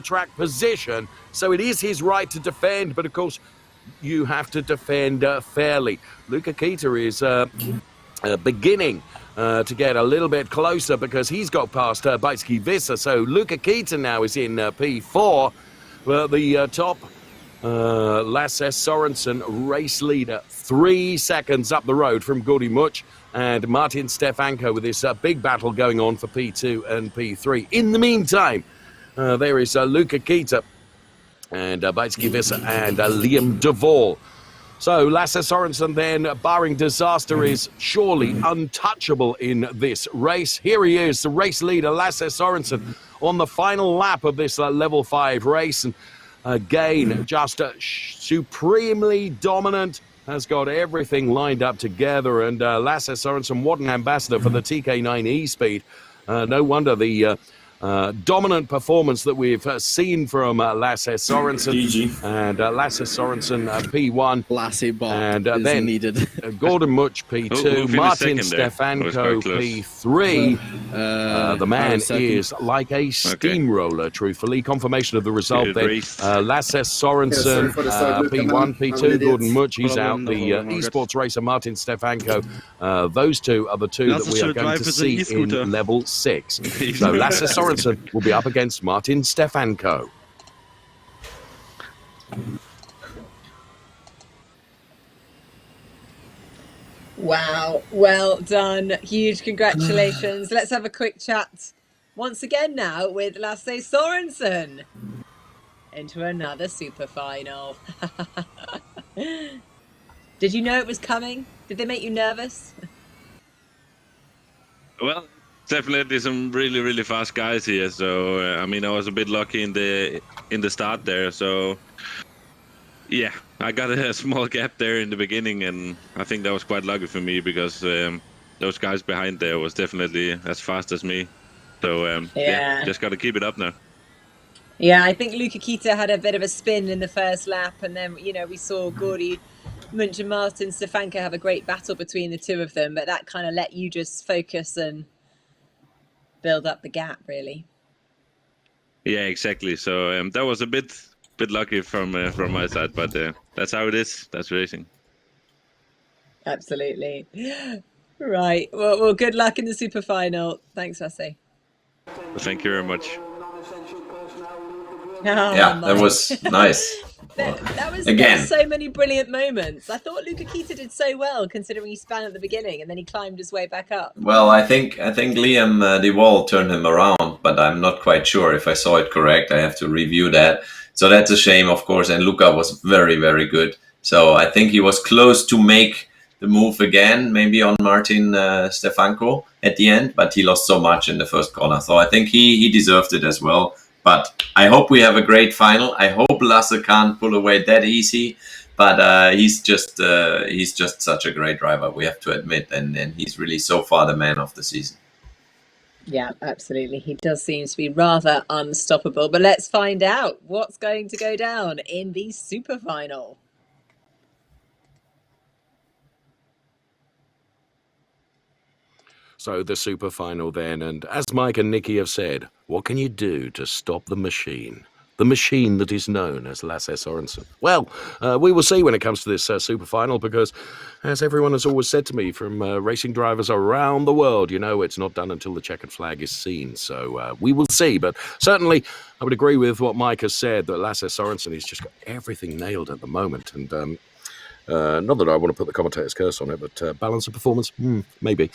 track position, so it is his right to defend. But of course, you have to defend fairly. Luca Kita is beginning to get a little bit closer because he's got past Baitsky Visser. So Luca Kita now is in P4. Well, the top Lasse Sorensen, race leader, 3 seconds up the road from Gordy Much, and Martin Stefanko with this big battle going on for P2 and P3. In the meantime, there is Luca Kita and Baitsky Visser and Liam Duvall. So Lasse Sorensen then, barring disaster, is surely untouchable in this race. Here he is, the race leader, Lasse Sorensen, on the final lap of this level 5 race. And again, just supremely dominant, has got everything lined up together. And Lasse Sorensen, what an ambassador for the TK9 E-Speed. No wonder the dominant performance that we've seen from Lasse Sorensen. And Lasse Sorensen P1. Lasse Bob and is then needed. Gordon Much P2. Martin Stefanko P3. The man is like a steamroller, truthfully. Confirmation of the result then. Lasse Sorensen P1, P2. Gordon Much, he's out. The esports racer Martin Stefanko. Those two are the two that we are going to see in level 6. So Lasse Sorensen will be up against Martin Stefanko. Wow, well done. Huge congratulations. Let's have a quick chat once again now with Lasse Sorensen into another super final. Did you know it was coming? Did they make you nervous? Well, definitely some really fast guys here. So I mean, I was a bit lucky in the start there. So yeah, I got a small gap there in the beginning, and I think that was quite lucky for me because those guys behind there was definitely as fast as me. So yeah, just got to keep it up now. Yeah, I think Luca Kita had a bit of a spin in the first lap, and then we saw Gordy Munch and Martin Stefanko have a great battle between the two of them, but that kind of let you just focus and build up the gap, really. Yeah, exactly. So that was a bit lucky from my side, but that's how it is. That's racing. Absolutely. Right. Well, good luck in the super final. Thanks, Lasse. Thank you very much. Yeah, that was nice. That was Again. so many brilliant moments. I thought Luca Kita did so well, considering he span at the beginning and then he climbed his way back up. Well, I think Liam Duvall turned him around, but I'm not quite sure if I saw it correct. I have to review that. So that's a shame, of course. And Luca was very good. So I think he was close to make the move again, maybe on Martin Stefanko at the end, but he lost so much in the first corner. So I think he deserved it as well. But I hope we have a great final. I hope Lasse can't pull away that easy. But he's just such a great driver, we have to admit. And he's really so far the man of the season. Yeah, absolutely. He does seem to be rather unstoppable. But let's find out what's going to go down in the super final. So the super final then, and as Mike and Nicki have said, what can you do to stop the machine? The machine that is known as Lasse Sorensen. Well, we will see when it comes to this super final because, as everyone has always said to me from racing drivers around the world, it's not done until the checkered flag is seen. So we will see. But certainly, I would agree with what Mike has said, that Lasse Sorensen has just got everything nailed at the moment. And not that I want to put the commentator's curse on it, but balance of performance, maybe.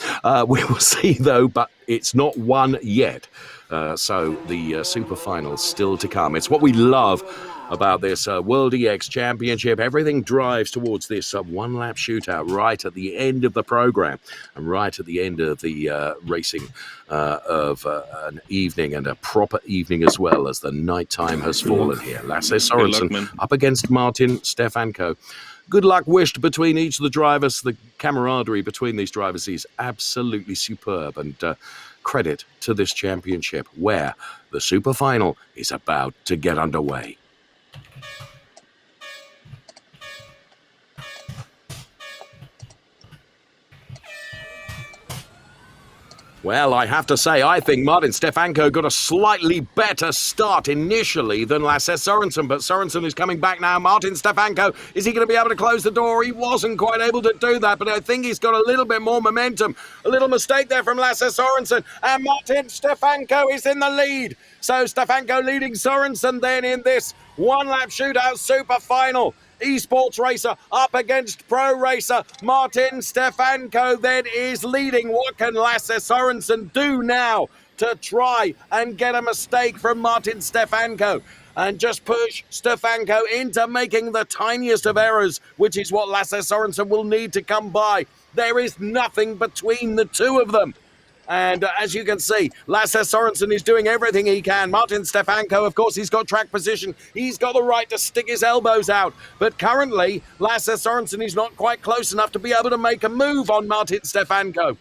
We will see, though, but it's not won yet. So the super final's still to come. It's what we love about this World EX Championship. Everything drives towards this one-lap shootout right at the end of the program and right at the end of the racing of an evening, and a proper evening as well, as the night time has fallen here. Lasse Sorensen up against Martin Stefanko. Good luck wished between each of the drivers. The camaraderie between these drivers is absolutely superb. And credit to this championship, where the super final is about to get underway. Well, I have to say, I think Martin Stefanko got a slightly better start initially than Lasse Sørensen, but Sørensen is coming back now. Martin Stefanko, is he going to be able to close the door? He wasn't quite able to do that, but I think he's got a little bit more momentum. A little mistake there from Lasse Sørensen, and Martin Stefanko is in the lead. So Stefanko leading Sørensen then in this one-lap shootout super final. Esports racer up against pro racer. Martin Stefanko then is leading. What can Lasse Sørensen do now to try and get a mistake from Martin Stefanko and just push Stefanko into making the tiniest of errors, which is what Lasse Sørensen will need to come by. There is nothing between the two of them. And as you can see, Lasse Sørensen is doing everything he can. Martin Stefanko, of course, he's got track position. He's got the right to stick his elbows out. But currently, Lasse Sørensen is not quite close enough to be able to make a move on Martin Stefanko.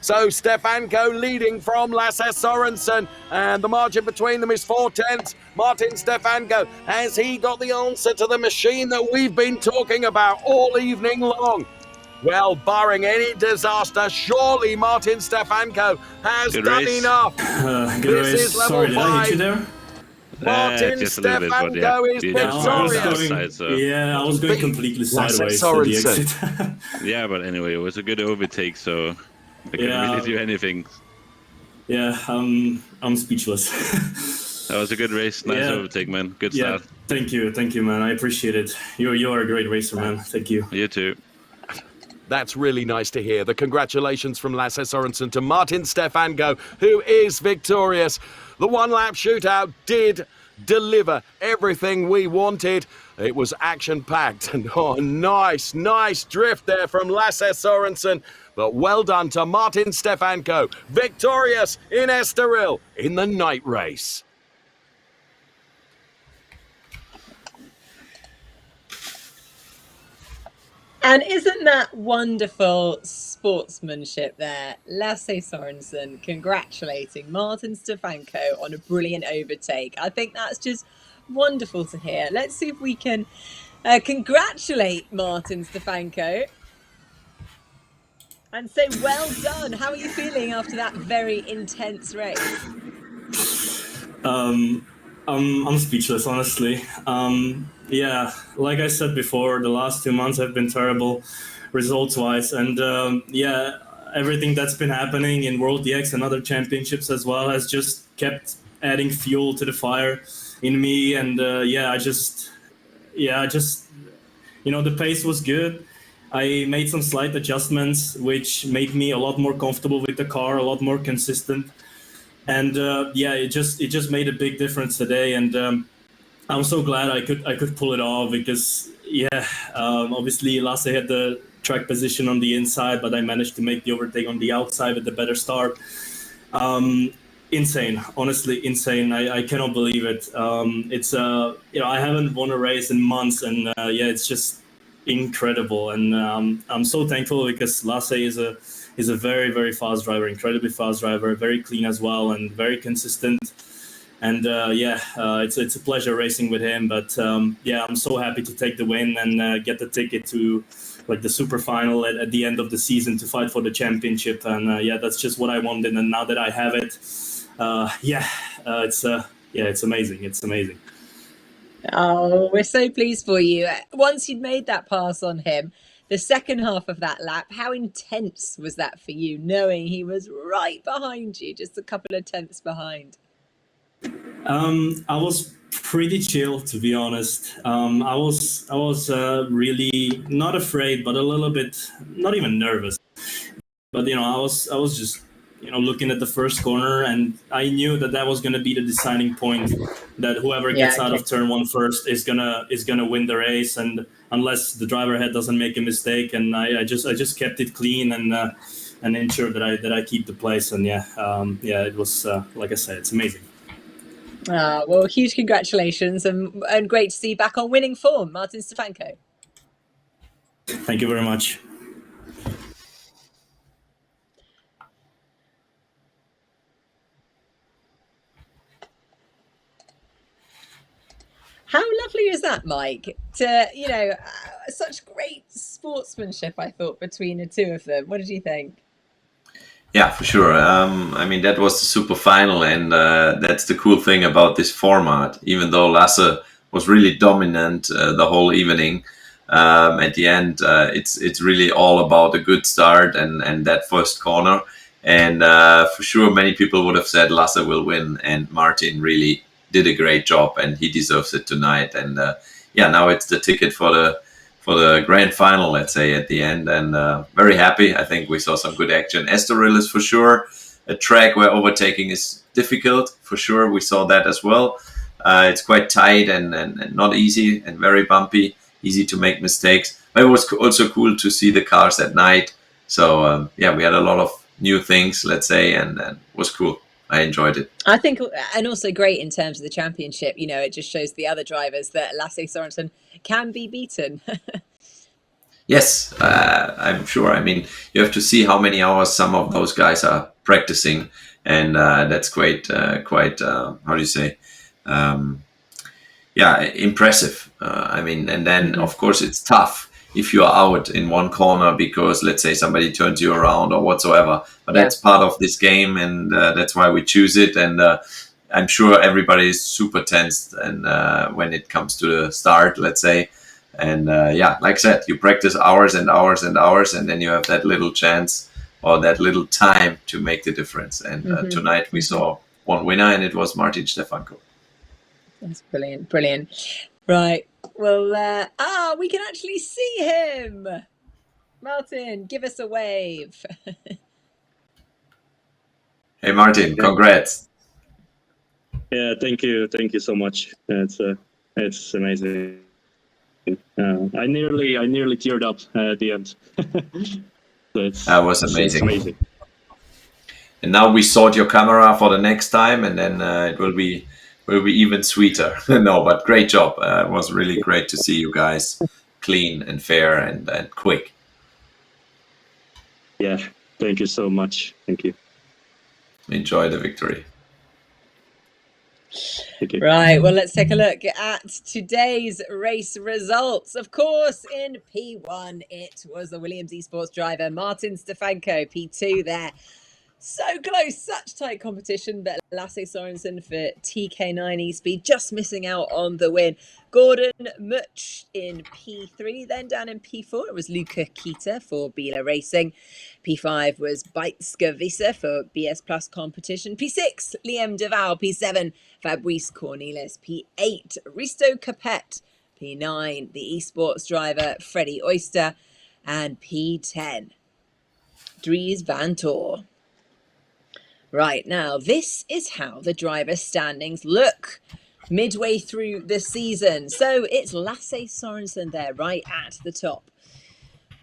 So Stefanko leading from Lasse Sørensen, and the margin between them is 4/10. Martin Stefanko, has he got the answer to the machine that we've been talking about all evening long? Well, barring any disaster, surely Martin Stefanko has done enough. This is level 5. Sorry, did I hit you there? Martin just a little bit, but Stefanko is victorious. I was going completely sideways to the exit. Yeah, but anyway, it was a good overtake, so I couldn't really do anything. Yeah, I'm speechless. That was a good race. Nice overtake, man. Good start. Thank you, man. I appreciate it. You are a great racer, man. Thank you. You too. That's really nice to hear. The congratulations from Lasse Sørensen to Martin Stefanko, who is victorious. The one-lap shootout did deliver everything we wanted. It was action-packed, and nice drift there from Lasse Sørensen. But well done to Martin Stefanko, victorious in Estoril in the night race. And isn't that wonderful sportsmanship there? Lasse Sørensen congratulating Martin Stefanko on a brilliant overtake. I think that's just wonderful to hear. Let's see if we can congratulate Martin Stefanko and say well done. How are you feeling after that very intense race? I'm speechless, honestly. Yeah, like I said before, the last 2 months have been terrible results-wise. And everything that's been happening in World DX and other championships as well has just kept adding fuel to the fire in me. And I just, the pace was good. I made some slight adjustments, which made me a lot more comfortable with the car, a lot more consistent. And it just made a big difference today. And I'm so glad I could pull it off because obviously Lasse had the track position on the inside, but I managed to make the overtake on the outside with the better start. Insane, honestly insane. I cannot believe it. It's I haven't won a race in months, and it's just incredible. And I'm so thankful because Lasse is a very, very fast driver, incredibly fast driver, very clean as well, and very consistent. And it's a pleasure racing with him. But I'm so happy to take the win and get the ticket to the super final at the end of the season to fight for the championship. And that's just what I wanted. And now that I have it, it's amazing. It's amazing. Oh, we're so pleased for you. Once you'd made that pass on him, the second half of that lap, how intense was that for you, knowing he was right behind you, just a couple of tenths behind? I was pretty chill, to be honest. I was really not afraid, but a little bit, not even nervous. But I was just looking at the first corner, and I knew that was going to be the deciding point. That whoever gets out of turn 1 first is gonna win the race, and unless the driver head doesn't make a mistake. And I just kept it clean and ensured that I keep the place. And it was like I said, it's amazing. Well, huge congratulations and great to see you back on winning form, Martin Stefanko. Thank you very much. How lovely is that, Mike? To, you know, such great sportsmanship, I thought, between the two of them. What did you think? Yeah, for sure. I mean, that was the super final, and that's the cool thing about this format. Even though Lasse was really dominant the whole evening, at the end, it's really all about a good start and that first corner. And for sure, many people would have said Lasse will win, and Martin really did a great job, and he deserves it tonight. And yeah, now it's the ticket for the grand final, let's say, at the end, and very happy. I think we saw some good action. Estoril is for sure a track where overtaking is difficult, for sure. We saw that as well. It's quite tight and not easy and very bumpy, easy to make mistakes. But it was also cool to see the cars at night. So yeah, we had a lot of new things, let's say, and was cool. I enjoyed it. I think, and also great in terms of the championship, you know, it just shows the other drivers that Lasse Sorensen can be beaten. Yes, I'm sure. I mean, you have to see how many hours some of those guys are practicing, and that's quite, how do you say? Yeah, impressive. I mean, and then of course it's tough if you're out in one corner because, let's say, somebody turns you around or whatsoever. But that's part of this game, and that's why we choose it. And I'm sure everybody is super tensed, and when it comes to the start, let's say. And yeah, like I said, you practice hours and hours and hours, and then you have that little chance or that little time to make the difference. And tonight we saw one winner, and it was Martin Stefanko. That's brilliant, brilliant. Right, well, we can actually see him. Martin, give us a wave. Hey, Martin, congrats. Yeah, thank you so much. It's amazing. I nearly teared up at the end. That was amazing. It's amazing. And now we sort your camera for the next time, and then it will be even sweeter. No, but great job. It was really great to see you guys clean and fair and quick. Yeah, thank you so much. Thank you. Enjoy the victory. Right, well, let's take a look at today's race results. Of course, in P1, it was the Williams esports driver Martin Stefanko, P2 there. So close, such tight competition, but Lasse Sorensen for TK9 eSpeed just missing out on the win. Gordon Mutch in P3, then down in P4 it was Luca Kita for Biela Racing. P5 was Beitske for BS Plus competition. P6 Liam Deval. P7 Fabrice Cornelis. P8 Risto Capet. P9 the esports driver Freddie Oyster, and P10 Dries Van Tor. Right, now this is how the driver standings look midway through the season. So it's Lasse Sorensen there right at the top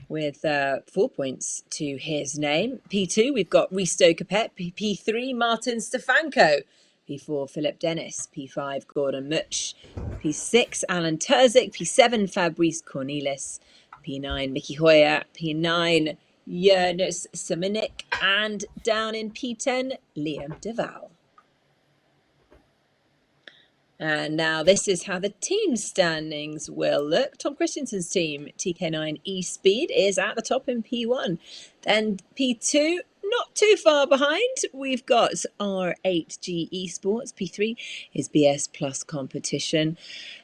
with 4 points to his name. P2, we've got Risto Capet. P3, Martin Stefanko. P4, Philip Dennis. P5, Gordon Mutch. P6, Alen Terzic. P7, Fabrice Cornelis. P9, Mickey Hoyer. P9, Jonas Simonik, and down in P10, Liam Deval. And now this is how the team standings will look. Tom Christensen's team, TK9 eSpeed, is at the top in P1. Then P2, not too far behind, we've got R8G Esports. P3 is BS Plus competition.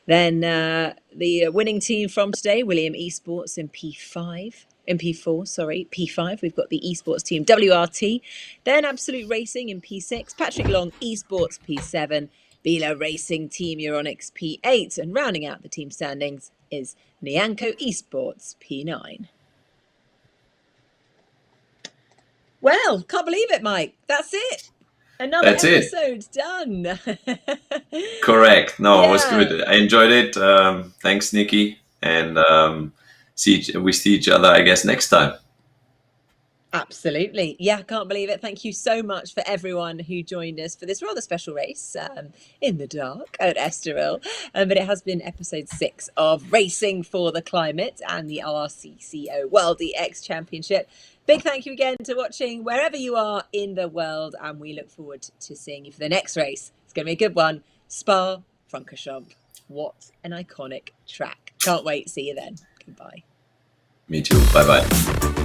Then the winning team from today, William Esports in P4, P5, we've got the esports team WRT, then Absolute Racing in P6, Patrick Long Esports P7, Biela Racing Team Euronics P8, and rounding out the team standings is Nyanko Esports P9. Well, can't believe it, Mike. That's it. Another episode done. Correct. No, it was good. I enjoyed it. Thanks, Nicki. And we see each other, I guess, next time. Absolutely. Yeah, can't believe it. Thank you so much for everyone who joined us for this rather special race in the dark at Estoril. But it has been episode 6 of Racing for the Climate and the RCCO World EX Championship. Big thank you again to watching wherever you are in the world, and we look forward to seeing you for the next race. It's going to be a good one. Spa-Francorchamps. What an iconic track. Can't wait. See you then. Goodbye. Me too. Bye bye.